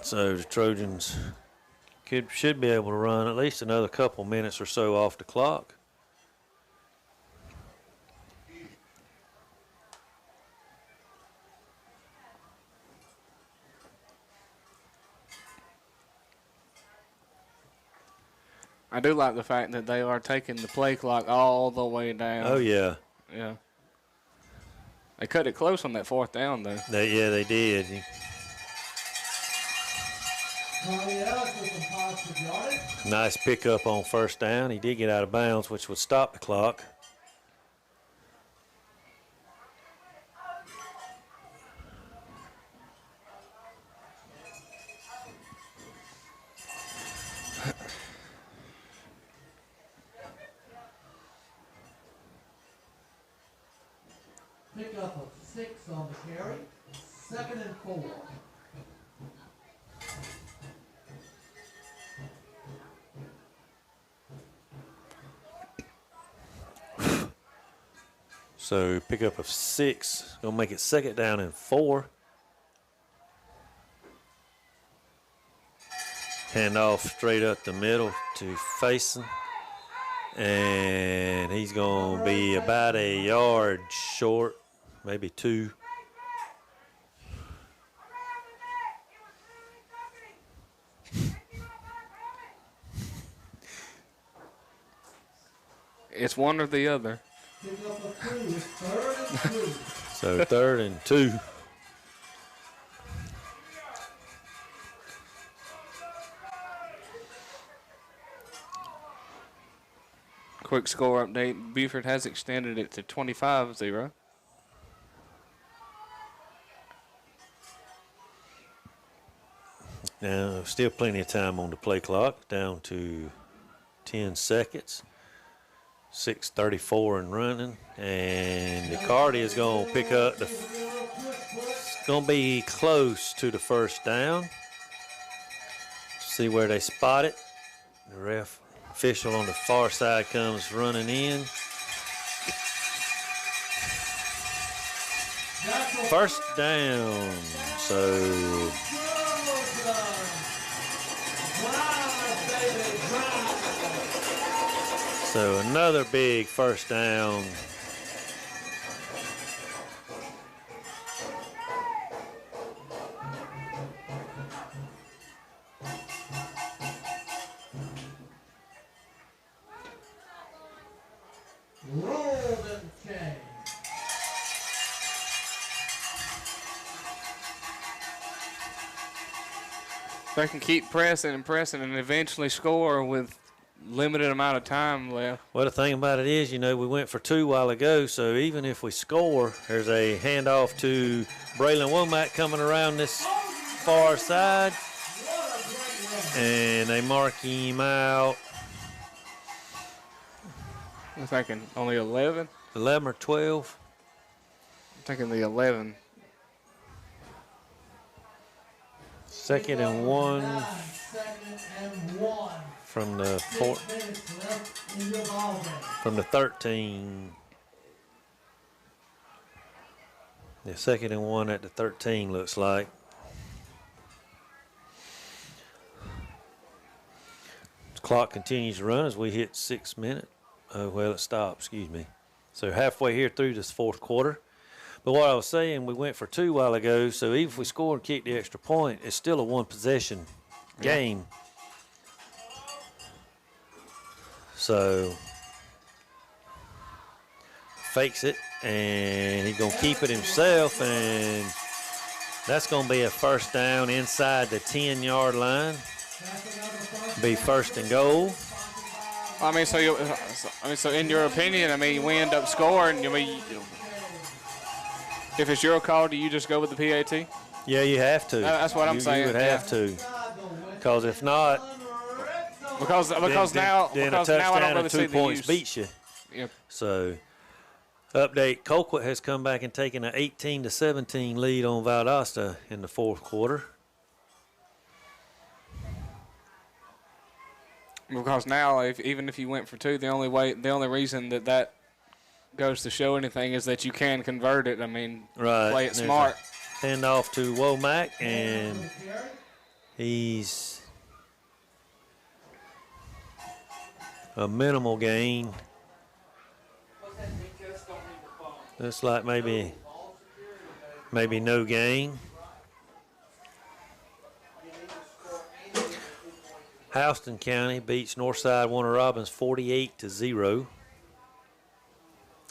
So the Trojans should be able to run at least another couple minutes or so off the clock. I do like the fact that they are taking the play clock all the way down. Oh, yeah. Yeah. They cut it close on that fourth down, though. They did. Nice pickup on first down. He did get out of bounds, which would stop the clock. Pickup of 6 on the carry. 2nd and 4. So pickup of 6. Gonna make it 2nd down and 4. Hand off straight up the middle to Faison. And he's gonna be about a yard short, maybe 2. It's one or the other. So 3rd and 2. Quick score update. Buford has extended it to 25-0. Now, still plenty of time on the play clock, down to 10 seconds. 6:34 and running, and DeCardia is going to pick up it's going to be close to the first down. See where they spot it. The ref official on the far side comes running in. First down. So another big first down. They can keep pressing and pressing and eventually score with limited amount of time left. Well, the thing about it is, we went for 2 a while ago, so even if we score, there's a handoff to Braylon Womack coming around this far side, and they mark him out. I'm thinking only 11. 11 or 12. I'm thinking the 11. 2nd and 1 from the 13. The 2nd and 1 at the 13 looks like. The clock continues to run as we hit 6 minutes. Oh, well, it stopped, excuse me. So halfway here through this 4th quarter. But what I was saying, we went for 2 a while ago, so even if we score and kick the extra point, it's still a 1-possession game. So fakes it, and he's going to keep it himself, and that's going to be a first down inside the 10-yard line. Be 1st and goal. So in your opinion, we end up scoring. If it's your call, do you just go with the PAT? Yeah, you have to. That's what I'm saying. You would have to, because if not, Because then now a because now I touchdown don't really and see 2 the points use. beats you. Yep. So, update: Colquitt has come back and taken an 18-17 lead on Valdosta in the fourth quarter. Because now, even if you went for 2, the only reason that goes to show anything is that you can convert it. I mean, Right. play it There's smart. Hand off to Womack, and he's a minimal gain. Looks like maybe no gain. Houston County beats Northside Warner Robins 48-0.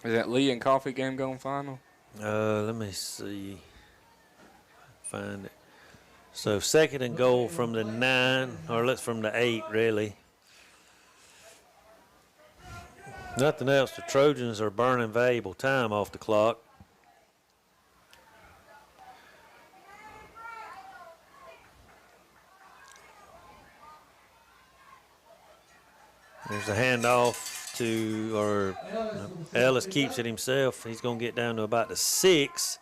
Is that Lee and Coffee game going final? Let me see. Find it. So 2nd and goal from the 9, or let's from the 8, really. Nothing else. The Trojans are burning valuable time off the clock. There's a handoff to, Ellis keeps it himself. He's going to get down to about the 6.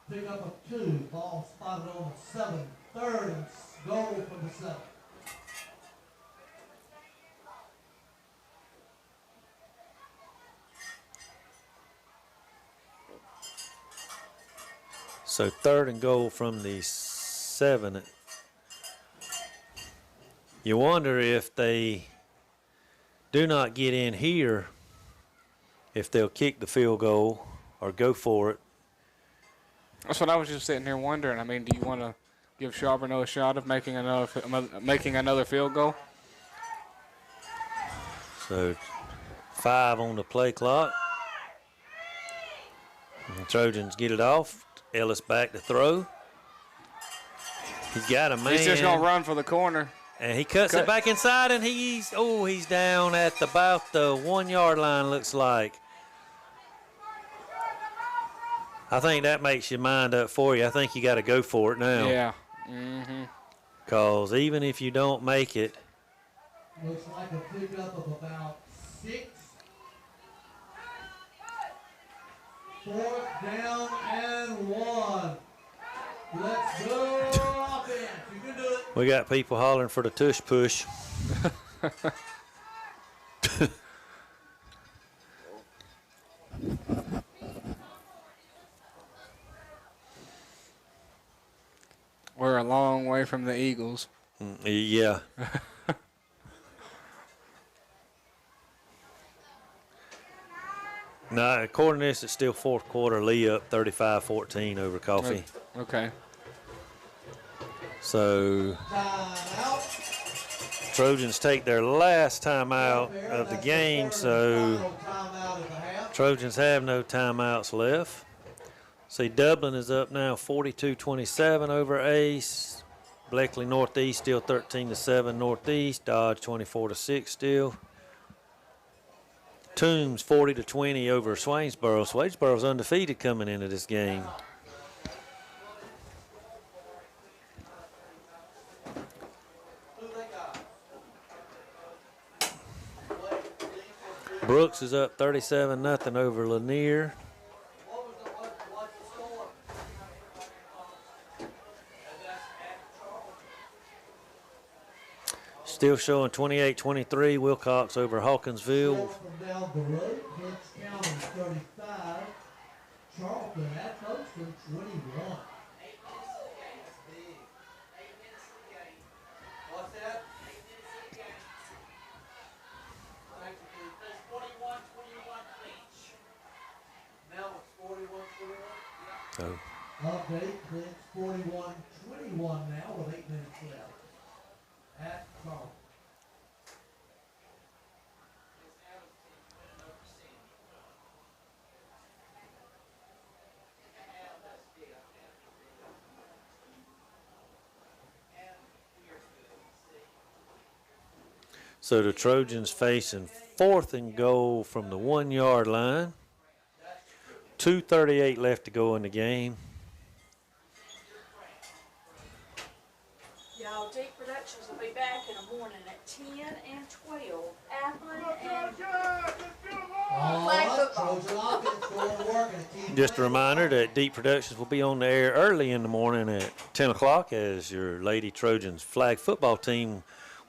Pick up a 2, ball spotted on the 7, 3rd and goal from the 7. So 3rd and goal from the 7. You wonder if they do not get in here, if they'll kick the field goal or go for it. That's what I was just sitting here wondering. I mean, do you want to give Charbonneau a shot of making another field goal? So 5 on the play clock. And the Trojans get it off. Ellis back to throw. He's got a man. He's just going to run for the corner. And he cuts it back inside, and he's down at about the 1 yard line, looks like. I think that makes your mind up for you. I think you got to go for it now. Yeah. Mm-hmm. Because even if you don't make it. Looks like a pickup of about 6. 4th down and 1. Let's go offense. You can do it. We got people hollering for the tush push. We're a long way from the Eagles. Yeah. No, according to this, it's still fourth quarter. Lee up 35-14 over Coffee. Okay. So Trojans take their last timeout of the game, so Trojans have no timeouts left. See, Dublin is up now 42-27 over Ace. Bleckley Northeast still 13-7 Northeast. Dodge 24-6 still. Toombs 40-20 over Swainsboro. Swainsboro's undefeated coming into this game. Brooks is up 37-0 over Lanier. Still showing 28-23, Wilcox over Hawkinsville. From down the road, Kent's County 35, Charlton at Poston 21. What's that? Now it's 41-21? Update, Clint's 41-21 now with 8 minutes left. At Charlton. So the Trojans facing 4th and goal from the 1 yard line. 2:38 left to go in the game. y'all. Deep Productions will be back in the morning at 10 and 12. Applin and flag football. Trojan offense going to work and keep Just a reminder that Deep Productions will be on the air early in the morning at 10 o'clock as your Lady Trojans flag football team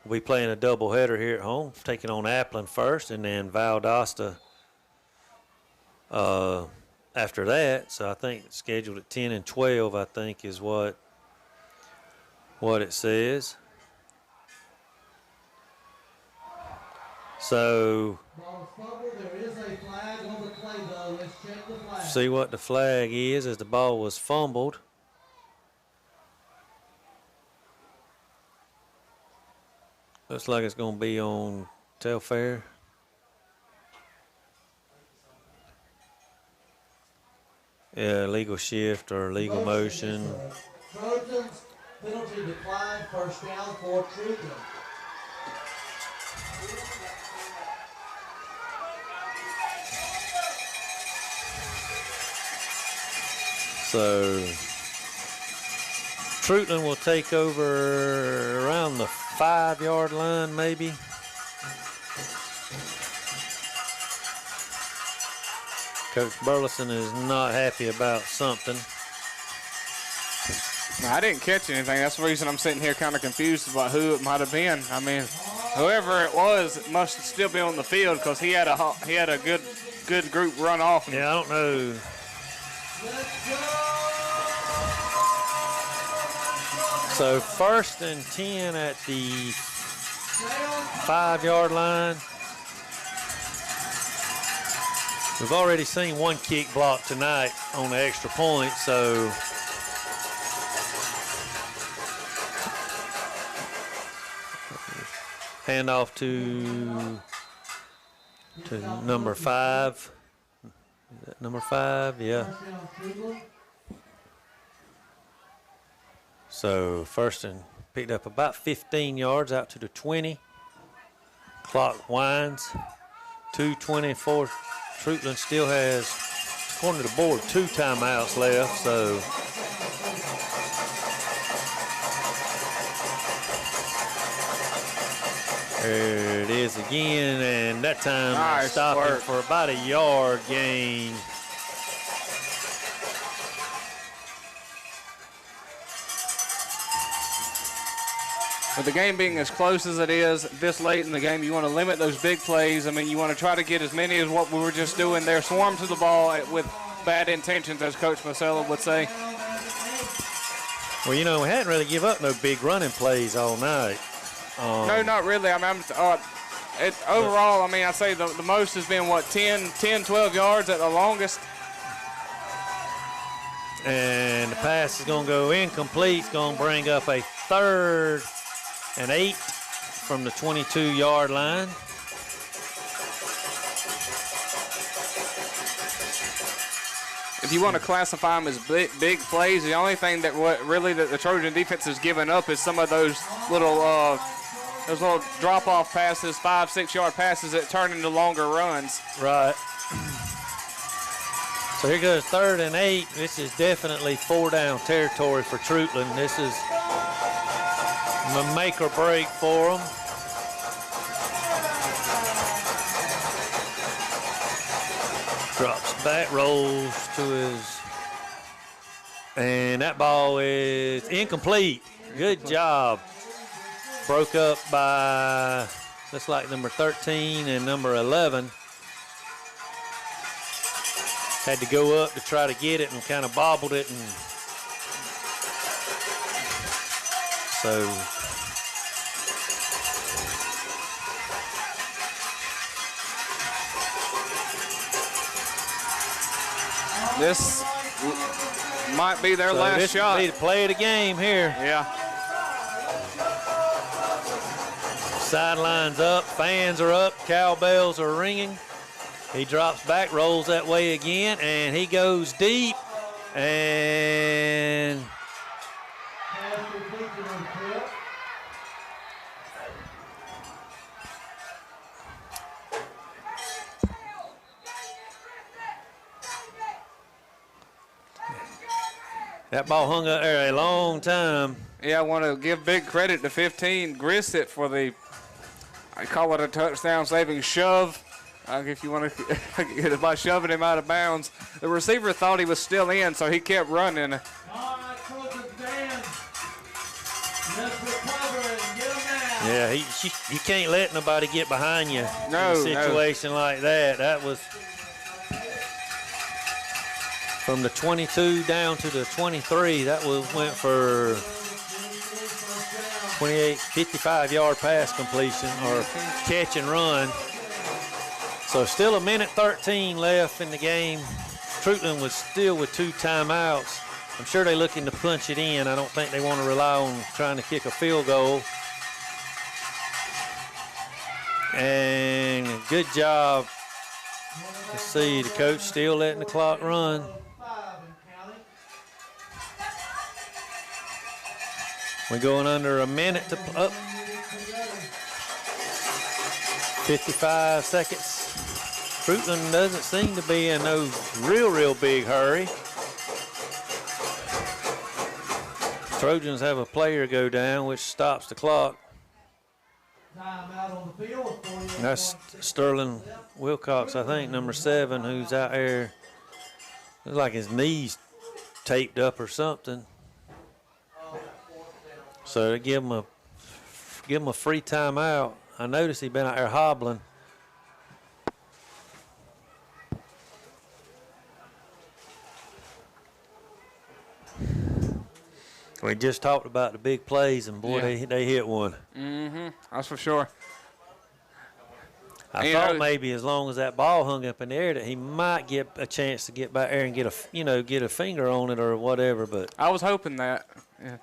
will be playing a doubleheader here at home, taking on Applin first and then Valdosta after that. So I think it's scheduled at 10 and 12, I think, is what it says. So there is a flag on the play, though. Let's check the flag. see what the flag is as the ball was fumbled. Looks like it's going to be on Telfair. Yeah, legal shift or legal motion. Trojans penalty decline, first down for Treutlen. So Treutlen will take over around the 5-yard line, maybe. Coach Burleson is not happy about something. Now, I didn't catch anything. That's the reason I'm sitting here kind of confused about who it might have been. I mean, whoever it was must still be on the field because he had a good group run off. Yeah, I don't know. So 1st and 10 at the 5-yard line. We've already seen one kick block tonight on the extra point, so handoff to number 5. Is that number 5? Yeah. So 1st and picked up about 15 yards out to the 20. Clock winds. 2:24. Treutlen still has, according to the board, 2 timeouts left. So there it is again, and that time Nice stopping work for about a yard gain. With the game being as close as it is this late in the game, you want to limit those big plays. I mean, you want to try to get as many as what we were just doing there. Swarm to the ball with bad intentions, as Coach Marcelo would say. Well, you know, we hadn't really give up no big running plays all night. No, not really. I mean, overall, I mean, I'd say the most has been, what, 10, 12 yards at the longest. And the pass is going to go incomplete. It's going to bring up a 3rd and 8 from the 22-yard line. If you want to classify them as big plays, the only thing that the Trojan defense has given up is some of those little drop-off passes, 5-6 yard passes that turn into longer runs. Right. So here goes 3rd and 8. This is definitely 4-down territory for Treutlen. This is a make or break for them. Drops back, rolls to his, and that ball is incomplete. Good job. Broke up by, looks like number 13 and number 11. Had to go up to try to get it and kind of bobbled it, and so this might be their last this shot. Be the play of the game here. Yeah. Sidelines up, fans are up, cowbells are ringing. He drops back, rolls that way again, and he goes deep. And that ball hung up there a long time. Yeah, I want to give big credit to 15 Grissett for the, I call it a touchdown-saving shove. If you want to get it by shoving him out of bounds. The receiver thought he was still in, so he kept running. All right, Trojan fans, let's recover and get him out. Yeah, you can't let nobody get behind you in a situation like that. That was from the 22 down to the 23. That went for 55-yard pass completion or catch and run. So still a minute 13 left in the game. Treutlen was still with 2 timeouts. I'm sure they're looking to punch it in. I don't think they want to rely on trying to kick a field goal. And good job. Let's see, the coach still letting the clock run. We're going under a minute to up. 55 seconds. Treutlen doesn't seem to be in no real big hurry. Trojans have a player go down, which stops the clock. And that's Sterling Wilcox, I think, number 7, who's out there. Looks like his knees taped up or something. So they give him a free timeout. I noticed he'd been out there hobbling. We just talked about the big plays, and boy, they hit one. That's for sure. I thought maybe as long as that ball hung up in the air that he might get a chance to get back there and get a finger on it or whatever. But I was hoping that. Yeah.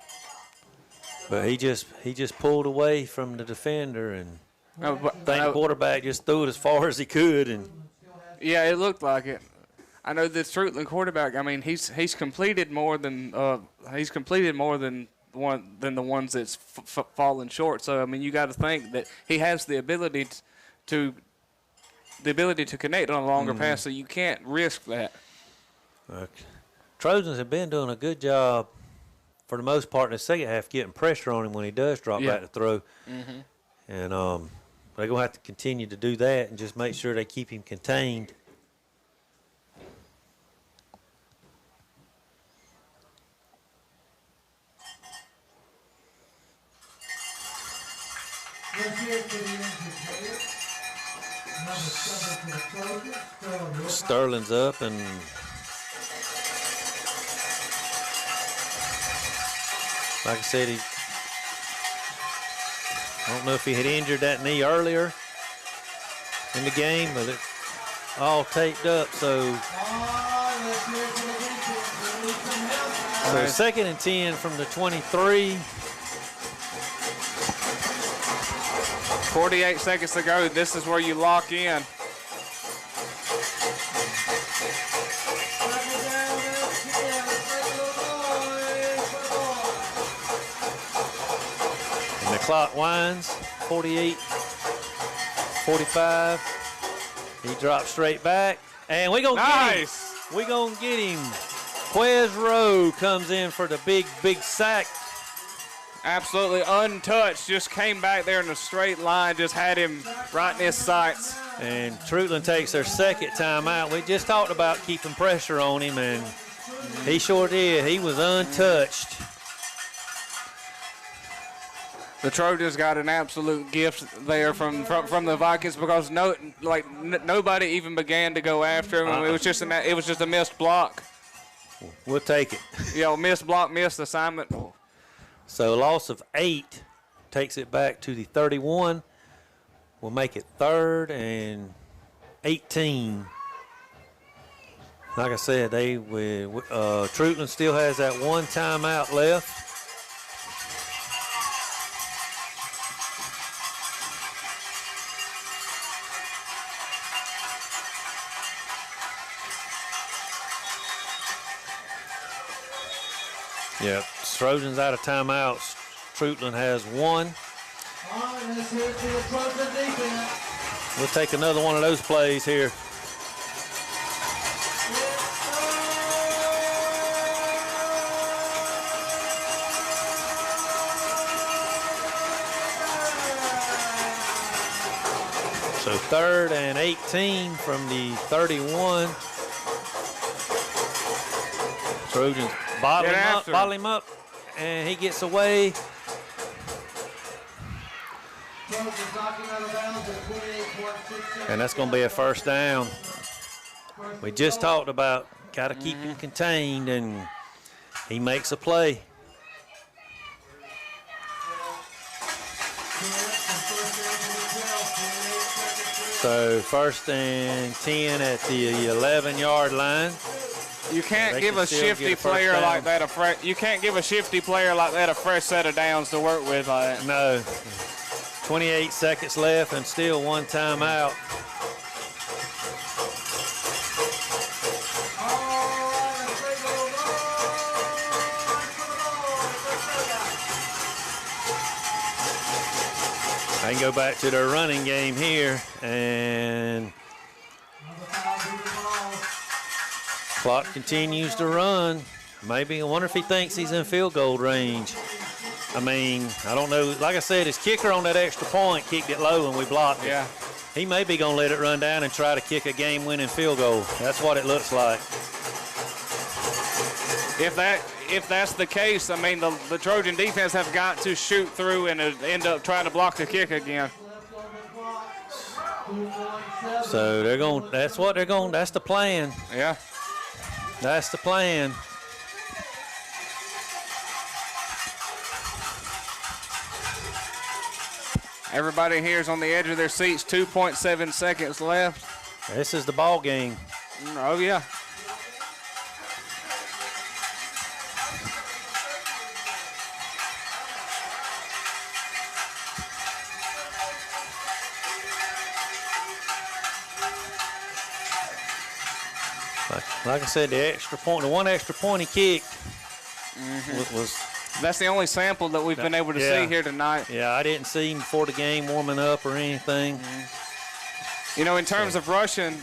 But he just pulled away from the defender, and the quarterback just threw it as far as he could. And yeah, it looked like it. I know this Treutlen quarterback. I mean, he's completed more than the ones that's fallen short. So I mean, you got to think that he has the ability to connect on a longer pass. So you can't risk that. Trojans have been doing a good job for the most part in the second half, getting pressure on him when he does drop back to throw. And they're gonna have to continue to do that and just make sure they keep him contained. Sterling's up, and like I said, I don't know if he had injured that knee earlier in the game, but it's all taped up. So 2nd and 10 from the 23. 48 seconds to go. This is where you lock in. And the clock winds. 48, 45. He drops straight back. And we're going to get him. We're going to get him. Quez Rowe comes in for the big sack. Absolutely untouched, just came back there in a straight line, just had him right in his sights. And Treutlen takes their 2nd timeout. We just talked about keeping pressure on him, and he sure did. He was untouched. The Trojans got an absolute gift there from the Vikings because nobody even began to go after him. It was just a missed block. We'll take it. Missed block, missed assignment. So a loss of 8 takes it back to the 31. We'll make it 3rd and 18. Like I said, Treutlen still has that 1 timeout left. Yeah, Trojans out of timeouts. Treutlen has 1. All right, let's hear it to the Trojan defense. We'll take another one of those plays here. So 3rd and 18 from the 31. Trojans bottle him up, and he gets away. And that's going to be a first down. We just talked about got to keep him contained, and he makes a play. So 1st and 10 at the 11-yard line. You can't give a shifty player like that a fresh. You can't give a shifty player like that a fresh set of downs to work with. No. 28 seconds left and still one timeout. I can go back to their running game here, and clock continues to run. Maybe I wonder if he thinks he's in field goal range. I mean, I don't know. Like I said, his kicker on that extra point kicked it low and we blocked it. Yeah. He may be going to let it run down and try to kick a game-winning field goal. That's what it looks like. If that's the case, I mean, the Trojan defense have got to shoot through and end up trying to block the kick again. So they're going. That's what they're going. That's the plan. Yeah. That's the plan. Everybody here is on the edge of their seats. 2.7 seconds left. This is the ball game. Oh, yeah. Like I said, the extra point, the one extra point he kicked was. That's the only sample that we've been able to see here tonight. Yeah, I didn't see him before the game warming up or anything. You know, in terms of rushing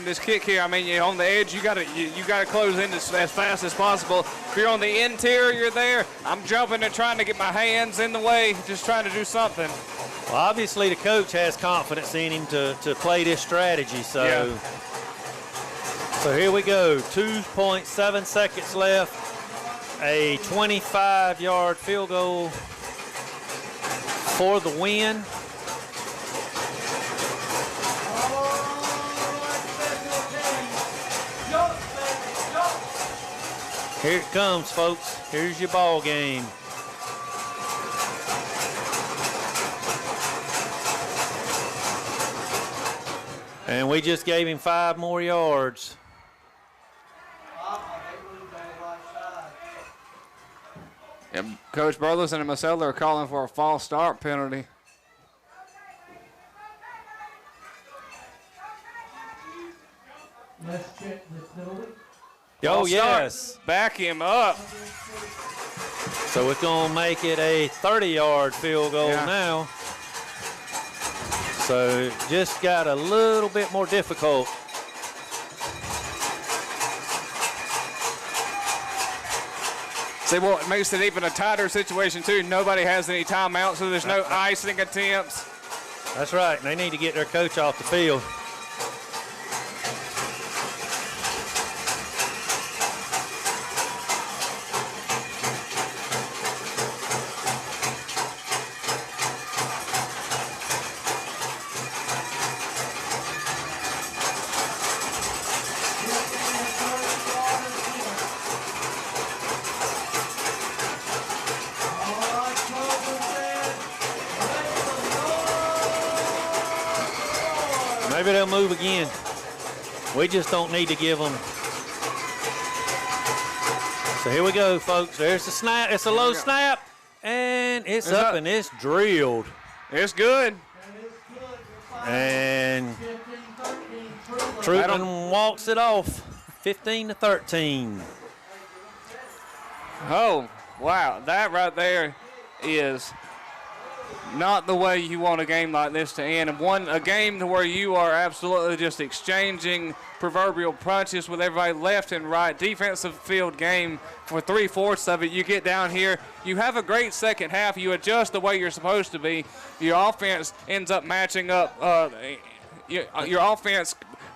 this kick here, I mean, you're on the edge, you gotta close in as fast as possible. If you're on the interior there, I'm jumping and trying to get my hands in the way, just trying to do something. Well, obviously the coach has confidence in him to play this strategy. So, So here we go. 2.7 seconds left. A 25-yard field goal for the win. Here it comes, folks. Here's your ball game. And we just gave him 5 more yards. Yep. Coach Burleson and Marcelo are calling for a false start penalty. Let's check the penalty. Oh, yes. Back him up. So it's going to make it a 30-yard field goal now. So just got a little bit more difficult. See, well, it makes it even a tighter situation, too. Nobody has any timeouts, so there's no icing attempts. That's right. They need to get their coach off the field. Maybe they'll move again. We just don't need to give them. So here we go, folks. There's the snap. It's a low snap, and it's up and it's drilled. It's good. And Treutlen walks it off, 15-13. Oh, wow. That right there is not the way you want a game like this to end. And a game to where you are absolutely just exchanging proverbial punches with everybody left and right. Defensive field game for 3/4 of it. You get down here, you have a great second half. You adjust the way you're supposed to be. Your offense ends up matching up. Your offense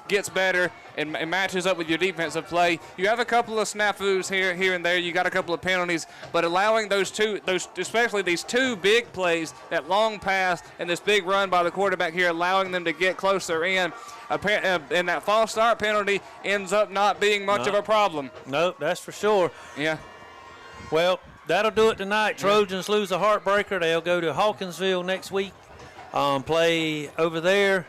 gets better and matches up with your defensive play. You have a couple of snafus here and there. You got a couple of penalties, but allowing especially these two big plays, that long pass and this big run by the quarterback here, allowing them to get closer in, and that false start penalty ends up not being much of a problem. Nope, that's for sure. Yeah. Well, that'll do it tonight. Trojans lose a heartbreaker. They'll go to Hawkinsville next week, play over there.